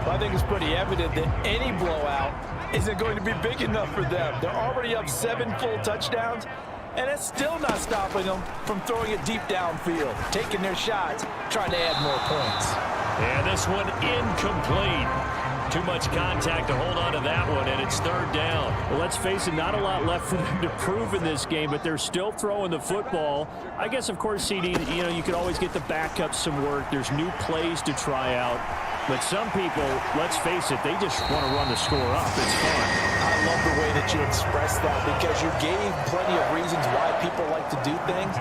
Well, I think it's pretty evident that any blowout isn't going to be big enough for them. They're already up 7 full touchdowns, and it's still not stopping them from throwing it deep downfield, taking their shots, trying to add more points. And this one incomplete. Too much contact to hold on to that one, and it's 3rd down. Well, let's face it, not a lot left for them to prove in this game, but they're still throwing the football. I guess, of course, CD, you could always get the backup some work. There's new plays to try out. But some people, let's face it, they just want to run the score up. It's fun. I love the way that you expressed that because you gave plenty of reasons why people like to do things,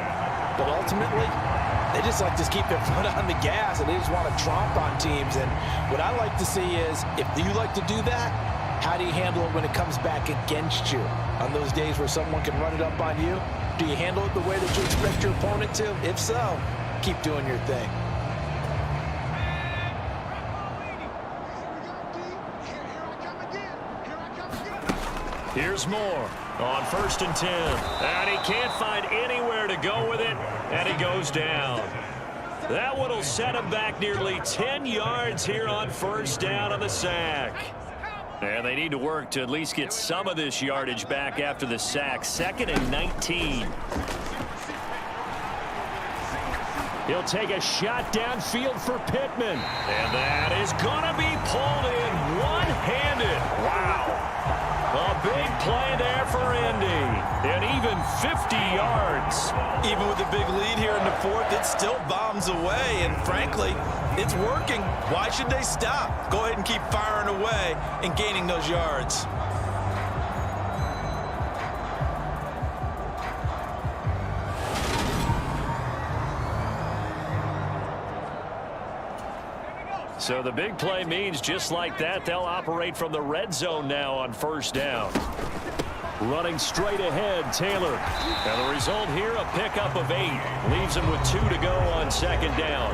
but ultimately, they just like to keep their foot on the gas, and they just want to tromp on teams. And what I like to see is, if you like to do that, how do you handle it when it comes back against you? On those days where someone can run it up on you, do you handle it the way that you expect your opponent to? If so, keep doing your thing. Here's Moore on 1st and 10. And he can't find anywhere to go with it, and he goes down. That one will set him back nearly 10 yards here on 1st down on the sack. And they need to work to at least get some of this yardage back after the sack. 2nd and 19. He'll take a shot downfield for Pittman. And that is going to be pulled in one-handed. Wow. A big play there for Indy, and even 50 yards. Even with a big lead here in the 4th, it still bombs away, and frankly, it's working. Why should they stop? Go ahead and keep firing away and gaining those yards. So the big play means just like that, they'll operate from the red zone now on 1st down. Running straight ahead, Taylor. And the result here, a pickup of 8. Leaves him with 2 to go on 2nd down.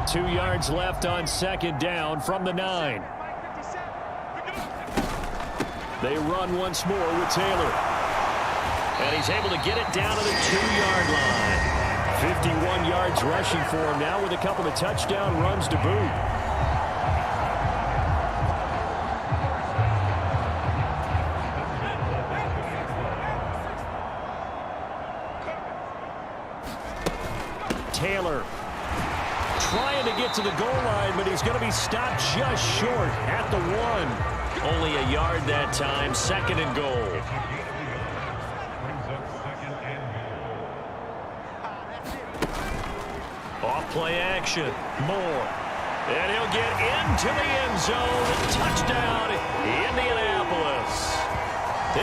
Two yards left on 2nd down from the 9. They run once more with Taylor. And he's able to get it down to the 2-yard line. 51 yards rushing for him now with a couple of touchdown runs to boot. Taylor trying to get to the goal line, but he's going to be stopped just short at the 1. Only a yard that time, 2nd and goal. Off-play action. Moore. And he'll get into the end zone. Touchdown, Indianapolis.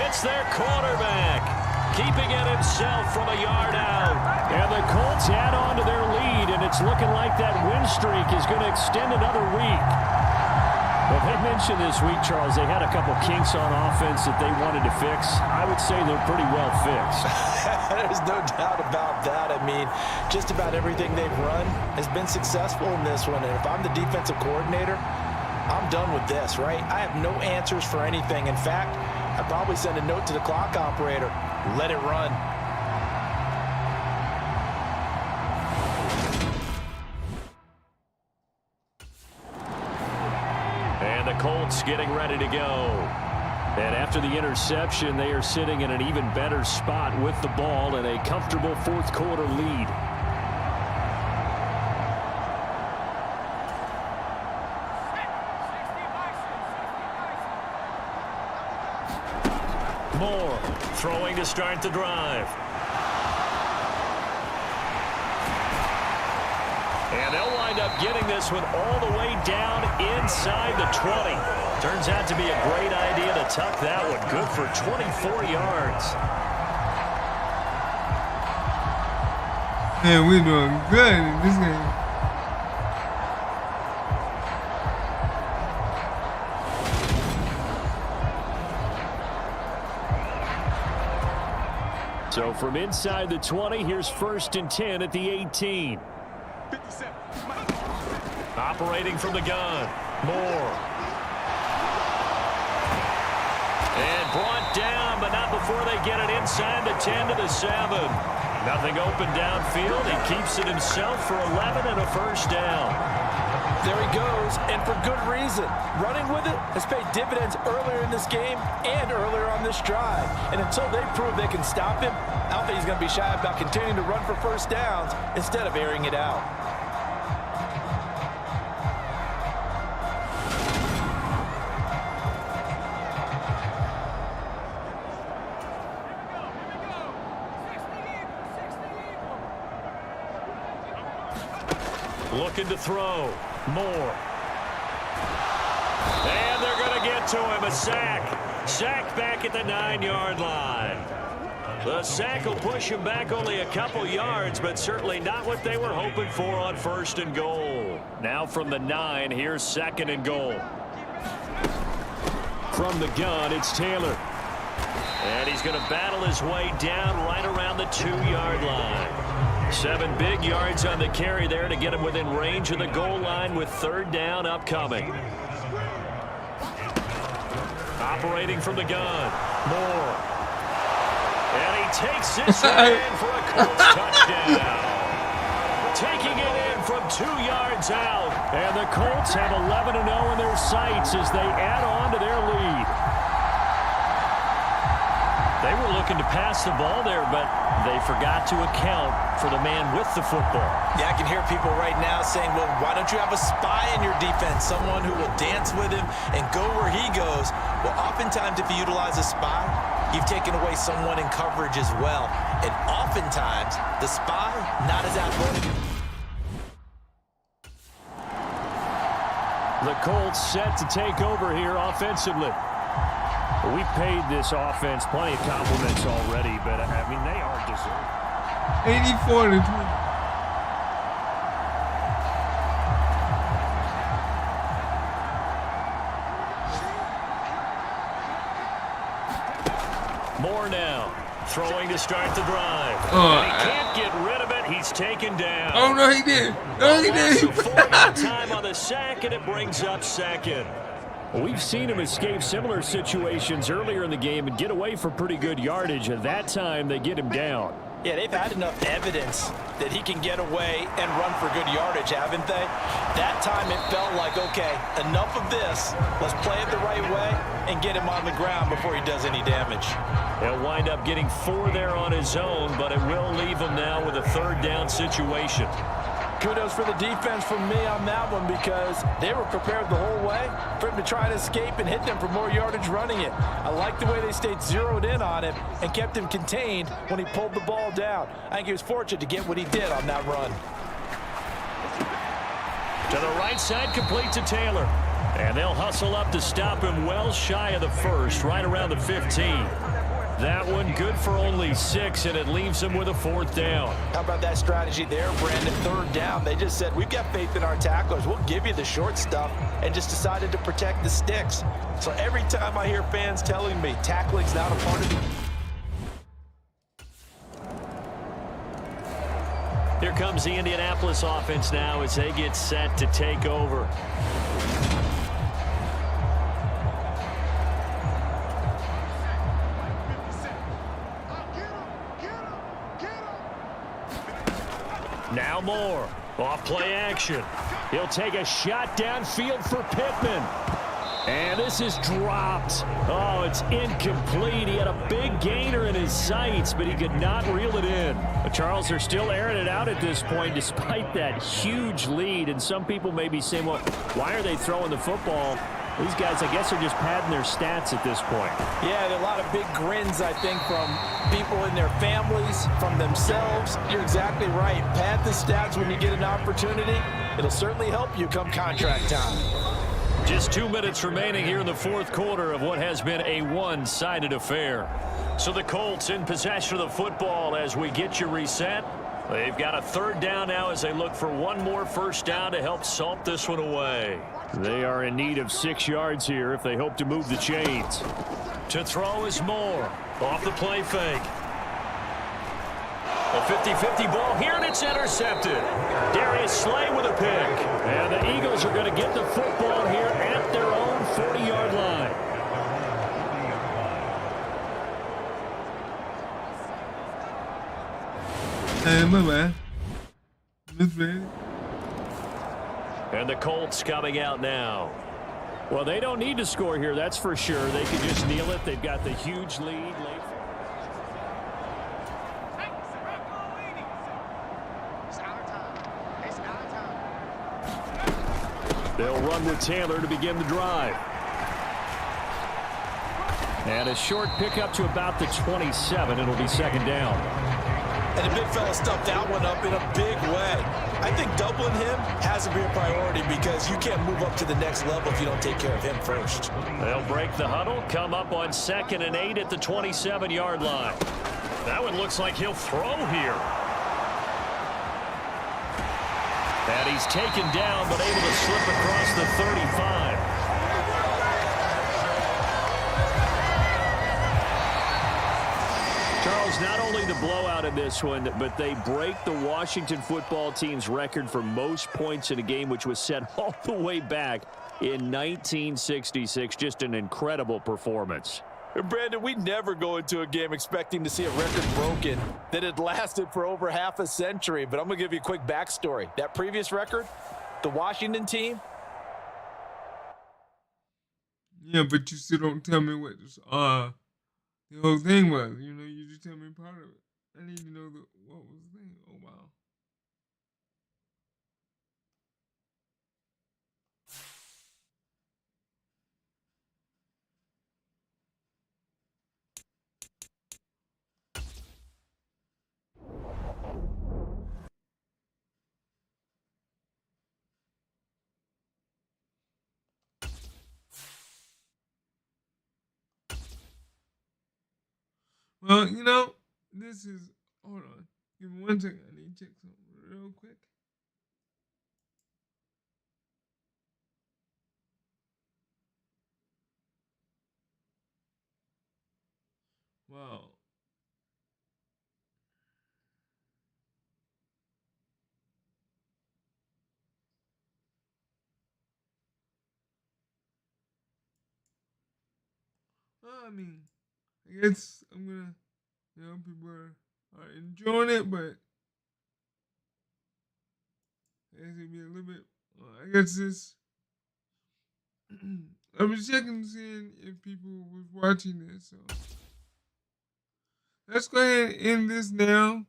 It's their quarterback, keeping it himself from a yard out. And the Colts add on to their lead, and it's looking like that win streak is going to extend another week. Well, they mentioned this week, Charles, they had a couple kinks on offense that they wanted to fix. I would say they're pretty well fixed. There's no doubt about that. I mean, just about everything they've run has been successful in this one. And if I'm the defensive coordinator, I'm done with this, right? I have no answers for anything. In fact, I'd probably send a note to the clock operator. Let it run. And the Colts getting ready to go. And after the interception, they are sitting in an even better spot with the ball and a comfortable 4th quarter lead. Moore throwing to start the drive. And they'll wind up getting this one all the way down inside the 20. Turns out to be a great idea to tuck that one. Good for 24 yards. Man, we're doing good in this game. So from inside the 20, here's 1st and 10 at the 18. Operating from the gun. Moore. And brought down, but not before they get it inside the 10 to the 7. Nothing open downfield. He keeps it himself for 11 and a first down. There he goes, and for good reason. Running with it has paid dividends earlier in this game and earlier on this drive. And until they prove they can stop him, I don't think he's going to be shy about continuing to run for first downs instead of airing it out. Looking to throw. Moore. And they're going to get to him. A sack. Sack back at the 9-yard line. The sack will push him back only a couple yards, but certainly not what they were hoping for on 1st and goal. Now from the 9, here's 2nd and goal. From the gun, it's Taylor. And he's going to battle his way down right around the 2-yard line. 7 big yards on the carry there to get him within range of the goal line with 3rd down upcoming. Operating from the gun. Moore. And he takes this one in for a Colts touchdown. Taking it in from 2 yards out. And the Colts have 11-0 in their sights as they add on to their lead. They were looking to pass the ball there, but they forgot to account for the man with the football. Yeah, I can hear people right now saying, well, why don't you have a spy in your defense, someone who will dance with him and go where he goes? Well, oftentimes if you utilize a spy, you've taken away someone in coverage as well. And oftentimes, the spy, not as athletic. The Colts set to take over here offensively. We paid this offense plenty of compliments already, but, I mean, they are deserving. 84-20. Moore now, throwing to start the drive. And he can't get rid of it. He's taken down. Oh, no, he did. No, he did. 4-yard time on the sack, and it brings up 2nd. We've seen him escape similar situations earlier in the game and get away for pretty good yardage. At that time, they get him down. Yeah, they've had enough evidence that he can get away and run for good yardage, haven't they? That time it felt like, okay, enough of this. Let's play it the right way and get him on the ground before he does any damage. He'll wind up getting 4 there on his own, but it will leave him now with a 3rd down situation. Kudos for the defense from me on that one because they were prepared the whole way for him to try to escape and hit them for more yardage running it. I like the way they stayed zeroed in on him and kept him contained when he pulled the ball down. I think he was fortunate to get what he did on that run. To the right side, complete to Taylor. And they'll hustle up to stop him well shy of the 1st, right around the 15. That one good for only 6, and it leaves them with a 4th down. How about that strategy there, Brandon? 3rd down. They just said, we've got faith in our tacklers. We'll give you the short stuff, and just decided to protect the sticks. So every time I hear fans telling me tackling's not a part of it. Here comes the Indianapolis offense now as they get set to take over. Now Moore, off play action. He'll take a shot downfield for Pittman. And this is dropped. Oh, it's incomplete. He had a big gainer in his sights, but he could not reel it in. The Charles are still airing it out at this point despite that huge lead. And some people may be saying, well, why are they throwing the football? These guys, I guess, are just padding their stats at this point. Yeah, there are a lot of big grins, I think, from people in their families, from themselves. You're exactly right. Pad the stats when you get an opportunity. It'll certainly help you come contract time. Just 2 minutes remaining here in the 4th quarter of what has been a one-sided affair. So the Colts in possession of the football as we get you reset. They've got a 3rd down now as they look for one more first down to help salt this one away. They are in need of 6 yards here if they hope to move the chains. To throw is Moore. Off the play fake. A 50-50 ball here, and it's intercepted. Darius Slay with a pick. And the Eagles are going to get the football here at their own 40-yard line. Hey, my bad. Misread it. And the Colts coming out now. Well, they don't need to score here, that's for sure. They can just kneel it. They've got the huge lead late. They'll run with Taylor to begin the drive. And a short pickup to about the 27. It'll be second down. And the big fella stuffed that one up in a big way. I think doubling him has to be a priority because you can't move up to the next level if you don't take care of him first. They'll break the huddle, come up on 2nd and 8 at the 27-yard line. That one looks like he'll throw here. And he's taken down, but able to slip across the 35. Charles, not only the blowout in this one, but they break the Washington football team's record for most points in a game, which was set all the way back in 1966. Just an incredible performance. Brandon, we never go into a game expecting to see a record broken that had lasted for over half a century. But I'm going to give you a quick backstory. That previous record, the Washington team. Yeah, but you still don't tell me what the whole thing was. You know, you just tell me part of it. I need to know what was the thing. Oh, wow. Well, you know, this is, hold on. Give me 1 second. I need to check something real quick. Wow. Well, I mean, I guess I'm going to, you know, people are enjoying it, but it's going to be a little bit, I guess this, I was checking to see if people was watching this, so let's go ahead and end this now.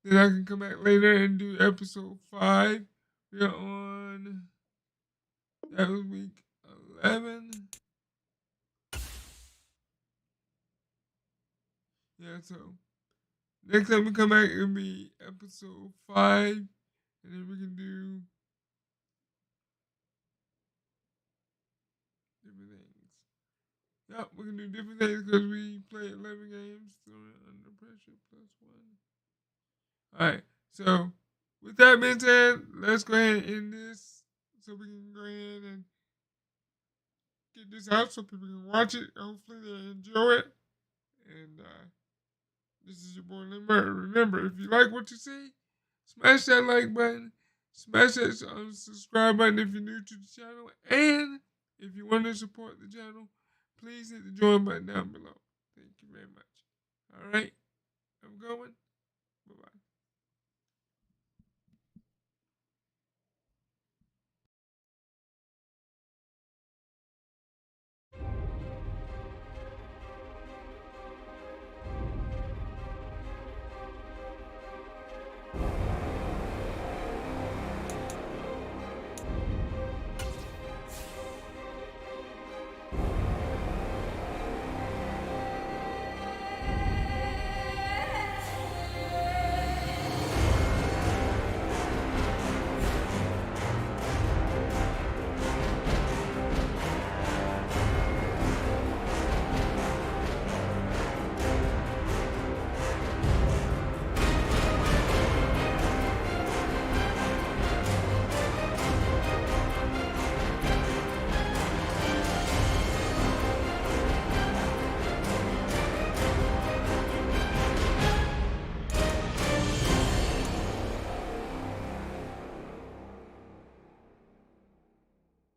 Then I can come back later and do episode 5. We're on, that was week 11. Yeah, so next time we come back, it'll be episode 5. And then we can do different things. Yeah, we can do different things because we play 11 games under pressure +1. All right, so with that being said, let's go ahead and end this so we can go ahead and get this out so people can watch it. Hopefully they enjoy it. And this is your boy Lindberg. Remember, if you like what you see, smash that like button. Smash that subscribe button if you're new to the channel. And if you want to support the channel, please hit the join button down below. Thank you very much. All right. I'm going. Bye-bye.